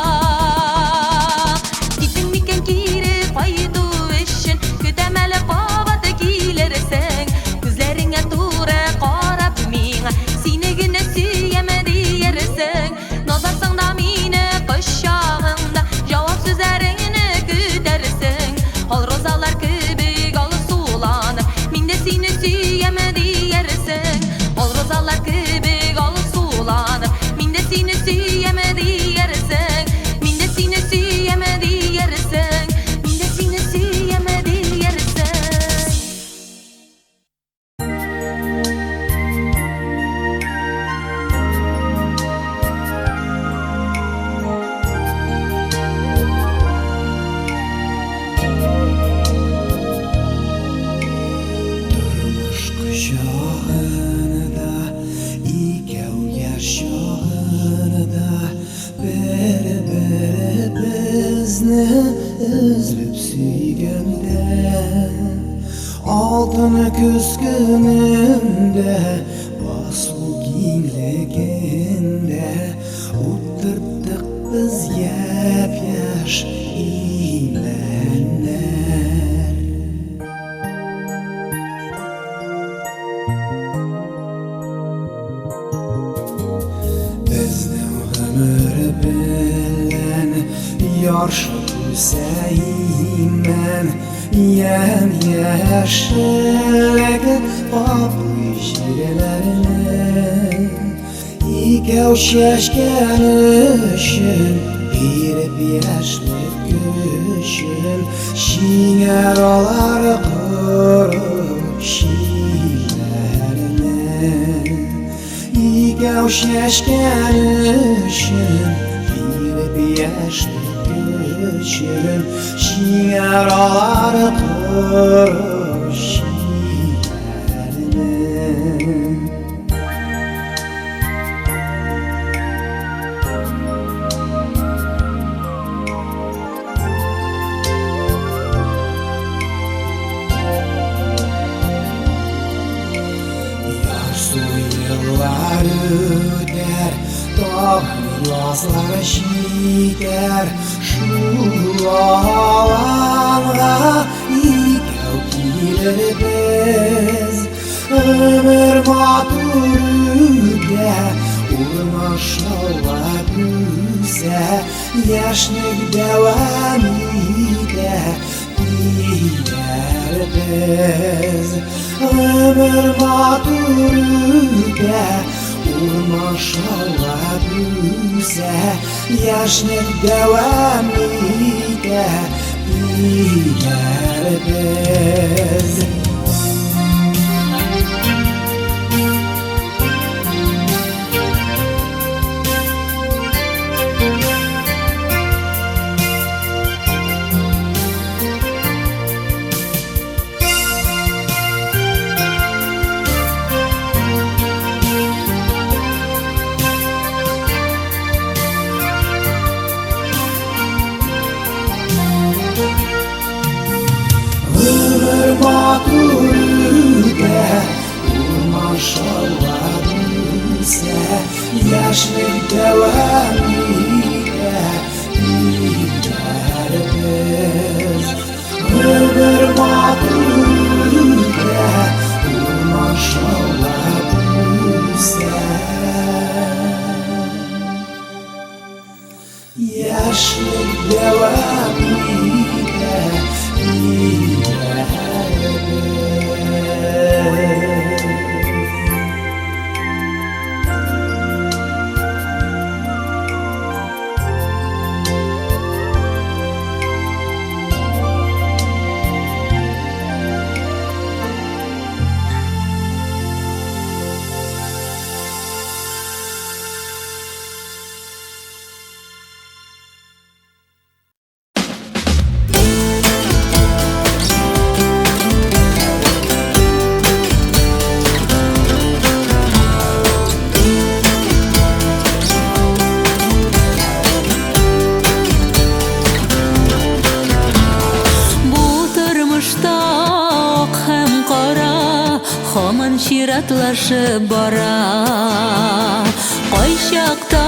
безне үзлеп сөйгәндә алтын күз көнендә басу киңлегендә утырттык без яп-яш имәннәр безнең гомер белән яршып үсә имән яшьлек каплый җирләрне икәү чәчкән өчен биреп яшьлек көчен шиңәр алар кырып чиләрне икәү чәчкән өчен биреп яшьлек көчен шиңәр алар кырып чиләрне Yıllar öder, dağın yazlar җитәр шул аланга икәү килербез ömür матур үтә урнашыла күсә яшьлек дәвам итә диләрбез ömür матур үтә урнашыла күсә яшьлек дәвам итә диләрбез матур үтә урманшыла күсә яшьлек дәвам итә диләрбез ömür матур үтә урманшыла күсә яшьлек дәвам итә Чиратлашып бара Кайчакта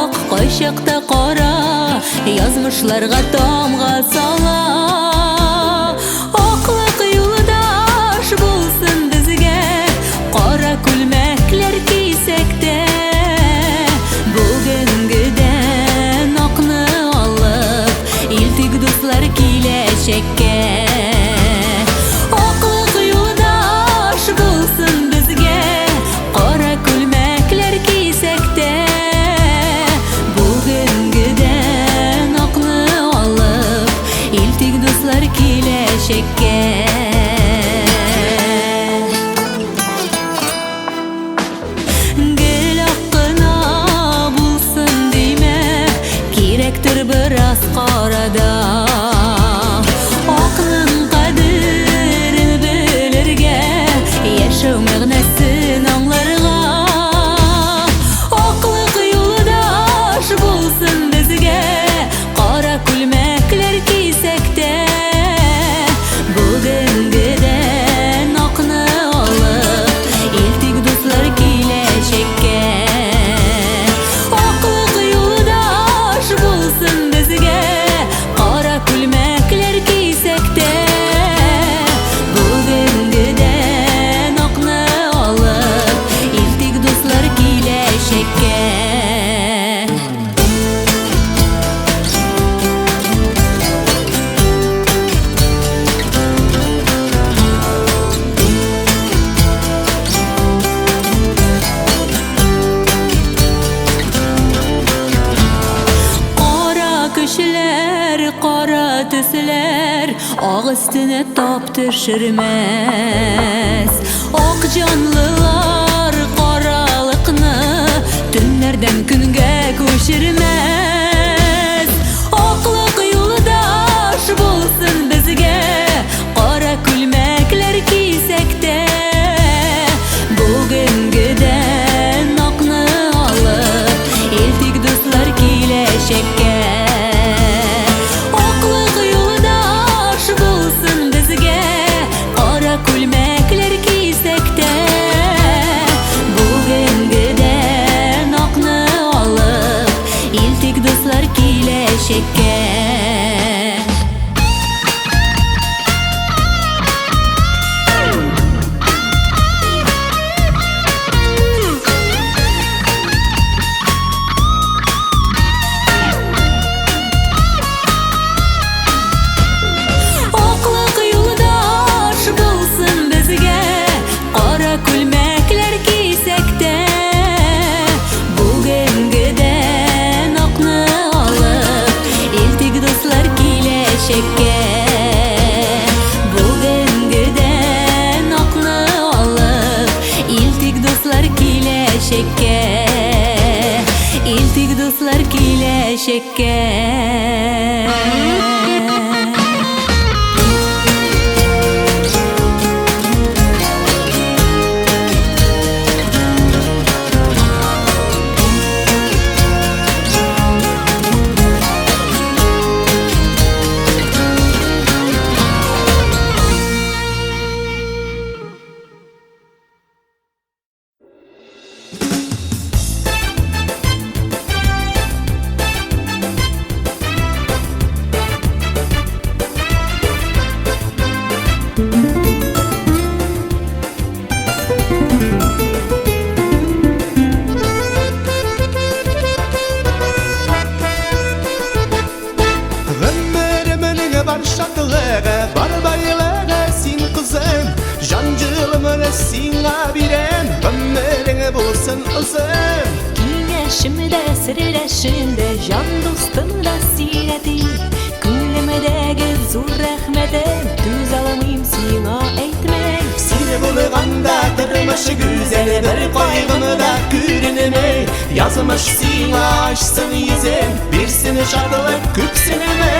ак, кайчакта кара Язмышларга тамга сала Аклык юлдаш булсын безгә Кара күлмәкләр кисәк тә Бүгенгедән акны алып Илтик дуслар киләчәккә Киләчәккә Гел аккына булсын димә Кирәктер бераз карада Акның кадерен белергә Яшәү мәгънәсен аңларга Аклык юлдаш булсын безгә Кара күлмәк күчләр, кара төсләр, ак өстенә тап төшермәс. Ак җанлылар каралыкны төннәрдән көнгә күчермәс. Аклык юлдаш булсын безгә, кара күлмәкләр кисәктә. Бүгенгедән акны алып, илтик дуслар киләчәккә. Аклык юлдаш булсын безгә, кара күлмәкләр кисәктә. Бүгенгедән акны алып, илтик дуслар киләчәккә. Аклык юлдаш булсын безгә, кара күлмәкләр кисәктә. Бүгенгедән акны алып, илтик дуслар киләчәккә. Бүгенгедән акны алып, илтик дуслар киләчәккә. Илтик дуслар киләчәккә. Ömrümün var şatlығы, бар байлығы сен қызым. Жан жылымын сиңа бирем, ömrің болсын ұзын. Киңәшимдә, серләшимдә, җан дустымда сирәти. Күңелемдәге зур рәхмәтем, түз алмыйм сиңа әйтмәй. Сені булғанда тормыш güzel, бір кайгыны да күренмәй. Язмыш сиңа ачсын йөзен, бирсен шатлык күпсенемә.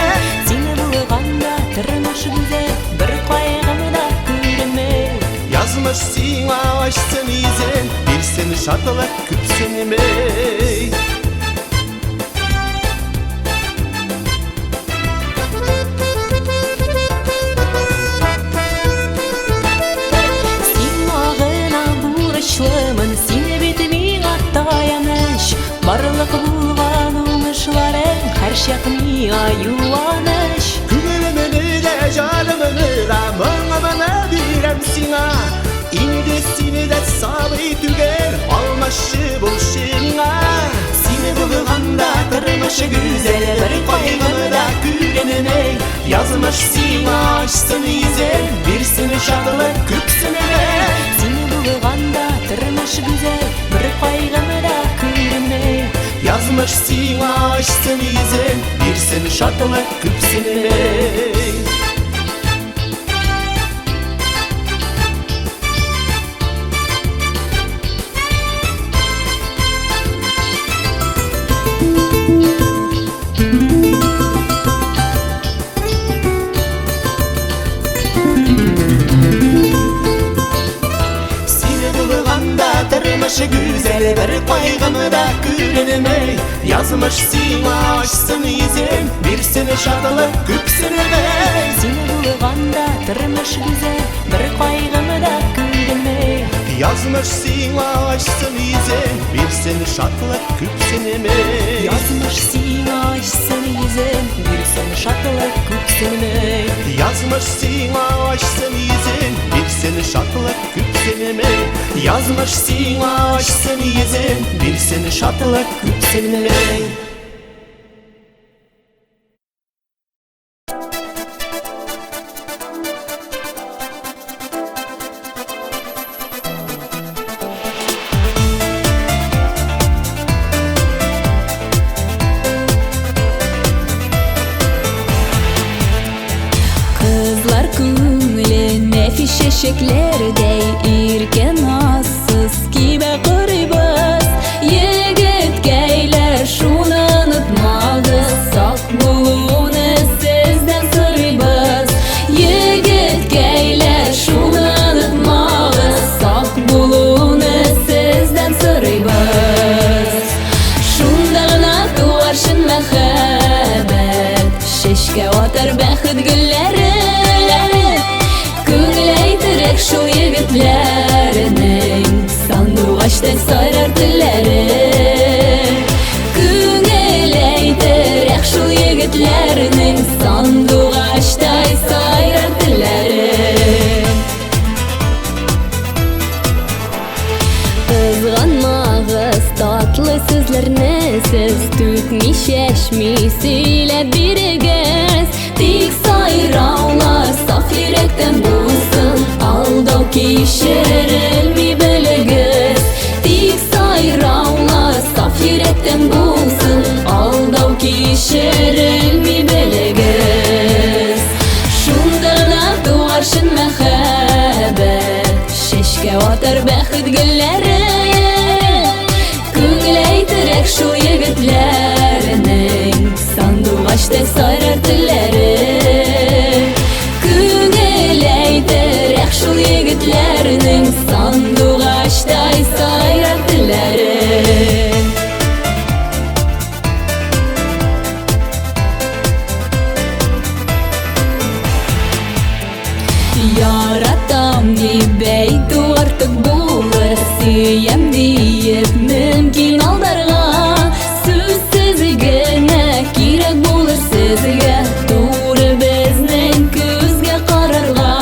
Сине булганда тормыш güzel, бер кайгыны да күренмәй. Язмыш сиңа ачсын йөзен, бирсен шатлык күпсенемә. Сине бит миңа таяныш, барлык булган уңышларың һәр чак миңа юаныш. Күңелемне дә, җанымны да, моңымны бирәм сиңа. Инде сине дә сабый түгел, алмашы булшы миңа. Сине булганда тормыш güzel, бер кайгыны да күренмәй. Язмыш сиңа ачсын йөзен, бирсен шатлык күпсенемә. Сине булганда тормыш güzel, бер кайгыны да күренмәй. Язмыш сиңа ачсын йөзен, бирсен шатлык күпсенемә. Тормыш güzel, bir кайгыны да күренмәй. Язмыш сиңа ачсын йөзен, бирсен шатлык күпсенемәй. Сине булганда тормыш güzel, бер кайгыны да күренмәй. Язмыш сиңа ачсын йөзен, бирсен шатлык күпсенемәй. Язмыш сиңа ачсын йөзен, бирсен шатлык күпсенемәй. Язмыш сиңа ачсын йөзен, бирсен шатлык күпсенемәй. Язмыш сиңа ачсын йөзен, бирсен шатлык күпсенемәй. Safi şeşeklerdey irken assız Kibe kırıbız Yigit geyler şunu unutmağız Sak bulunu sizden sırıbız Yigit geyler şunu unutmağız Sak bulunu sizden sırıbız Şundağına tuvarşın mehabet Şeşke otar bəxit gülleri Köngüleytirek şu yigitlerinin Sanduğaçta sayrar dilleri Köngüleytirek şu yigitlerinin Sanduğaçta sayrar dilleri Kızganmağız tatlı sözlerine Siz tükmüş eşmi söyle birigez Tik sayravlar saf yürekten bulsun Aldau kişirilmi bilgiz Tik sayravlar saf yürekten bulsun Aldau kişirilmi bilgiz Şundağına tuvarşın mehabet Şeşke otar bəxit gülleri Köngüleytirek şu yigitlerinin Sanduğaçta sayrar dilleri Köngüleytirek şu yigitlerinin Sanduğaçta sayrar dilleri Yaratam dibeydu artık bulur Siyem deyip mümkün aldarga Sözsüz gene kirek bulur sizge Doğru bizning ko'zga qararga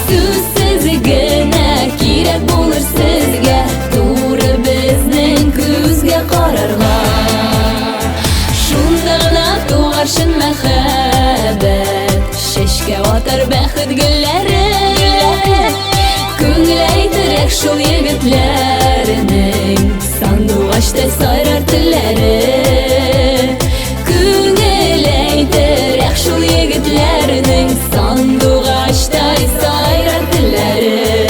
Sözsüz gene kirek bulur sizge Doğru bizning ko'zga qararga Şundağına tuvarşın mehabet Şeşke otar bəxit gülleri Köngüleytirek şu yigitlerinin Sanduğaçta sayrar dilleri Köngüleytirek şu yigitlerinin Sanduğaçta sayrar dilleri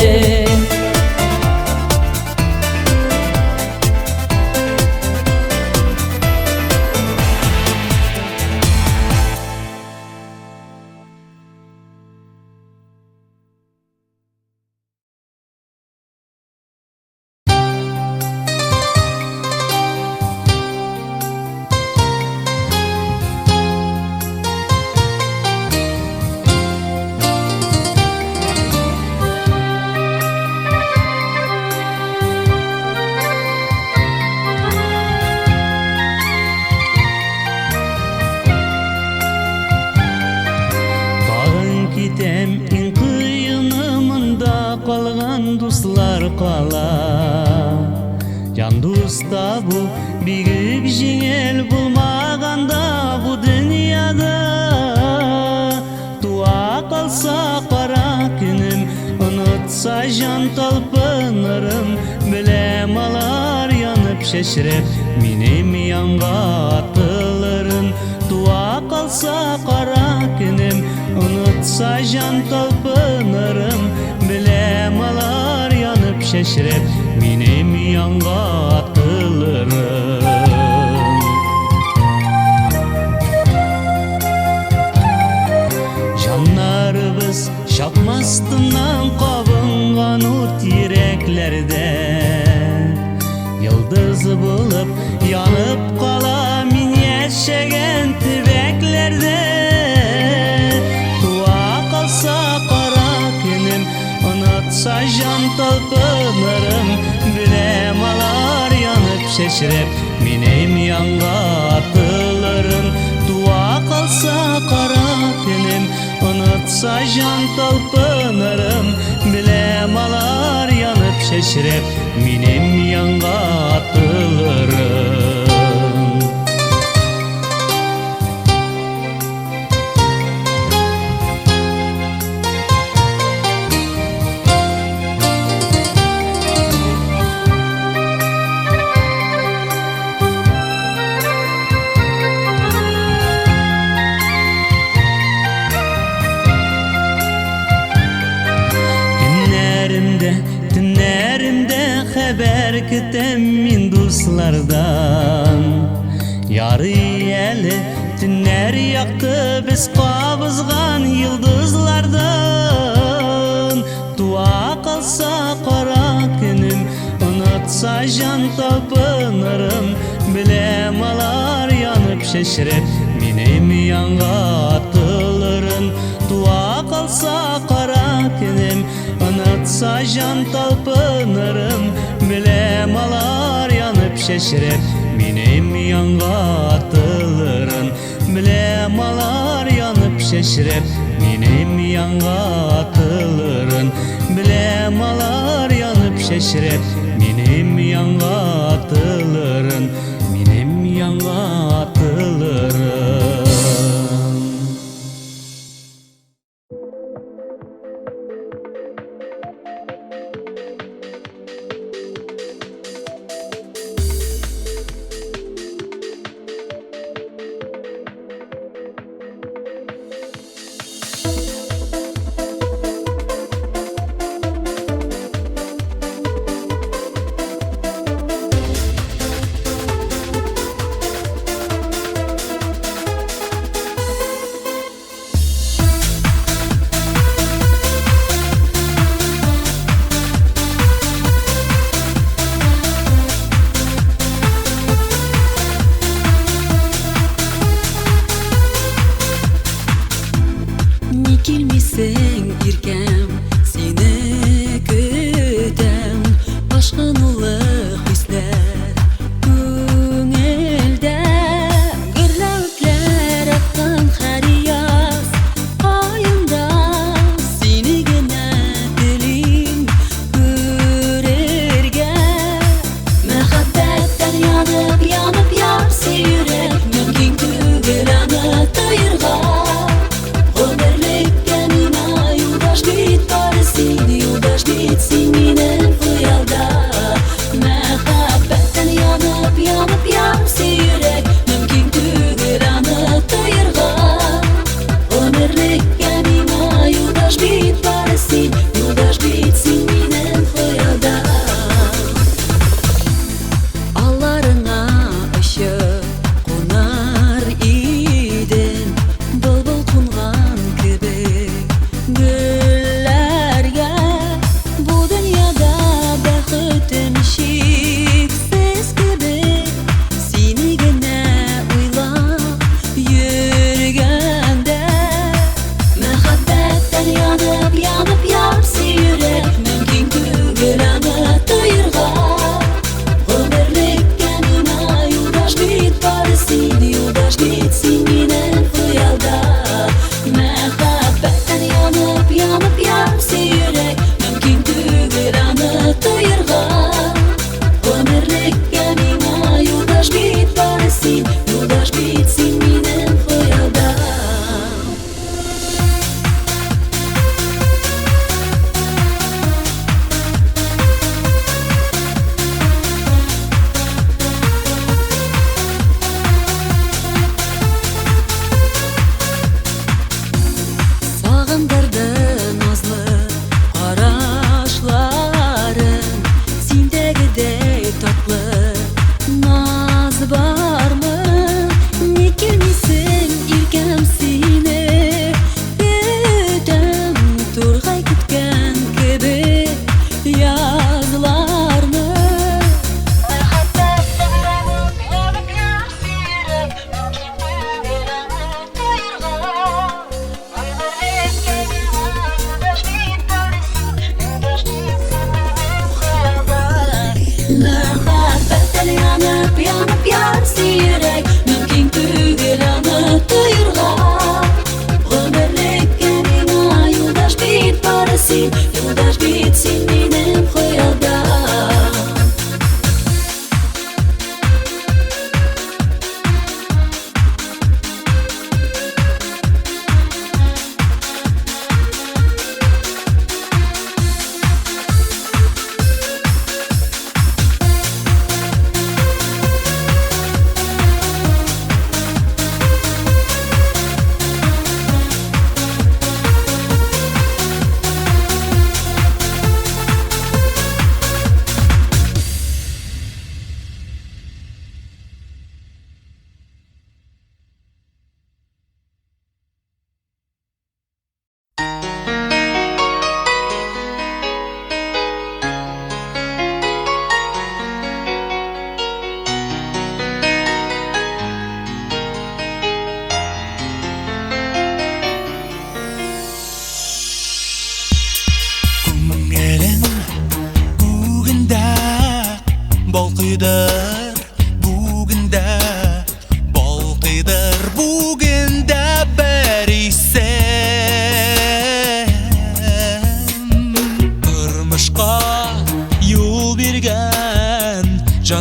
Yandusta bu büyük jengel bulmaganda bu dünyada Dua kalsa kara günüm unutsa can talpınırım Bilem alar yanıp şeşirip minim yanga atılırım Dua kalsa kara günüm unutsa can talpınırım Bilem alar yanıp şeşirip minim yanga atılırım Canlarımız şapmastından kabıngan ut yüreklerde Yıldız bulup yanıp kala min yaşayan tübeklerde Dua kalsa kara günüm unutsa can talpınırım Bilem alar yanıp şeşirip minim yanga atılırım Dua kalsa kara günüm unutsa can talpınırım Bilem alar yanıp şeşirip minim yanga atılırım кетем мин дуслардан. Ярый әле түннәр яқты без кабызган йылдызлардан. Туа калса кара көнем, унутса жан талпынырым. Білем алар янып шешреп, минем янга атылырын. Туа калса кара көнем, унутса жан талпынырым. Білем алар янып шешреп, минем янга атылырын. Білем алар янып шешреп, минем янга атылырын. Білем алар янып шешреп, минем янга атылырын. Минем янга атылырын. Келмесең иркәм, сине көтәм. Ашкын улы хисләр күңелдә, гөрләүтләр аккан хәрияз аенда. Сине генә телим күрергә. Мәхәббәттән янып ярсы йөрәк, мөмкин түгел аны тоерга. Ömürlük kendine yoldaş değil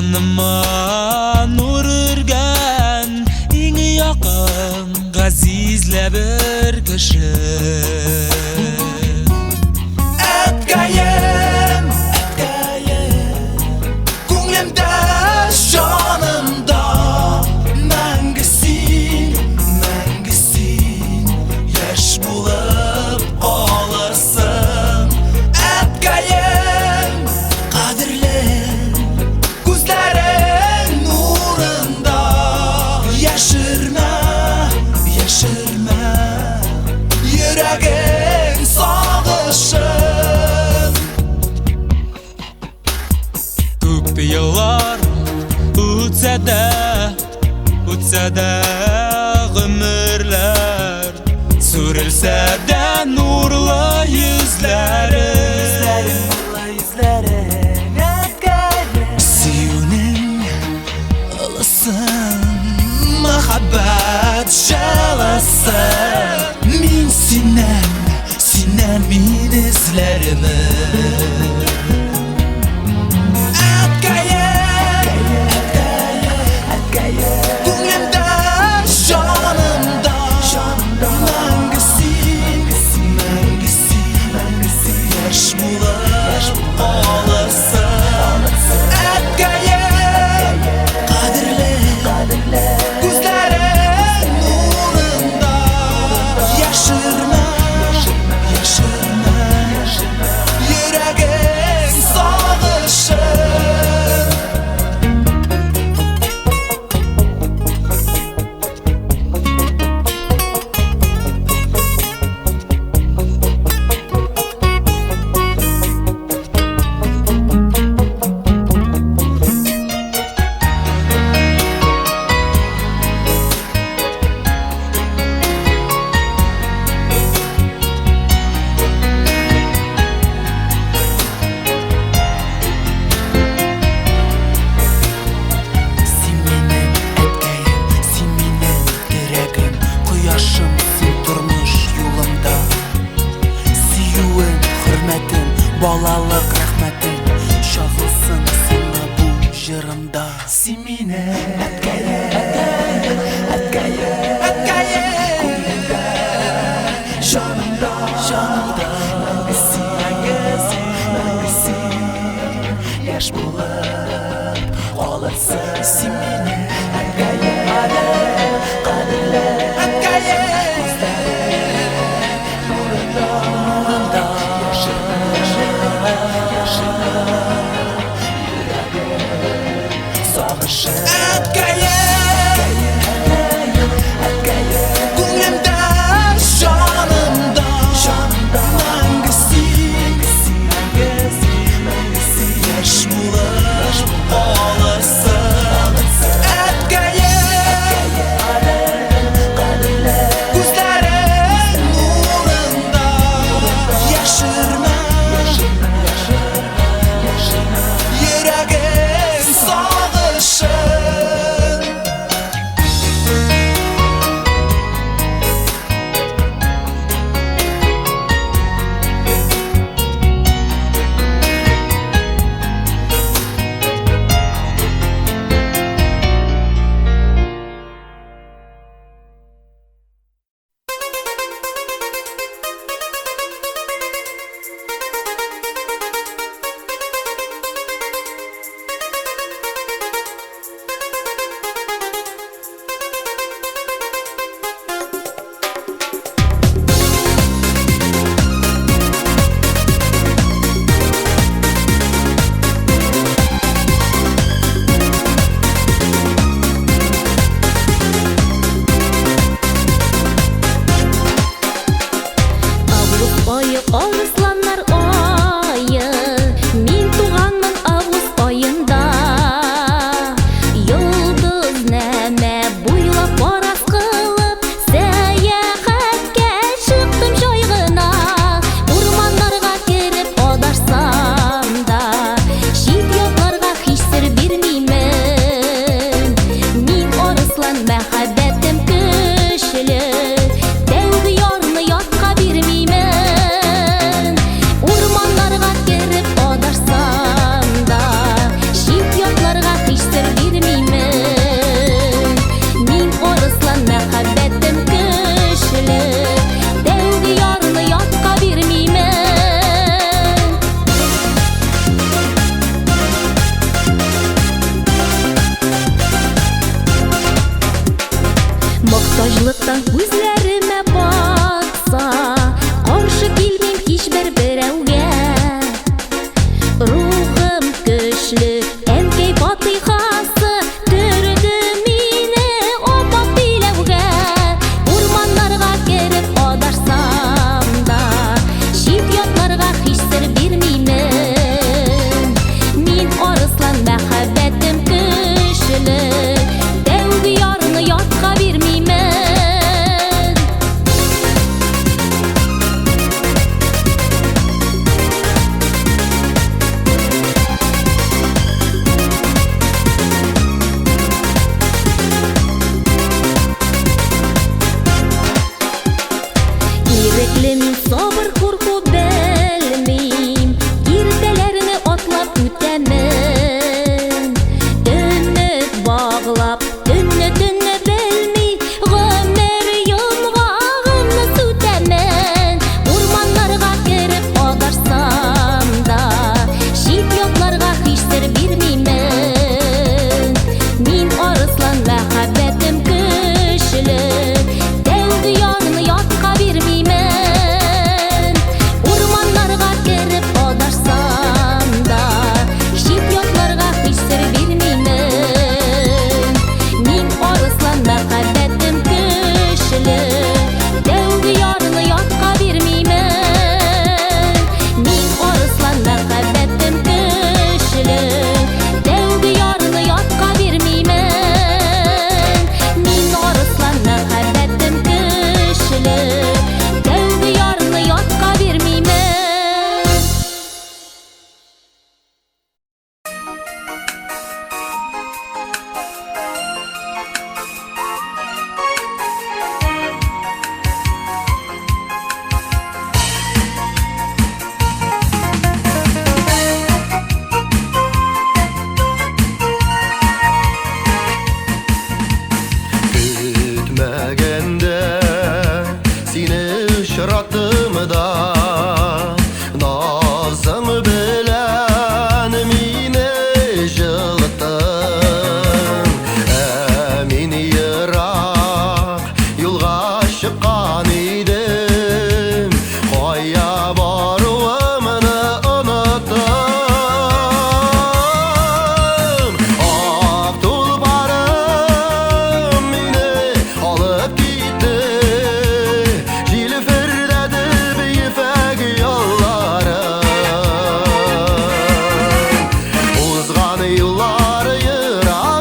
Жаныма нур үрген иң якын газизле бер кеше. Әткәем, күңлемдә, жанымда мәңге син, яшь булып калырсың. Әткәем, кадерле күзләрең нурында, яшермә, йөрәгең сагышын. Күп еллар үтсә дә гомерләр, сүрелсә дә нурлы йөзләрең, сөюнең ылысын, мәхәббәт җылысын. Мин синнән мин эзләреме. Күңлемдә, жанымда мәңге син, яшь булып калырсың. Әткәем, кадерле күзләрең нурында, яшермә, йөрәгең сагышын. Балалык рәхмәтең шагылсын сиңа бу җырымда. Син мине әткәем, күңлемдә, жанымда мәңге син, яшь булып калырсың. Син мине әткәем, кадерле нурында, күңлемдә, жанымда мәңге син, яшь булып калырсың. Әткәем, күзләрең нурында, яшермә, йөрәгең сагышын. Арысланнар айы, мин туганмын август айында. Йолдыз нәмә буйлап парас кылып, сәяхәткә чыктым җай гына. Урманнарга кереп адашсам да, чит ятларга һич сер бирмимен. Мин арыслан, мәхәббәтем көчле, тәүге ярны ятка бирмимен. Мен сабыр курку белмейм, иртелерни отлап үтәмен. Өмөт баглап, түнне белмей, гомер йомгагымны сүтәмен. Урманнарга кереп адарсам да, шит ятларга һич сер бирмеймен. Мин арыслан мәхәббәтем көчле, тәүге янны ятка бирмеймен. Урманнарга кереп адарсам да, шит ятларга һич сер бирмеймен. Мин арыслан мәхәббәтем көчле, тәүге янны ятка бирмеймен. Мин арыслан мәхәббәтем көчле, тәүге янны ятка бирмеймен. Мин арыслан мәхәббәтем көчле, тәүге янны ятка бирмеймен. Күтмәгәндә сине очраттым да, назың белән мине җылыттың. Мин ерак юлга чыккан идем, кая баруымны оныттым. Ак тулпарым мине алып китте, җилфердәде бейфәк ялларым. Узган юллар ерак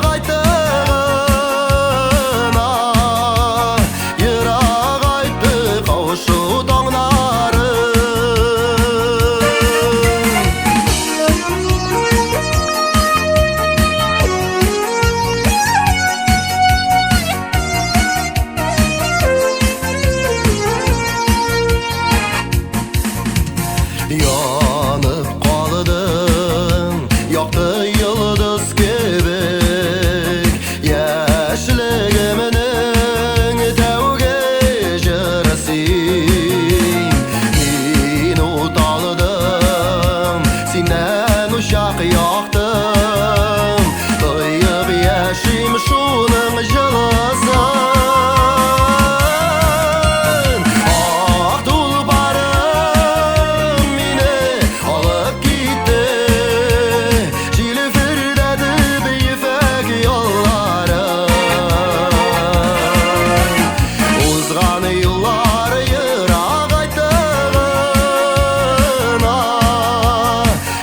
айтты кауышу таңнары. Янып калдың якты йолдыз кебек, яшьлегемнең тәүге җыры син. Мин уталдым, синнән учак яктым, тоеп яшим шуның җылысын. Ак тулпарым мине алып китте, җилфердәде бейфәк ялларым. Узган юллар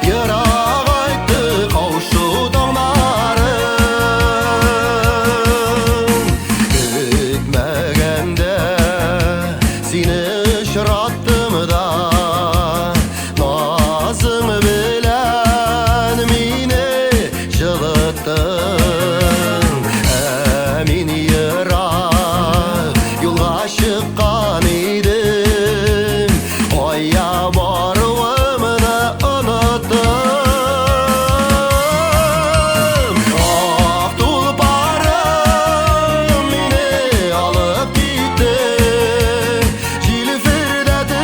ерак айтты кауышу таңнары. Көтмәгәндә сине очраттым да, назың белән мине җылыттың. Мин ерак юлга чыккан идем, кая баруымны оныттым. Ак тулпарым мине алып китте, җилфердәде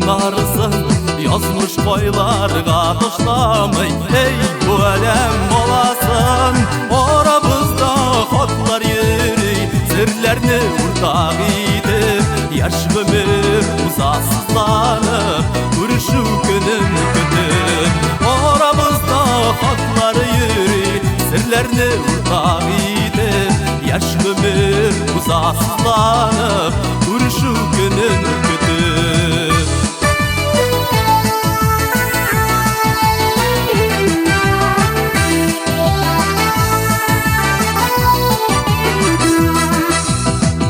narısın Yazmış koylarga tuşlamay Ey bu әлем bolasın Orabızda xatlar yeri Sirlerini urtaq edip Yaş ömür uzasızlanıp Görüşü günün kütüp Orabızda xatlar yeri Sirlerini urtaq edip Yaş ömür uzasızlanıp Görüşü günün kütüp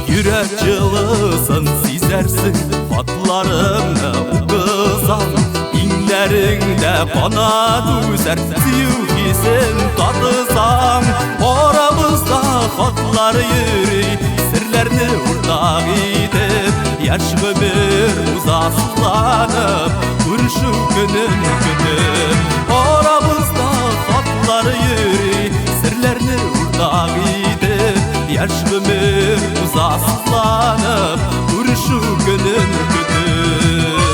Yürek cılısın sizersin Fatlarımda kızan İnlerinde kanat üzer Sevgisin tadısan Oramızda xatlar yürü Sirlerini urtaq edip Yaş ömür uzasızlanıp Görüşü günün kütüp Oramızda xatlar yürü Sirlerini urtaq edip Yaş ömür uzasızlanıp Görüşü günün kütüp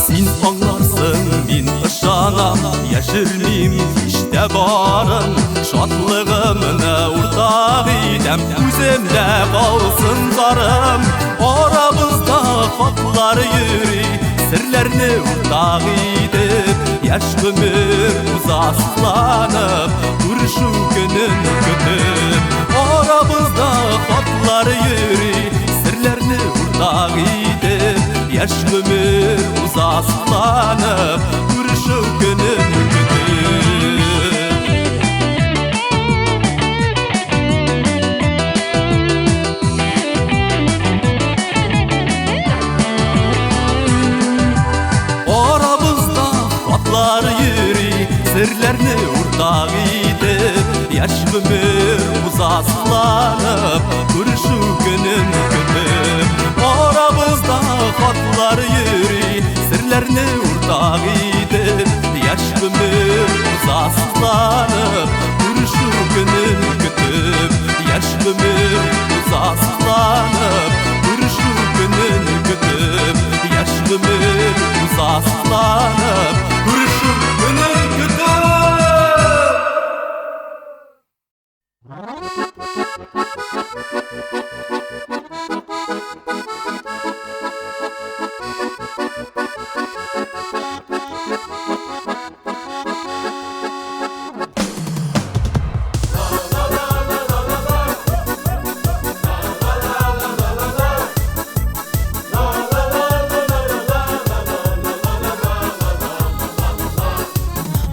Sen anlarsın min ışanam Yaşırmayım işte barın Şatlığımını urtaq edem Üzümde kalsın zarım Oramızda xatlar yürü Sirlerini urtaq edip Yaş ömür uzasızlanıp Görüşü günün kütüp Oramızda xatlar yürü Sirlerini urtaq edip Yaş ömür uzasızlanıp Görüşü günün kütüp Sirlerini urtaq edip Yaş ömür uzasızlanıp Görüşü günün kütüp Oramızda xatlar yürü Sirlerini urtaq edip Yaş ömür uzasızlanıp Görüşü günün kütüp Yaş ömür uzasızlanıp Görüşü günün kütüp Yaş ömür uzasızlanıp Görüşü günün kütüp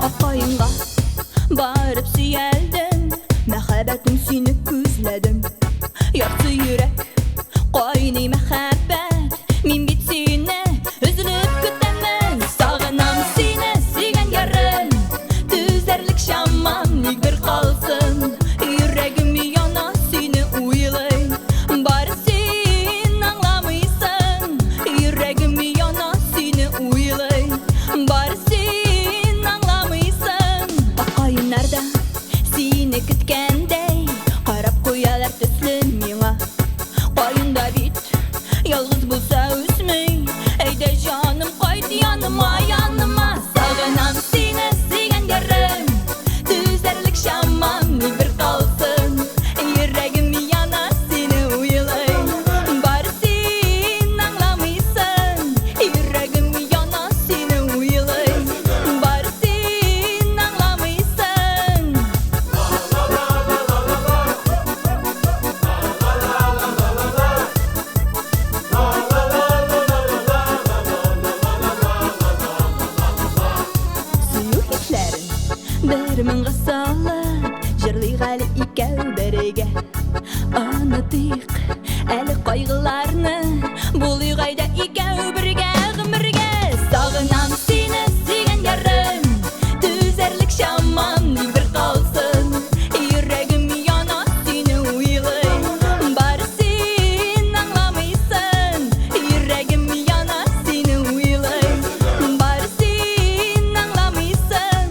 Apayınga barıp süyeldim Mehabetim seni küzledim Yaktı yürek Koyni mehabbet Min bit seni Üzülüp kütemen Sağınam seni Sigen yarın Tüzerlik şamam Nigdir kalsın Yüreğim yana seni uylay Bari sen anlamaysan Yüreğim yana seni uylay Bari sen anlamaysan Akayınlarda seni kütkendey Qarab koyalar төсле миңа Qayında bit Yalğız bulsa üzmey Eyde canım qayt yanıma yanıma Sağınam seni sigen yarın Tüzerlik şamam bir kalsın Yüreğim yana seni uylay Bari sen anlamaysan Yüreğim yana seni uylay Bari sen anlamaysan Suyuq hislerin Dərmin qısalıb Jırlıyıq əli ikəv bərəgə Anıdıq Əli qayğılarını Buluyıq ayda ikəv birgə Qımırgə Sağınam seni sigen yarın Tüzerlik şamam bir kalsın Yüreğim yana seni uylay Bari sen anlamaysan Yüreğim yana seni uylay Bari sen anlamaysan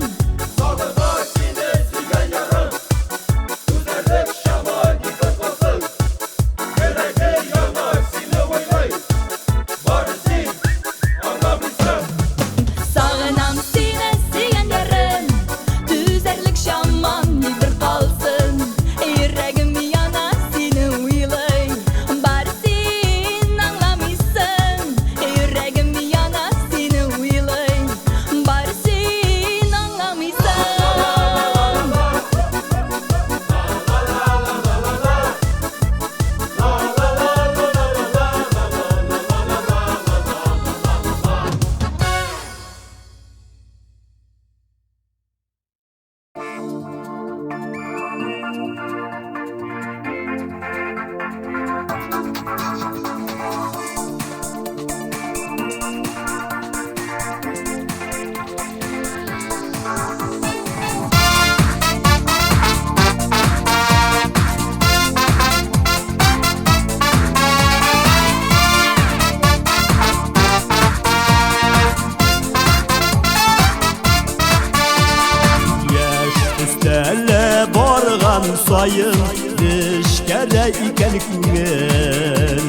sayın Dişkere iken küngel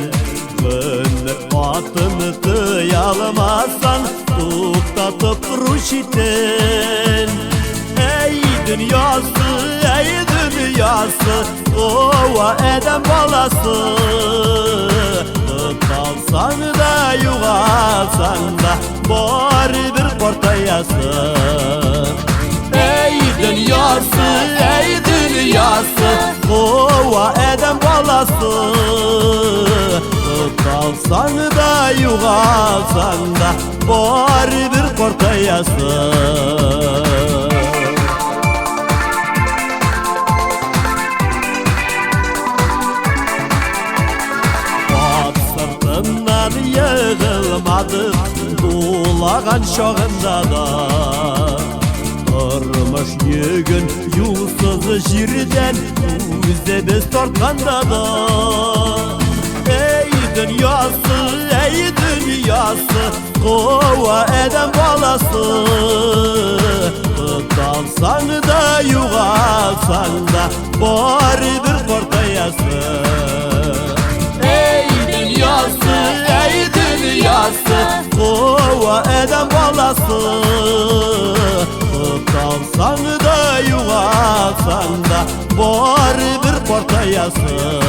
Gönlü atını tıyalmazsan Tuktatıp ruş iten Ey dünyası, ey dünyası Ova eden balası Tutalsan da yuvalsan da Bari bir portayası Ey dünyası, ey dünyası Ova eden balası Tutalsan da yuvalsan da Bari bir portayası Yığılmadık Dulağan şağında da Durmuş yükün Yolsuz jirden Yüzde biz tortkanda da Ey dünyası, ey dünyası Kova eden balası Tutalsan da yuvalsan da Bari bir portayası Ey dünyası, ey dünyası Kova eden balası Tutalsan da yuvalsan da Bari bir portayası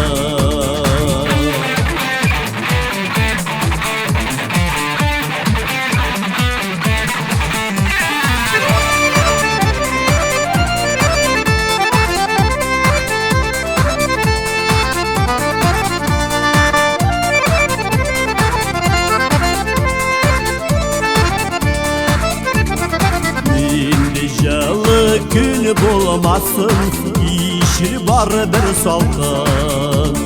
Gün bulmasın işi var bir salkın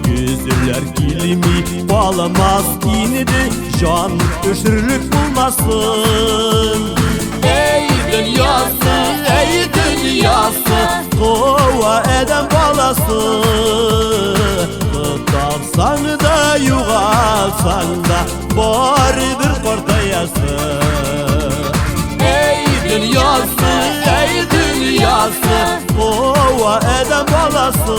Gözler kilimi bağlamaz inidi Can öşürlük bulmasın Ey dünyası, ey dünyası Kova eden balası Tutalsan da yuvalsan da Bari bir portayası Ey dünyası, ey dünyası Kova eden balası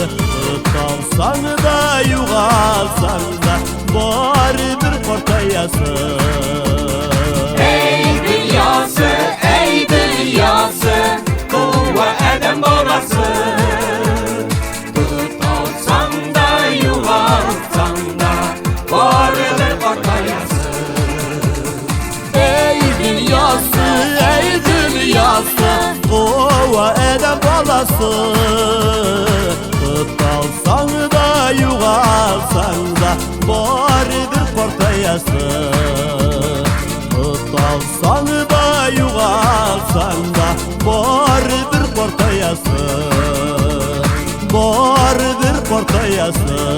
Tutalsan da yuvalsan da Bari bir portayası Ey dünyası, ey dünyası Kova eden balası Tutalsan da yuvalsan da Bari bir portayası Ey dünyası, ey dünyası Kova eden balası Tutalsan da yuvalsan da Bari bir portayası Tutalsan da yuvalsan da Bari bir portayası Bari bir portayası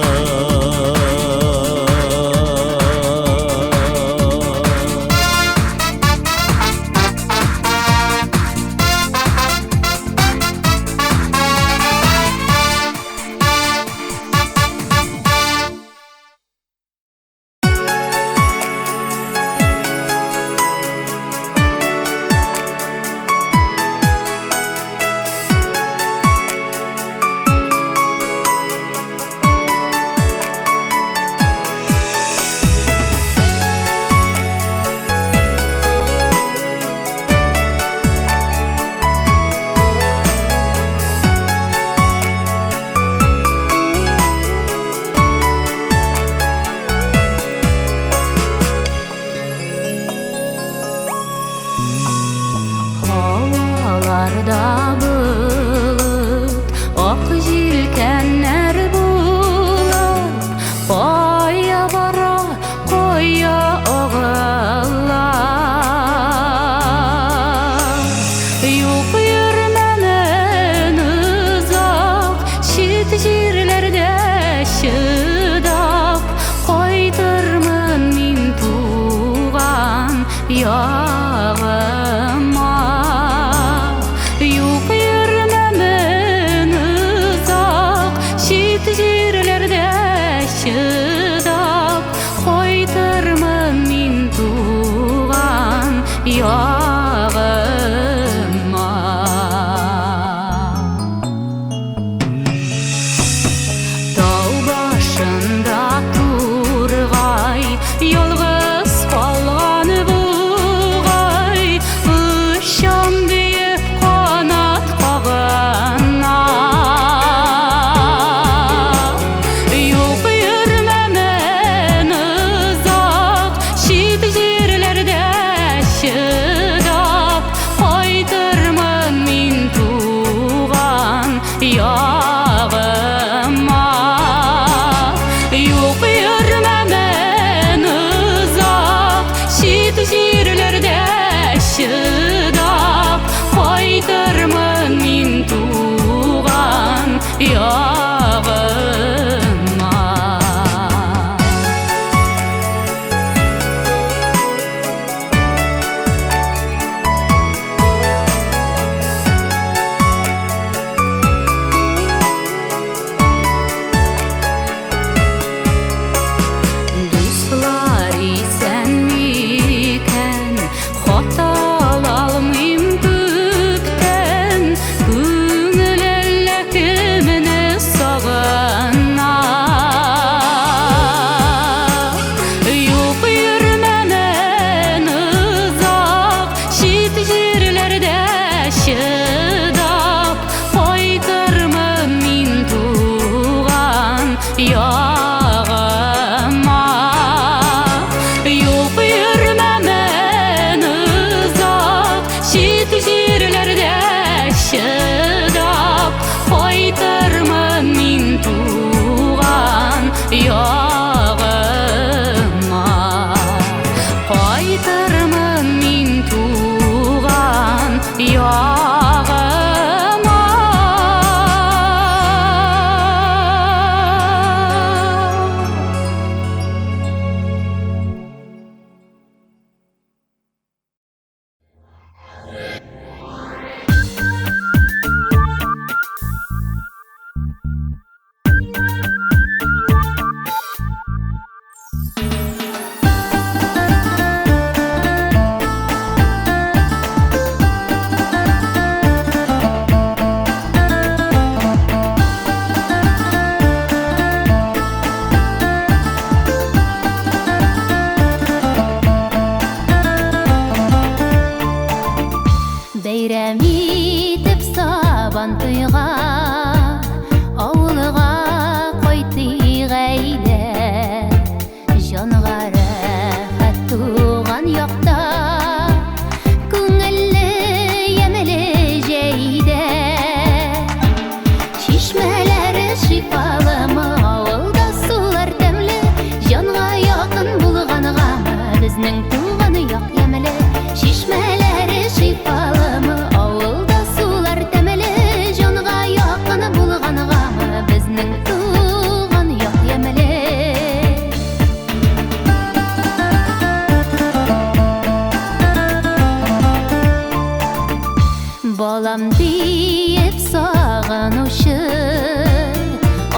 болам deyip sağınışı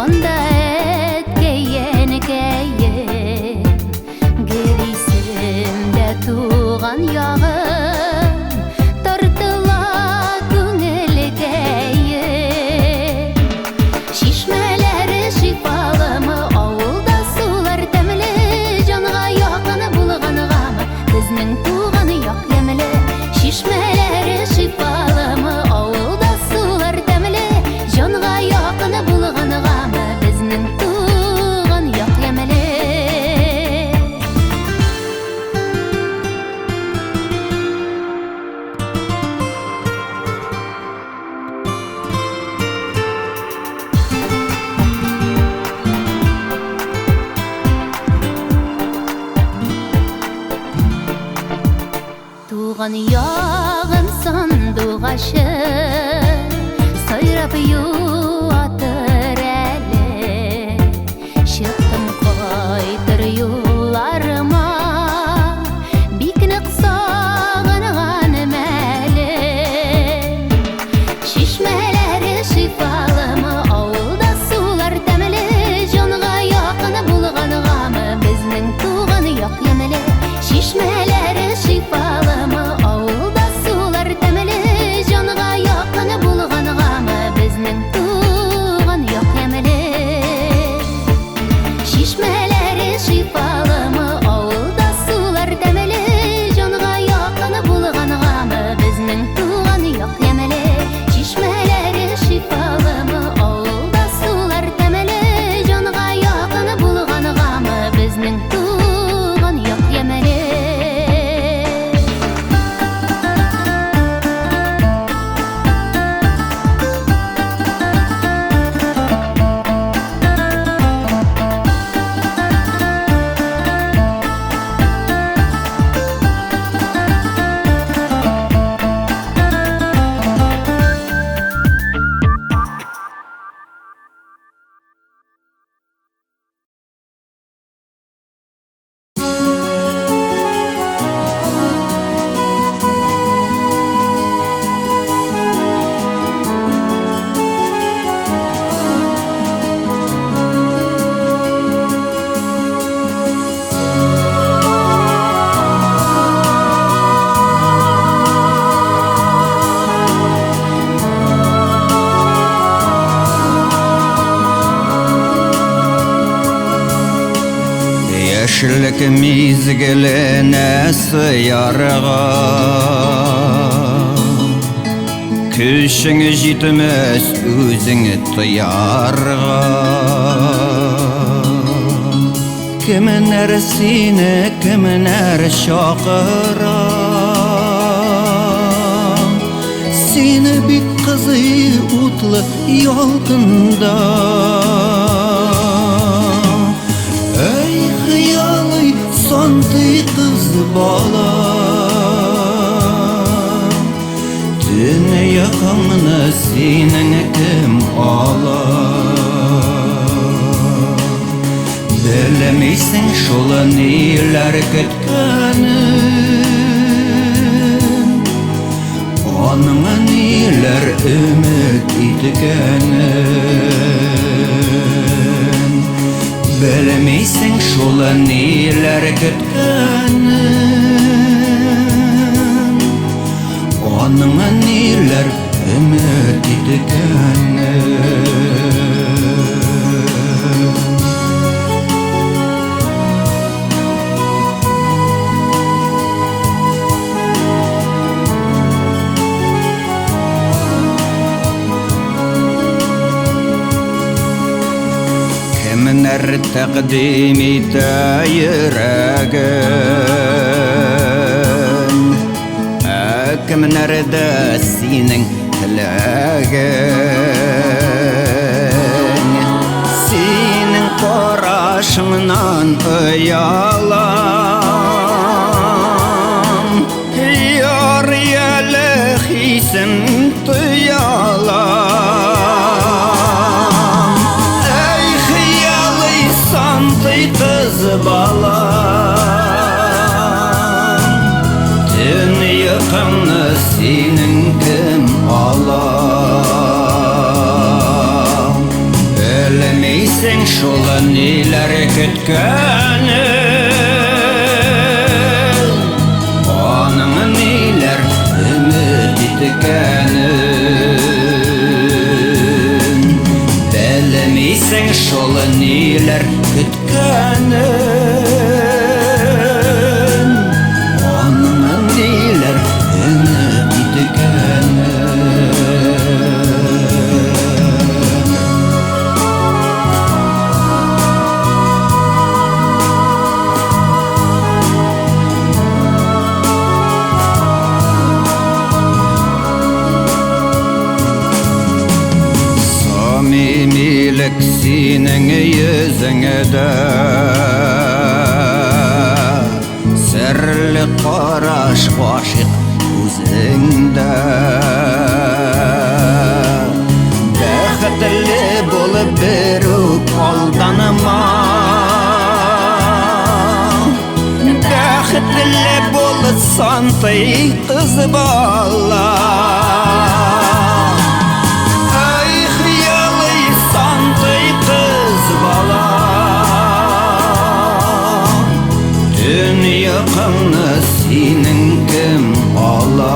onda etkeyen gerisimde tuğan yağın tartıla gönülgeyin şişmeleri şifalı mı avulda sular temli canğa yakını bulğanığa mı bizning tuğanı yok yemli şişmeleri şifalı mı avulda sular temli canğa yakını bulğanığa mı bizning tuğanı yok yemli Tuğan yağın sandıgaşı sayrap yuatır eli çıktım koydur yollarıma biknik sağınğan meli şişmeleri şifalı mı avulda sular temli canğa yakını bulğanığa mı bizning tuğanı yok yemeli şişmeleri şifalı mı avulda sular temli canğa yakını bulğanığa mı bizning tuğan yok yemeli şişmeleri şifalı mı avulda sular temli canğa yakını bulğanığa mı bizning tuğan yok yemeli şişmeleri şifalı mı avulda sular temli canğa yakını bulğanığa mı bizning tuğan yok yemeli Yaşlık mizgiline sıyarğa Küşün jitmez özüni tıyarğa Kiminer seni, kiminer şakıra Seni bir kızı utlu yolkunda Sandı kız bala Dünya kanını senin kim ala Bilemeysin şola neler ketkenin Onunla neler ümit etkenin Bilemeysin şola neler ketkenin Onunla neler ümit etkenin Kimler takdim ete yüreğin Kimler de senin tilagin Senin karşından uyalan Yar yele hisim tuyalan Ey hıyali sandı kız bala Dünya kanı senin kim балам Өлмейсің шулы нелер күткәнің Оның нелер үміт еткәнің Білмейсің шулы нелер күткәнің Оның нелер үміт еткәнің Samimilik senin yüzüngde Sirli qaraş aşık gözüngde Bäxtli bolup berip aldanma Bäxtli bolsan tey kız bala Dünyaqını senin kim alam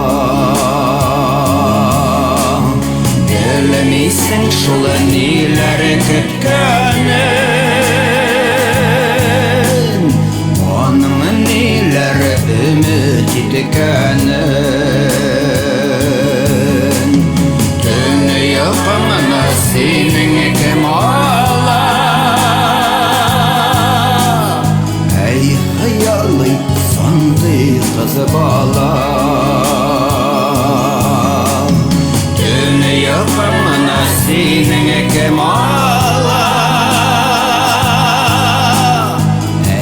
Bilmeysin şulı neler kütkənin Onun neler ümit etkənin Dünyaqını senin kim alam Ey hayali sandığı kız bala Dünya fırmına senin kemala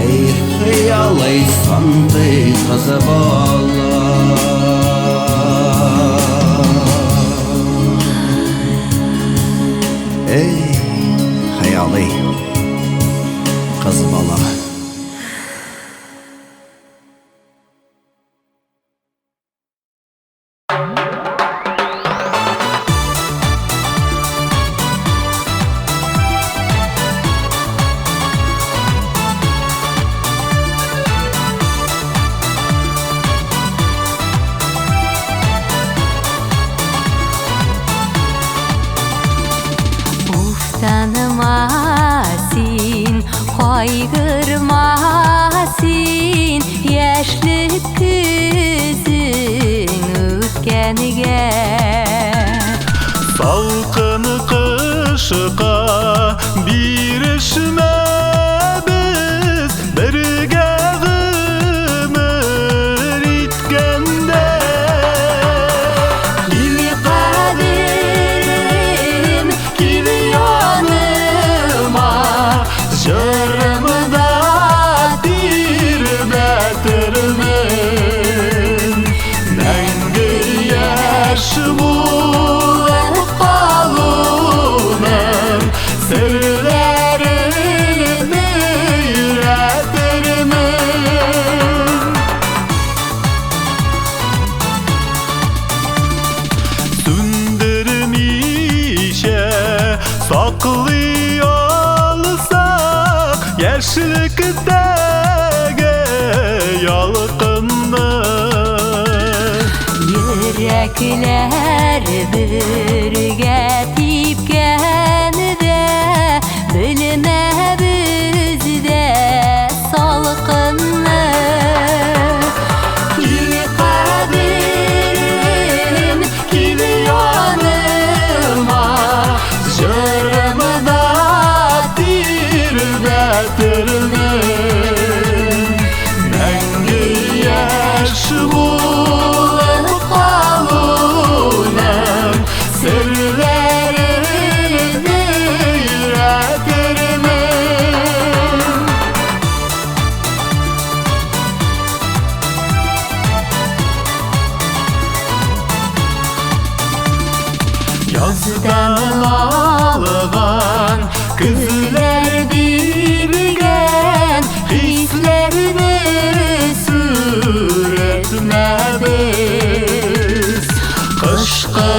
Ey hayali sandığı kız bala Ey hayali kız bala Tanıma sin, kaygırma sin Yaşlık kızın ötkenige Salqın qışqa birişme biz Birge gümür itkende Kimi kaderim, kimi yanıma Jırmıda dirbetirmin Məngü yaş bulup qalunum Sırlarımı yüretirmin Sündürmüşe saklıyor olsak Yaşlıktagi yalqınını Yürekler birge tepkende Bilme bizde salqınlı Kimi kaderim, kimi yanıma Jırmıda dirbetirmin Məngü yaş bulup qalunum Sırlarımı yüretirmin Yazdan alğan kızlar birgen Hislerini süretme biz Kışkı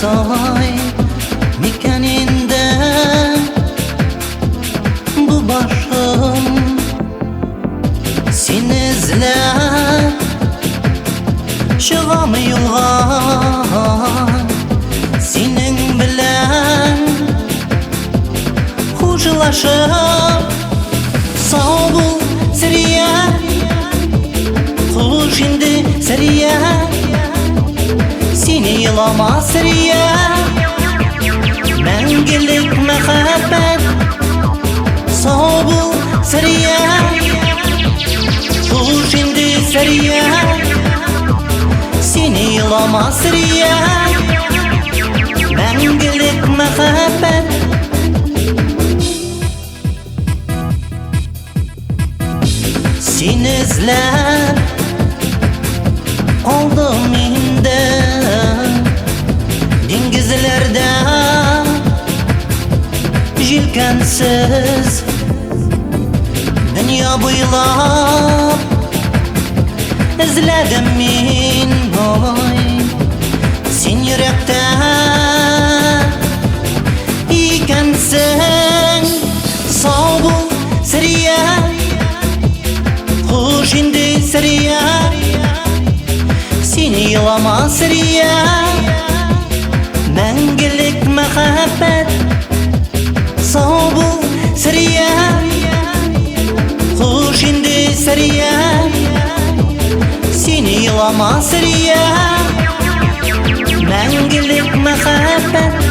say mikeninde bu başım seni izler çıgam yolga senin bilen hoşlaşıp sağ bul seriye hoş indi seriye seni yılama seriye mengelik mehabbet sağ bul seriye hoş indi seriye seni yılama seriye mengelik mehabbet seni izler kaldım indi dengizlerde jilkensiz dünya boylap izledim min boy sen yürekte ikensin sağ bul seriye hoş indi seriye seni yılama seriye mengelik mehabbet sağ bul seriye hoş indi seriye seni yılama seriye mengelik mehabbet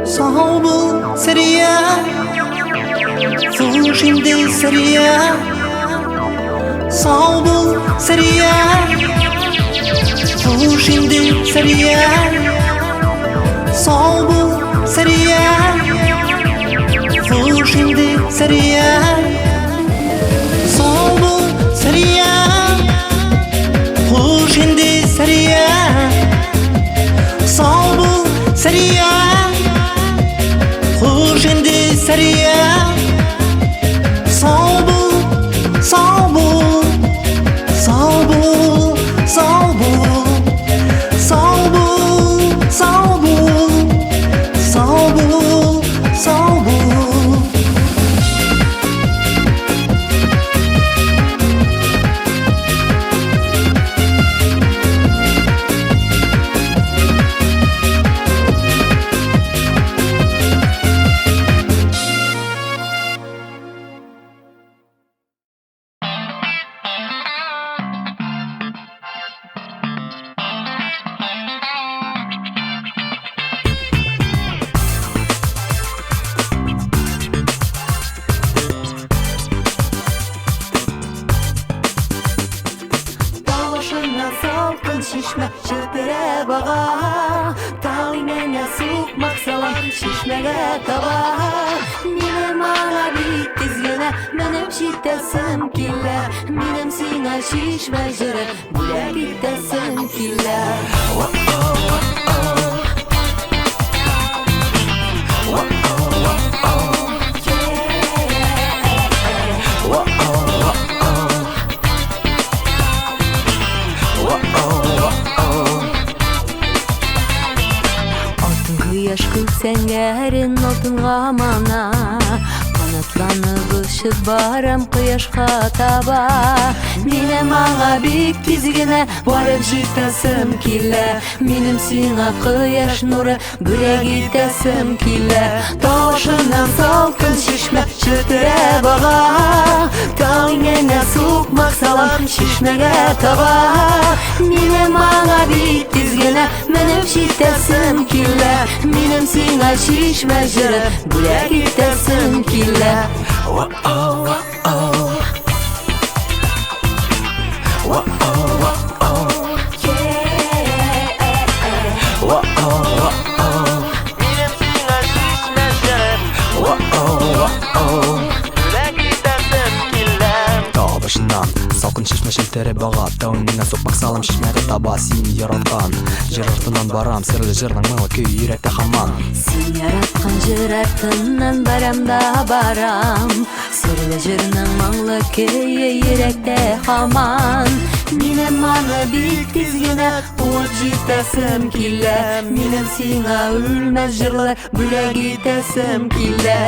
sağ bul seriye hoş indi seriye sağ bul seriye hoş indi seriye sağ bul seriye hoş indi seriye sağ bul seriye hoş indi seriye sağ bul seriye hoş indi seriye sağ bul sağ bul sağ bul sağ bul sağ bul sağ bul sağ bul sağ bul Şişme çılpire bağa Tağine soğuk maksalan şişmege taba Benim ana bir tizgine Benim şiddesim kille Benim sine şişme jire Bile gittesim kille Sengerin altınğa mana Kanatlanıp ışıp barım kıyaşqa taba Benim ağa bik tizgine Barıp jitesim kille Benim sina kıyaş nuru Güle gitesim kille Taşından salkın şişme çıtıra bağa Tağine soğukmak salam şişmege taba Benim ağa bik tizgine Benim jitesim kille Benim sina şişme jire Güle gitesim kille Oh oh oh башынан салкын чишме шелтере бага тауыңа сокпак салам чишмеге таба сени яраткан жер артынан барам серле жырның мыңы күй йөрәктә хаман Сен яраткан жер артынан барам да барам серле жырның маңлы көйе йөрәктә хаман Минем маңы бик тиз генә куып җитәсем килә Минем сиңа үлмәс җырлар бүләк итәсем килә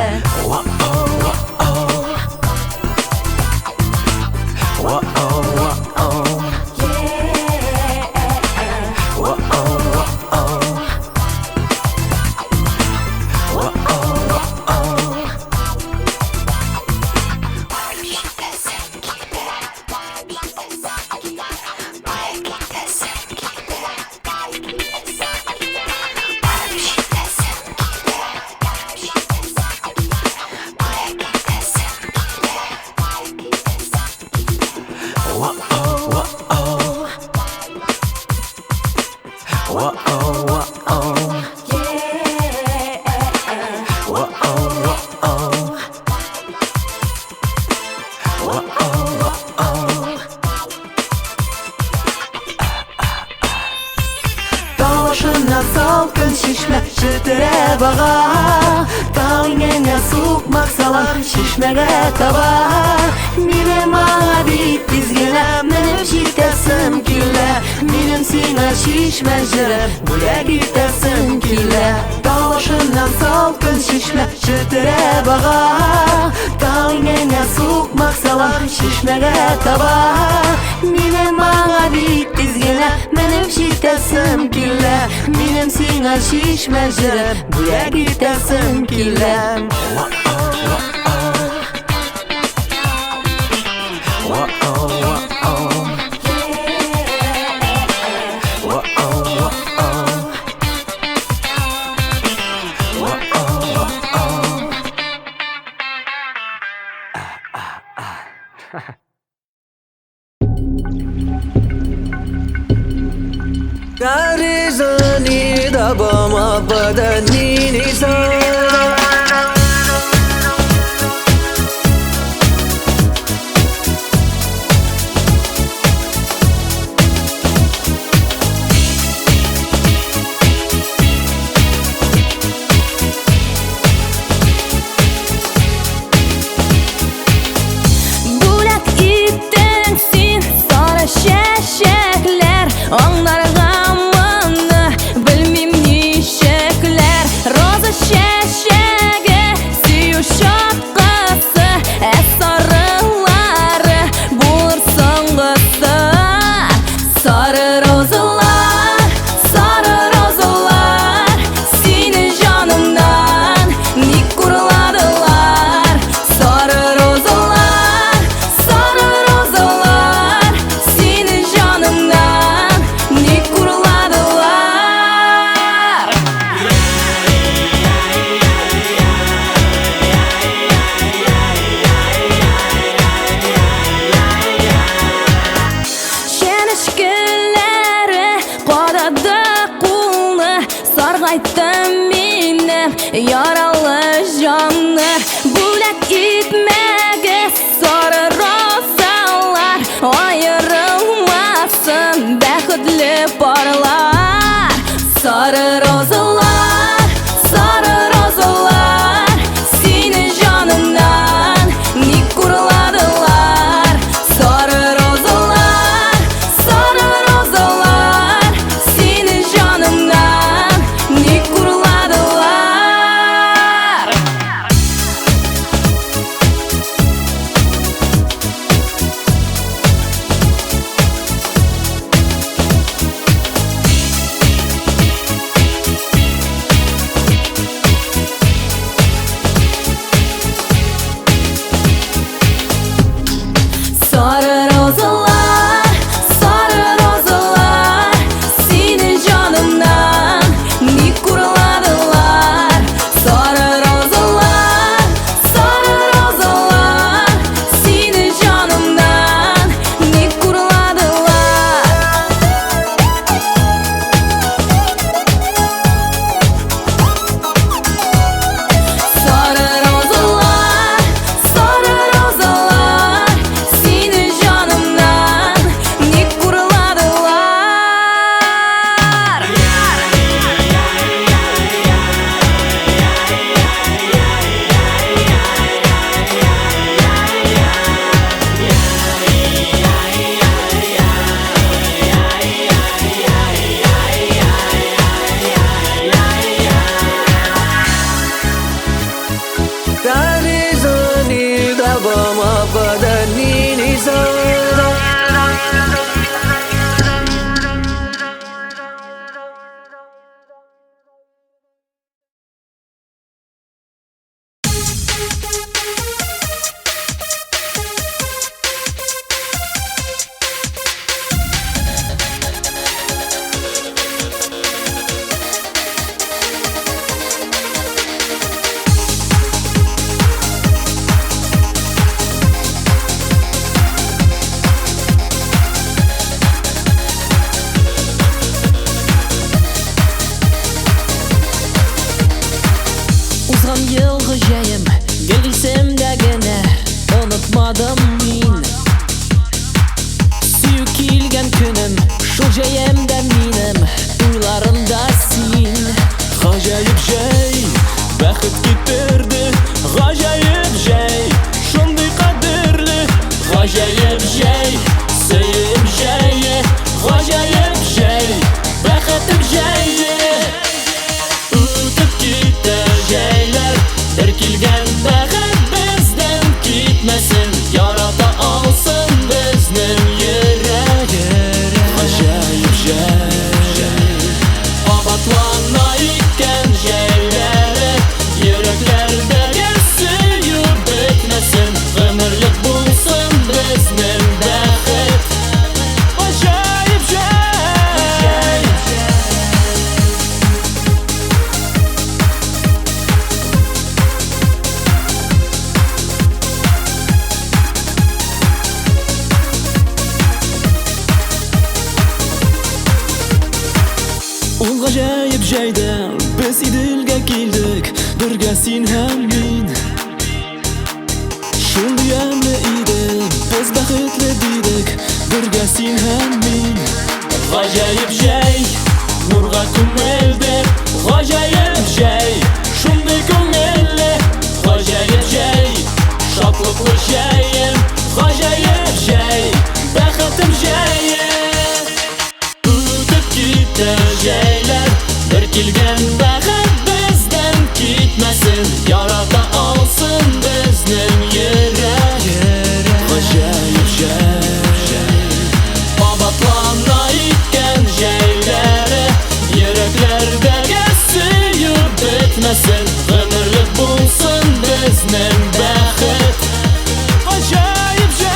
Салкын чишмә шетере бага Тауыңа сукмак салам чишмәгә таба Минем аңа бик тиз генә менеп җитәсем килә Минем сиңа чишмә җыры бүләк итәсем килә Тавышыннан салкын чишмә шетере бага Тауыңа сукмак салам чишмәгә таба Минем аңа бик тиз генә менеп җитәсем килә Минем сиңа чишмә җыры бүләк итәсем килә Garrizani da bama badanini sa Бүләк иттең син сары чәчәкләр аңларга чәчәге сөю шаққасы сарылары булыр соңғысы сары розалар сені жанымнан ник курладылар сары розалар сені жанымнан ник курладылар Яралы жанны бүләк итмәгез сары розалар айырылмасын бәхетле парлар сары розалар сені жанымнан ник курладылар сары розалар сені жанымнан ник курладылар وما بدني نزار Yılgı jayım gelsem de gene unutmadım min Süyük kilgen günüm şu jayımda minim Uylarımda sin Gajayip jay Bəxit getirdi Gajayip jay Şunday kadirli Gajayip jay Seyim jay Gajayip jay Bəxitim jay Ütüp gitti jaylar Erkilgen bəxət bizden gitmesin Yarata alsın bizden yere Gajayip jay Abatlanayken jayları Yüreklerde geçsiyip bitmesin Ömürlük bulsun bizden bəxət Gajayip jay Ул гажайып жайда Biz idilge келдік Бірге сен һәм мин Шундый әмле иде Biz бәхетле дидек Бірге сен һәм мин Гажайып жай Нурға күңелде Гажайып жай Шундый күңелле Гажайып жай Шатлыклы жайым Гажайып жай Бәхетім жайым Ütüp gitti jaylar Bir kilgen bəxət bizden gitmesin Yarata alsın bizden yere Gajayip jay Abatlanayken jayları Yüreklerde geçsiyip bitmesin Ömürlük bulsun bizden bəxət Gajayip jay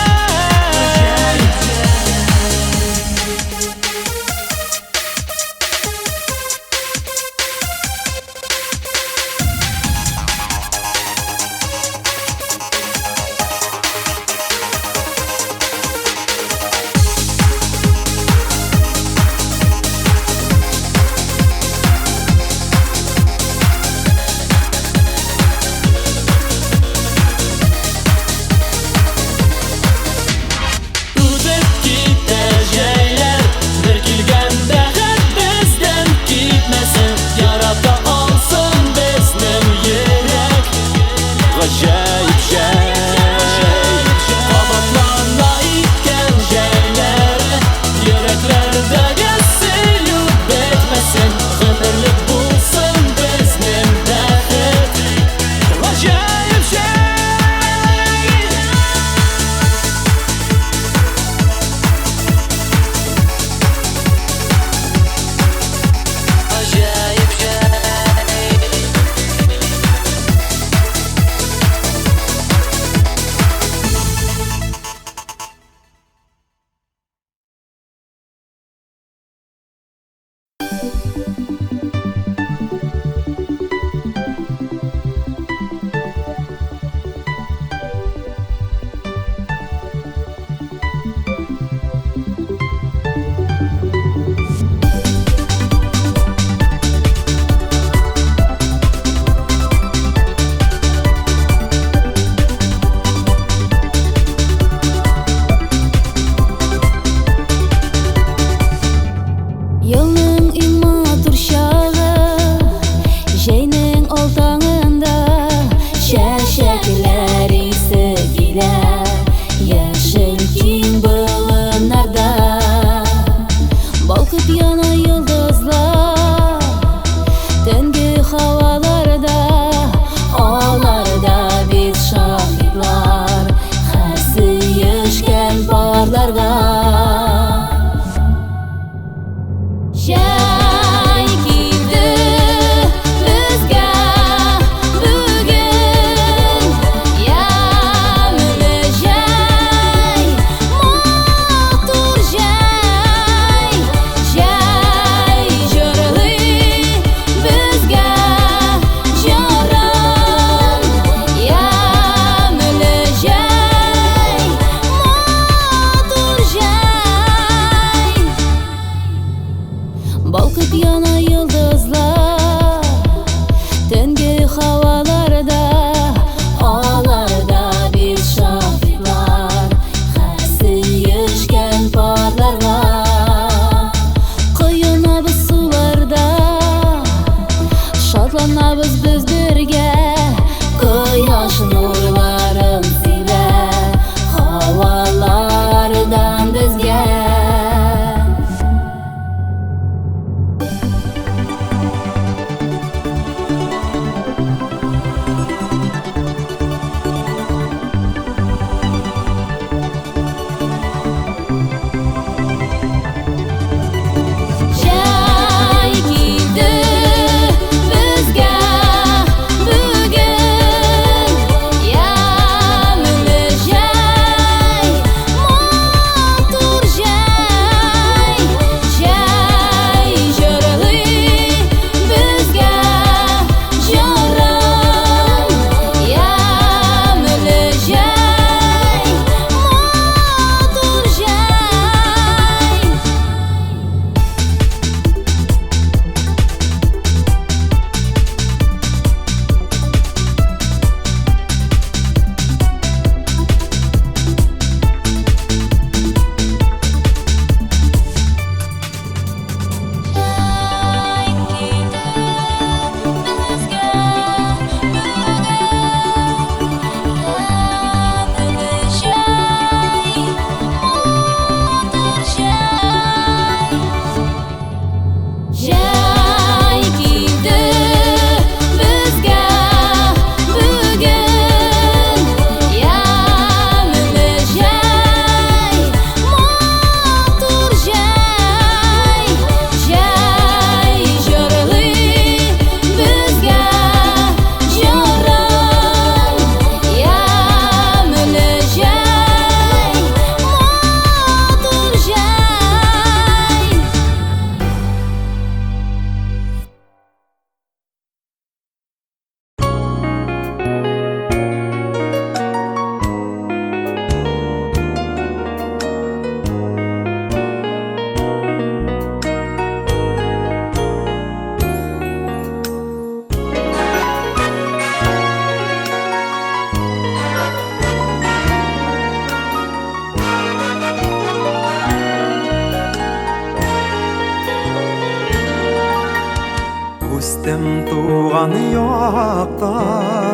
Естем туған яқта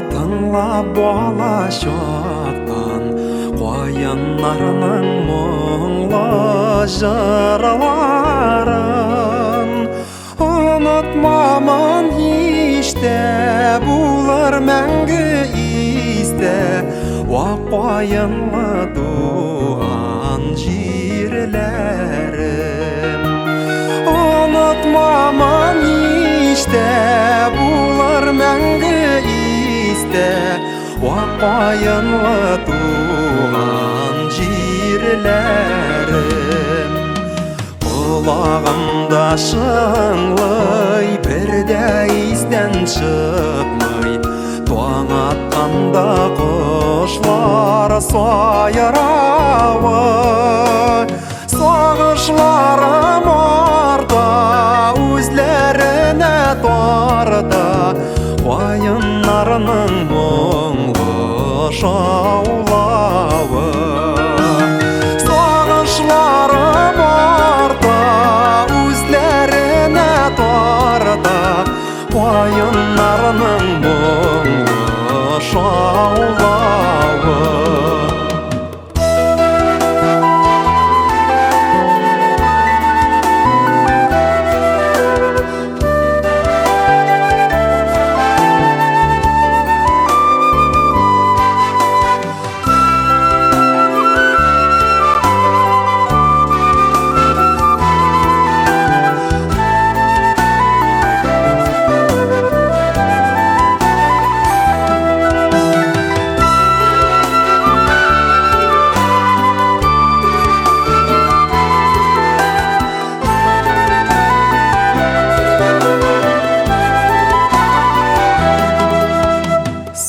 тыңлап болашақтан қояннарының мұңлы жырларын ұнытмамын еште бұлар мәңгі есте уақ қоянлы туған жерлерім ұнытмамын еште бұлар мәңгі есте уақ қоянлы туған жерлерім құлағымда шыңлай бірде естен шықмай тоң атқанда құшлар сайрауы сағынышларым арда өзлеріне тарда қойындарының мұңлы шаулауы сағынышларым арда өзлеріне тарда қойындарының мұңлы шаулауы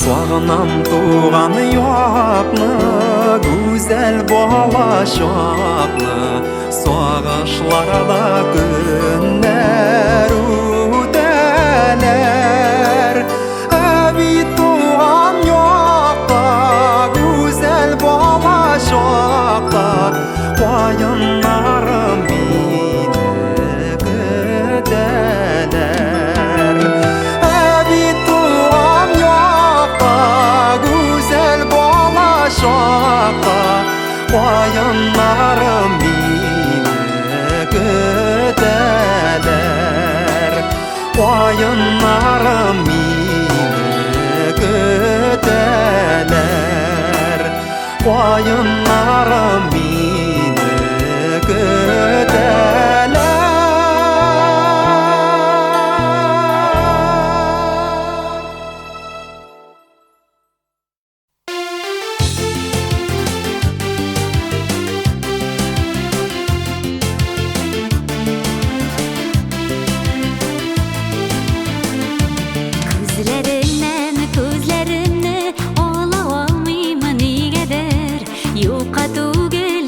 Сағынам туған яқны, güzel болашақны, сағынышларда күннер өтелер. Әбит туған яқта, güzel болашақта, қойындарым мені күтелер. Әбит туған güzel болашақта қойындарым мені күтелер қойындарым мені күтелер қойындарым мені күтелер Күзләреңне ала алмыймын нигәдер юкка түгел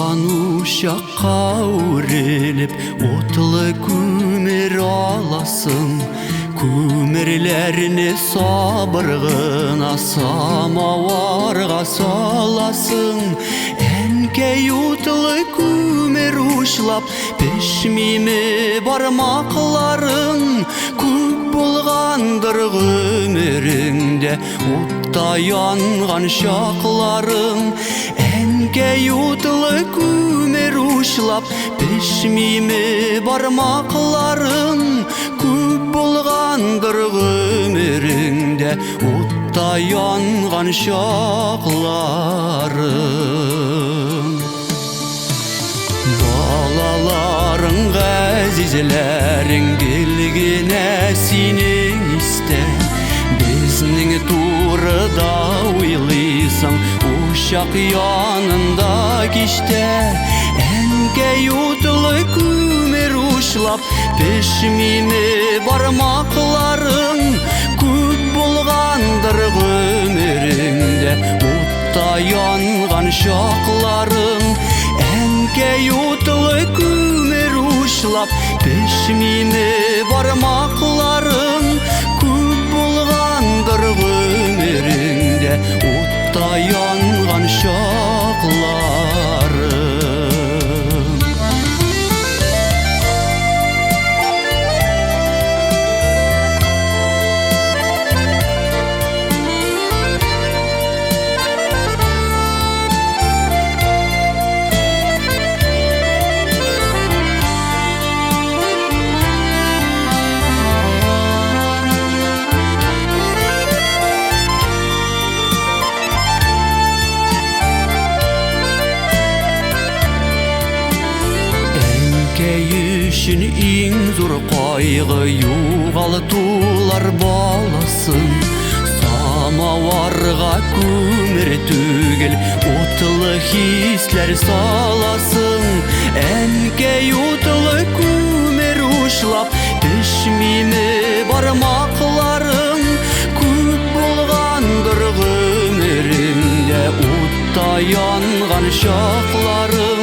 Хан ушаққа өреліп отлы көмір аласың, көмірлеріне сабырғына самауарға саласың. Әнкей отлы көмір ұшлап пішмеме бармақларың, көп болғандыр өміріңде отта янған шақларың. Әнкей отлы көмір ұшлап пішмеме бармақларың, көп болғандыр өміріңде отта янған шақларың. Балаларың ғазизлерің келгене сенің істе, біздің турыда ойлайсың ошақ янында кеште. Әнкей отлы көмір ұшлап пішмеме бармақларың, көп болғандыр өміріңде отта янған шақларың. Әнкей отлы көмір ұшлап пішмеме бармақларың, көп болғандыр өміріңде отта янған шақларың. Үшін ең зор қайғы юғалтулар баласын, самауарға көмір төгіл отлы хислер саласын. Әнкей отлы көмір ұшлап пішмеме бармақларың, көп болғандыр өміріңде отта янған шақларың.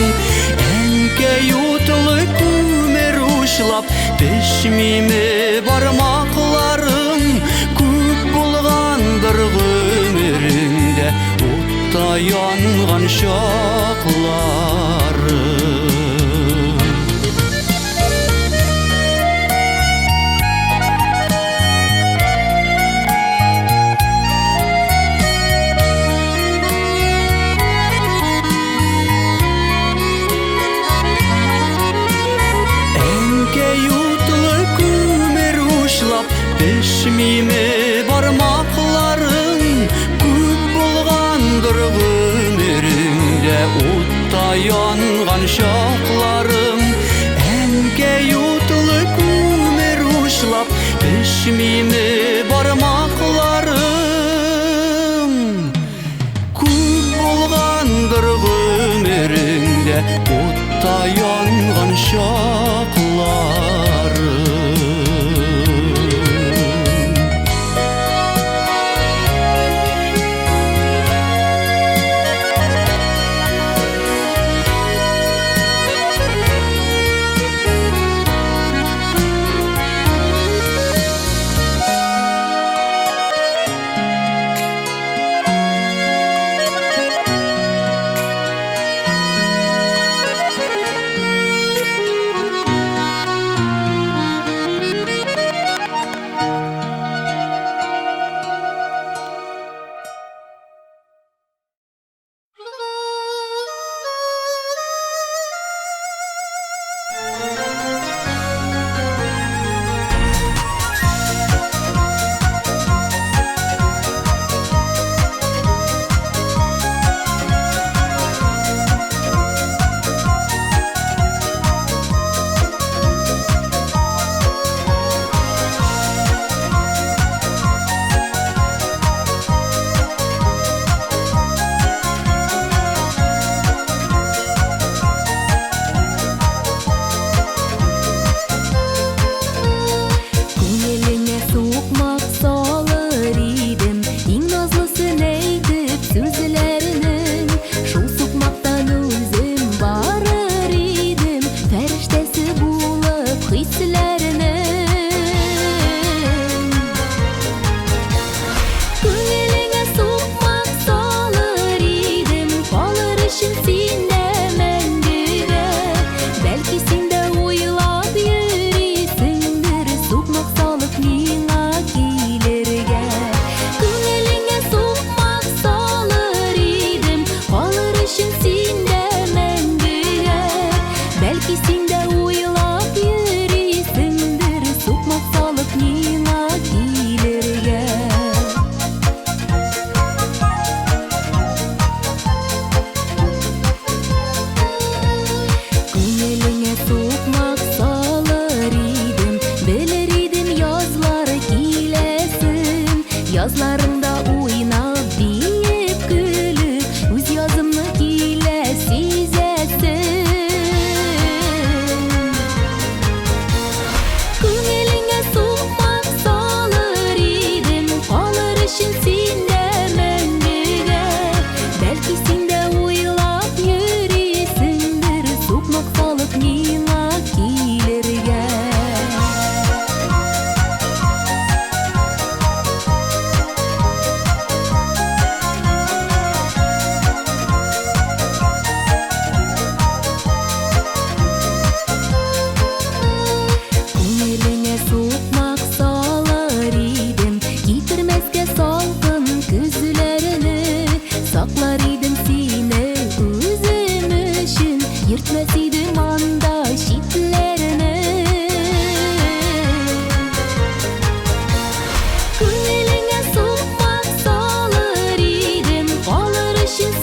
Әнкей отлы көмір ұшлап пішмеме бармақларың, көп болғандыр өміріңде отта янған шақларың. Пішмеме бармақларың, көп болғандыр өміріңде отта янған шақларың. Әнкей отлы көмір ұшлап пішмеме бармақларың, көп болғандыр өміріңде отта янған шақларың.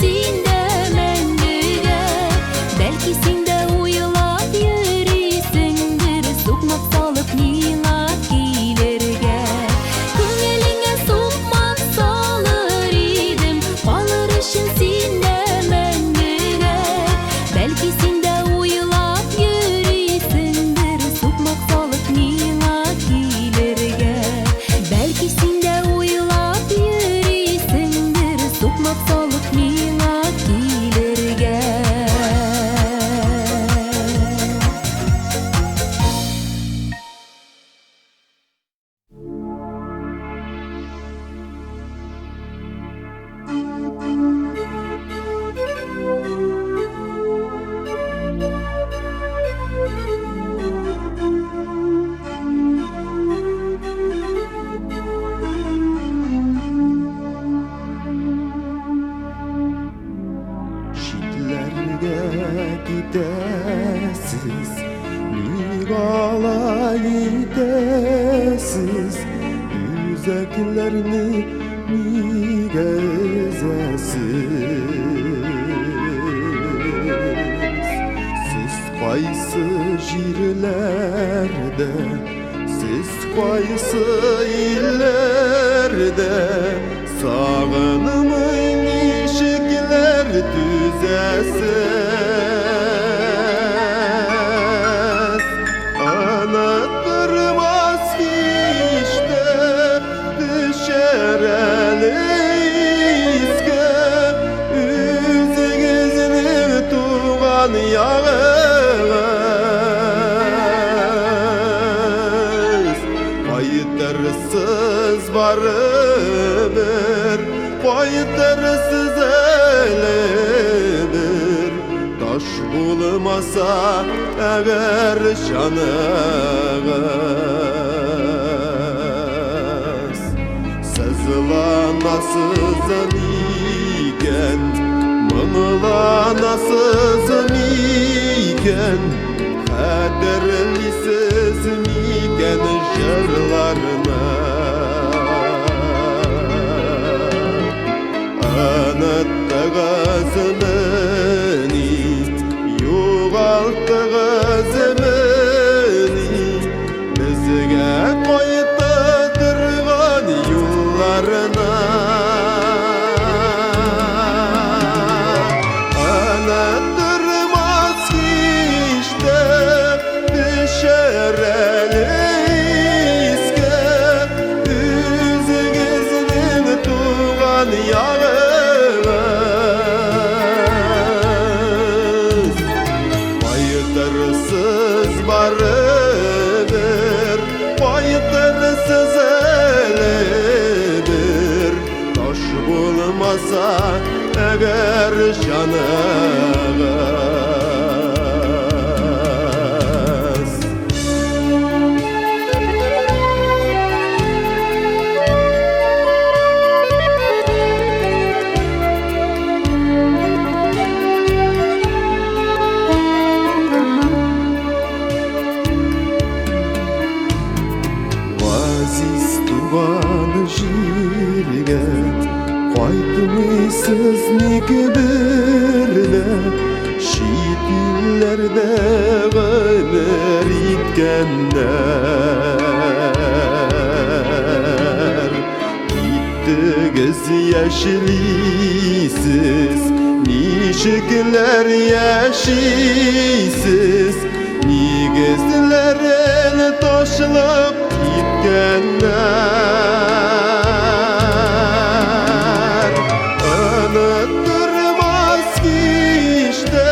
sende мәңгіге Бәлки сенде ойлап йөрисеңдер Сукмак салып миңа килергә Күңелеңә сукмак салыр идем Калыр өчен сенде мәңгіге Бәлки сенде ойлап йөрисеңдер Сукмак салып миңа килергә Бәлки сенде ойлап йөрисеңдер Сукмак салып миңа килергә Şitlerge gidesiz Nigala gidesiz Yüzeklerini mi gezesiz Siz kaysı jirlerde Siz kaysı illerde Sağınımın işikler düzesiz Anıttırmaz işte düşer elizge Üzünüzün tuğan yağız Kayıtırsız var ömür Kayıtırsız ölümür Taş bulmasa eğer şanığız Sızlanasızın iken Mımlanasızın iken Kaderlisiz iken jırlarına Anıttığız meni Yuğalttığız meni Bizge koytadırgan yollarına Anıttırmaz işte düşer elizge Üzünüzün tuğan yağız Bayıtırsız var ömür Bayıtırsız ölümür Taş bulmasa eğer şanığız Aziz tuğan jirge Kaytmışsız nikbirle Şiit illerde ömür itkenler Gittiniz yeşilisiz Nişikler yeşilsiz Nigizlerin taşılıp gitkenler Anıttırmaz işte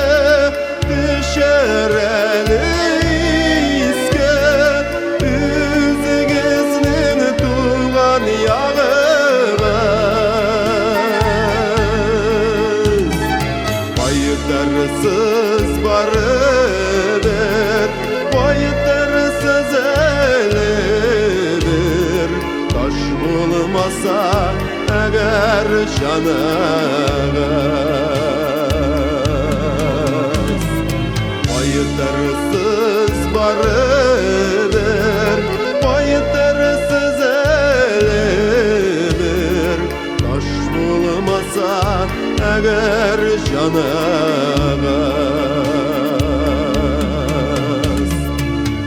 düşer elizge Üzünüzün tuğan yağız Bayıtırsız var ömür Bayıtırsız ölümür Taş bulmasa eğer şanığız Bayıtırsız var ömür Bayıtırsız ölümür Taş bulmasa eğer әгәр җаныңыз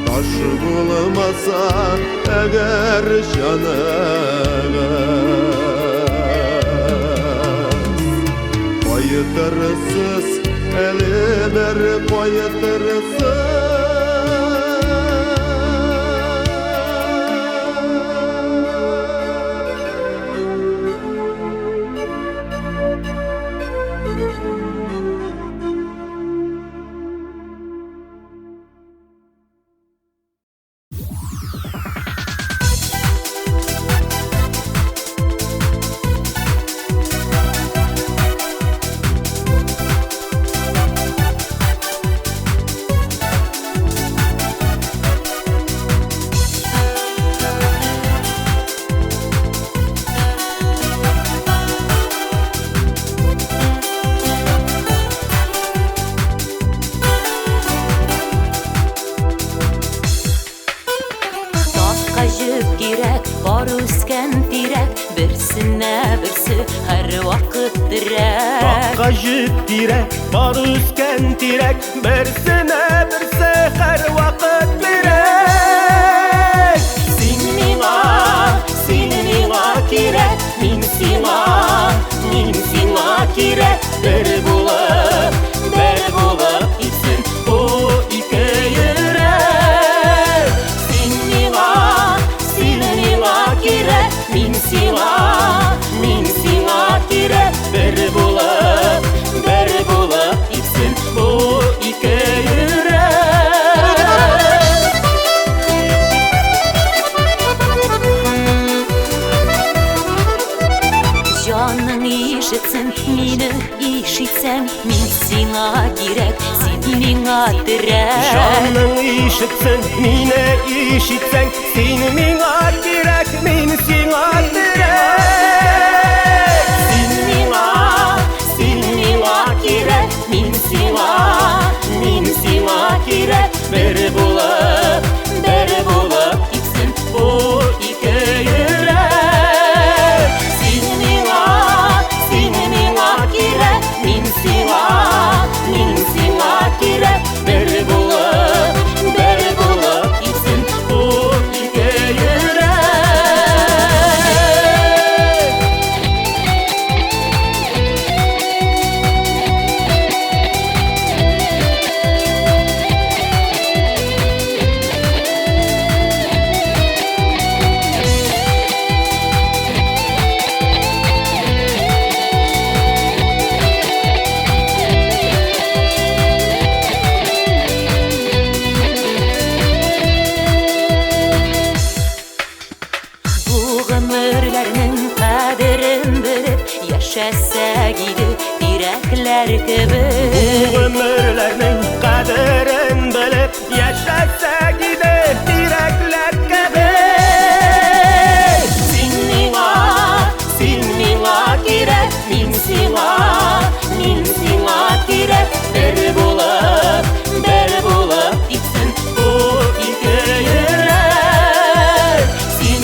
таш булмаса әгәр җаныңыз кайтырсыз әле бер кайтырсыз Бар үскән тирәк, берсенә берсе һәр вакыт терәк. Такка җит тирәк, бар үскән тирәк, берсенә берсе һәр вакыт терәк. Син миңа кирәк, мин сиңа кирәк. Бер булып исен бу ике йөрәк. Син миңа кирәк, мин сиңа кирәк. Бер булып исен бу ике йөрәк. Җаның ишетсен, мине ишетсәң, мин сиңа кирәк, син миңа терәк. Җаның ишетсен, мине ишетсәң, син миңа кирәк, мин сиңа терәк. Син миңа кирәк, мин сиңа кирәк. Бер булып исен бу ике йөрәк. Син миңа кирәк, мин сиңа кирәк. Бер булып исен бу ике йөрәк. Бу гомерләрнең кадерен белеп яшәсәк иде тирәкләр кебек. Бу гомерләрнең кадерен белеп яшәсәк иде тирәкләр кебек. Син миңа кирәк, мин сиңа кирәк. Бер булып исен бу ике йөрәк. Син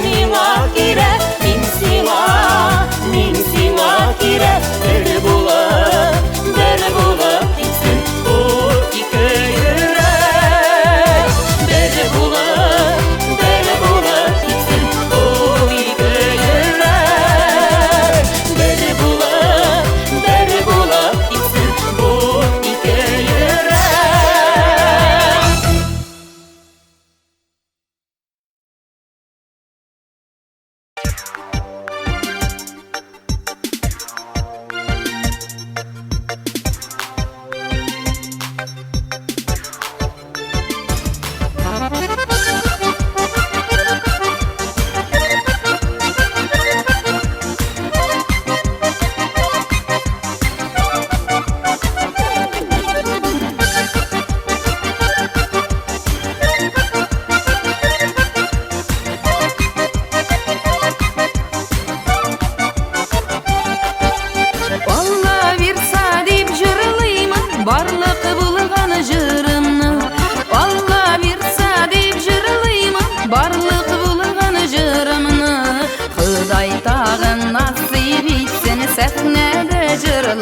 миңа кирәк, мин сиңа кирәк. Бер булып исен бу ике йөрәк.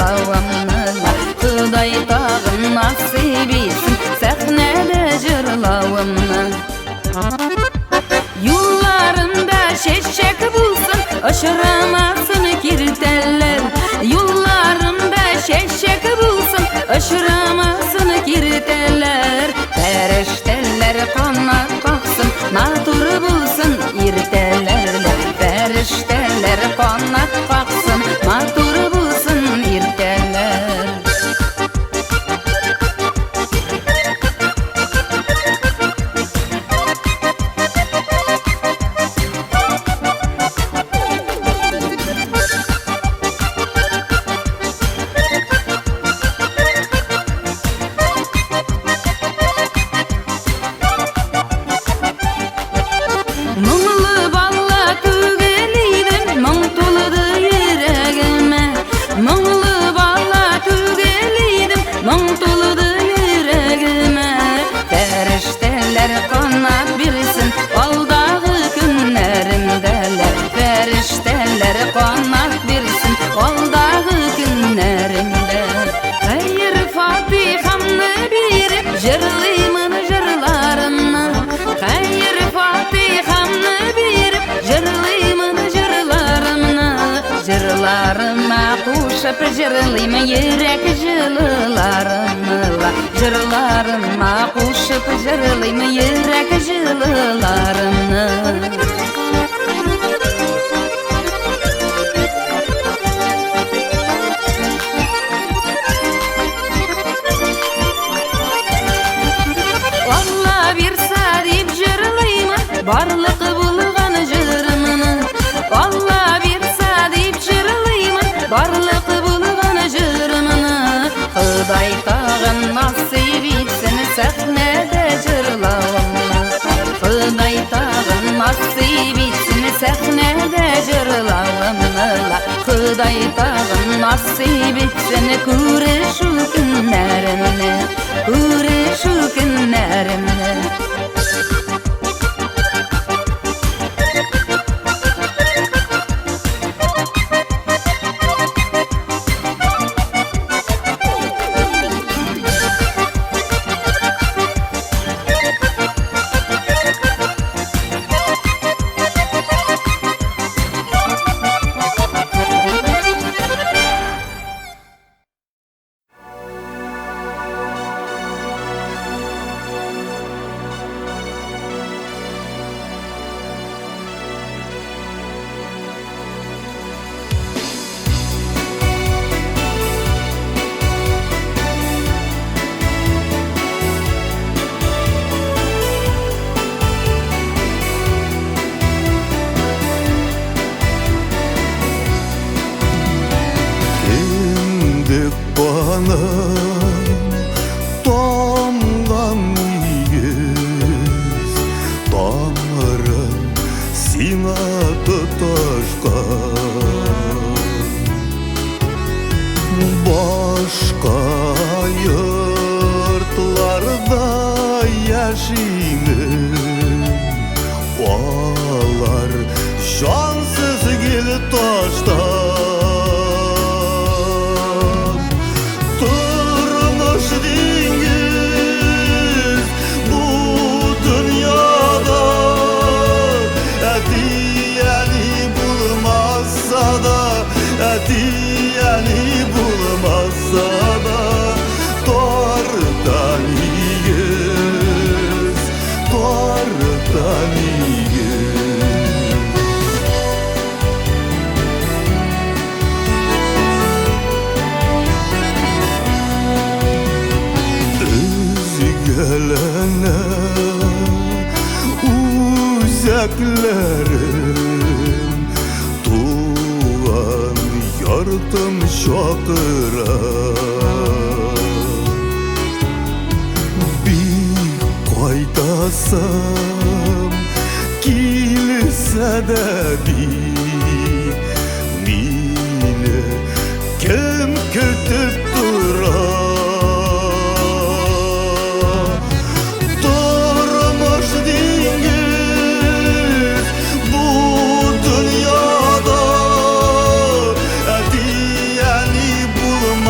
жырлауымны Құдай тағын насip етсін сәхнәде жырлауымны Юлларымда шешек болсын ұшырамасын киртәлләр Юлларымда шешек болсын ұшырамасын киртәлләр Фәрештәләр қанат қақсын матур болсын иртәләр Фәрештәләр қанат қақсын матур болсын иртәләр Жырлыйм йөрәк җылыларымны Җырларыма кушып җырлыйм йөрәк җылыларымны Алла бирса дип җырлыйм барлык булган җырымны Алла бирса дип җырлыйм барлык Құдай тағын насip етсін сәхнәде жырлауымны Құдай тағын насip етсін сәхнәде жырлауымны Құдай тағын насip етсін күрешу күннәрімні Күрешу күннәрімні Tomgan iyiz Tamırım sina tutuşkan Başka yurtlarda yaşayın Olar şanssız gel taştan Diyeni bulmazsa da Tordan iyiz Tordan iyiz Özgelene uzaklarım Tuğan yurtum şakıra Bir koydasam kilse de bir Mine kim kütüp durar Durmuş dingiz bu dünyada Diyeni bulmaz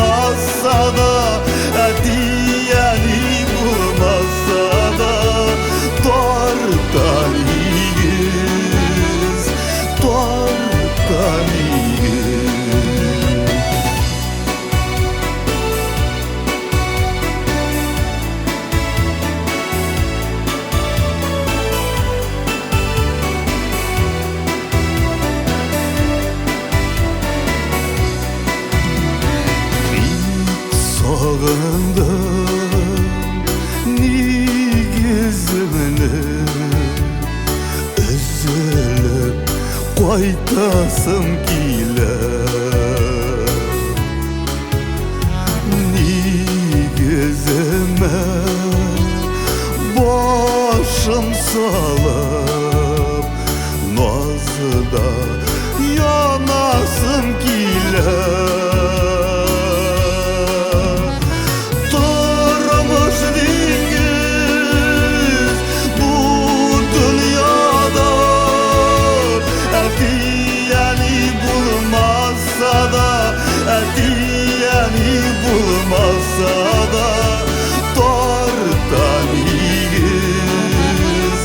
сағындым негізімні үзіліп қайтасым келіп негізіме башым салып назыда янасым келіп тұрмыш деңіз бұл дүнияда әтияни болмаса да әтияни болмаса да тарта негіз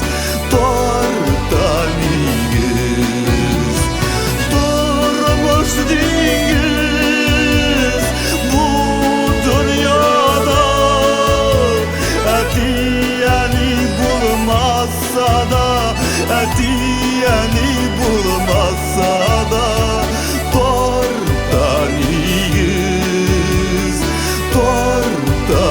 тұрмыш деңіз бұл дүнияда әтияни болмаса да әтияни болмаса да тарта негіз тарта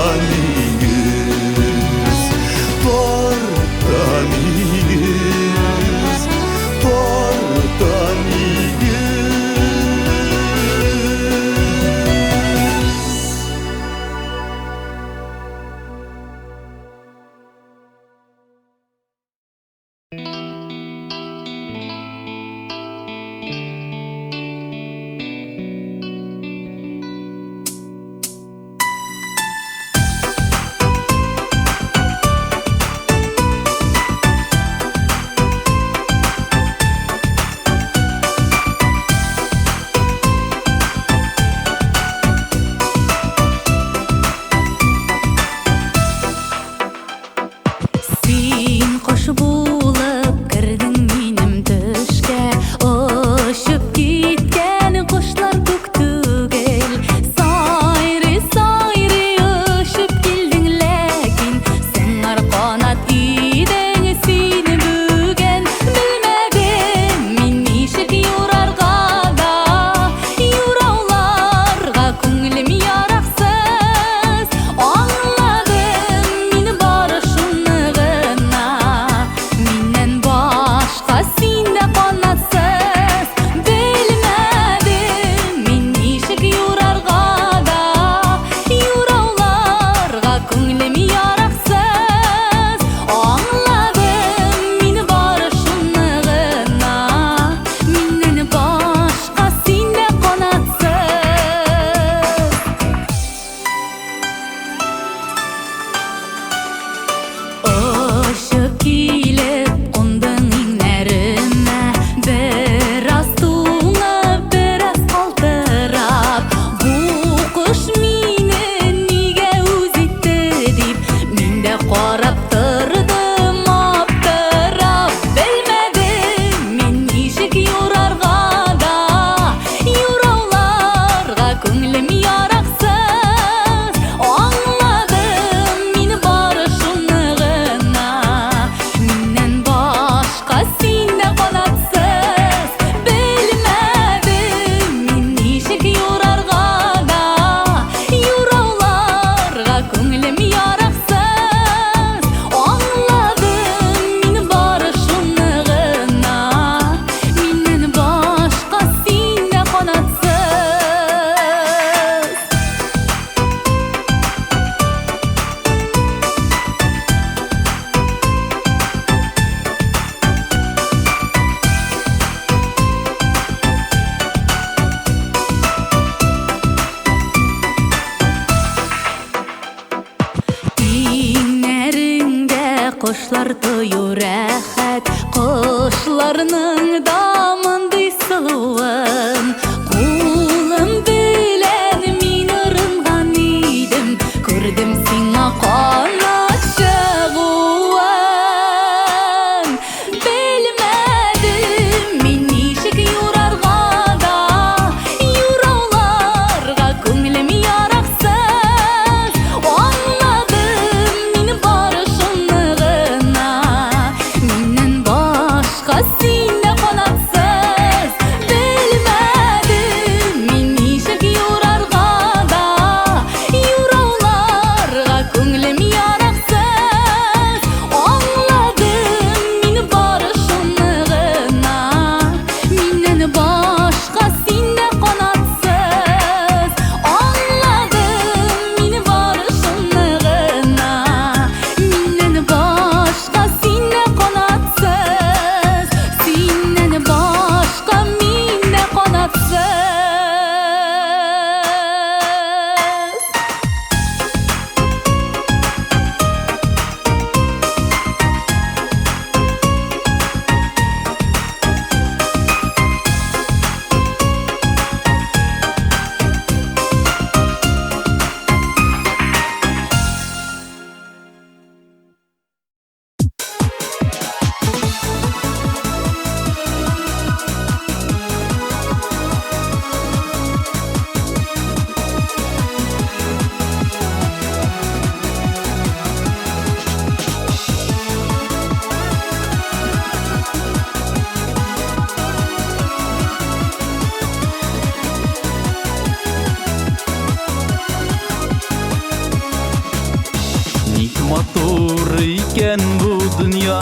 икән бу дөнья,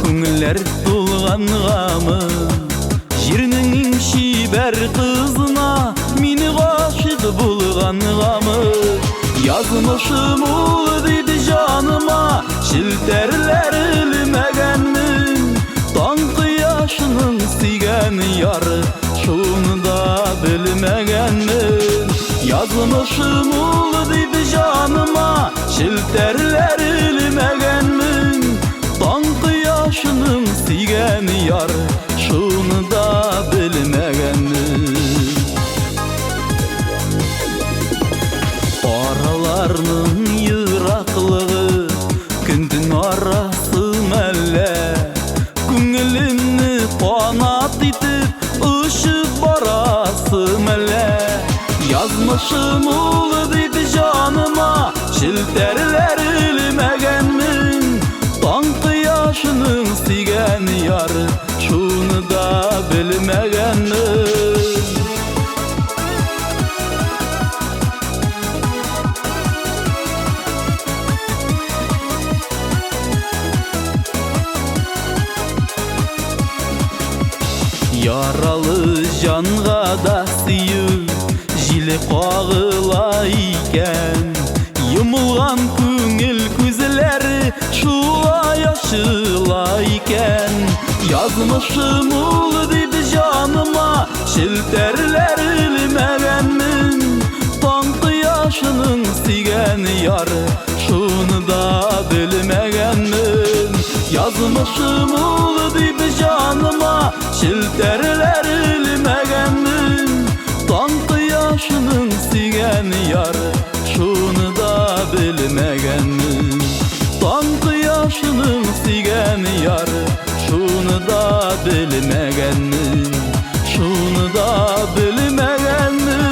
күңелләр тулган гамы. Җирнең иң чибәр кызына мине гашык булган гамы. Язмышым ул дип җаныма, челтәрләр элмәгәнмен. Таң кояшының сөйгән яры, шуны да белмәгәнмен. Язмышым ул дип җаныма, челтәрләр элмәгәнмен. Таң кояшының сөйгән яры, шуны да белмәгәнмен. Араларның йыраклыгы, көндең арасы мәллә, күңелемне канат итеп ұшып барасы мәллә. Язмышым ул дип җаныма, челтәрләр элмәгәнмен. Таң кояшының сөйгән яры, шуны да белмәгәнмен. Яралы жанга да сөю, җиле кагыла икән. Йомылган күңел күзләре шулай ачыла икән. Язмышым ул дип җаныма, челтәрләр элмәгәнмен. Таң кояшының сөйгән яры, шуны да белмәгәнмен. Язмышым ул дип җаныма, челтәрләр элмәгәнмен. Таң кояшының сөйгән яры, шуны да белмәгәнмен. Таң кояшының сөйгән яры, шуны да белмәгәнмен. Шуны да белмәгәнмен.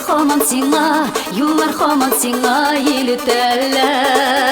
хаман сиңа, юллар хаман сиңа илетәләр.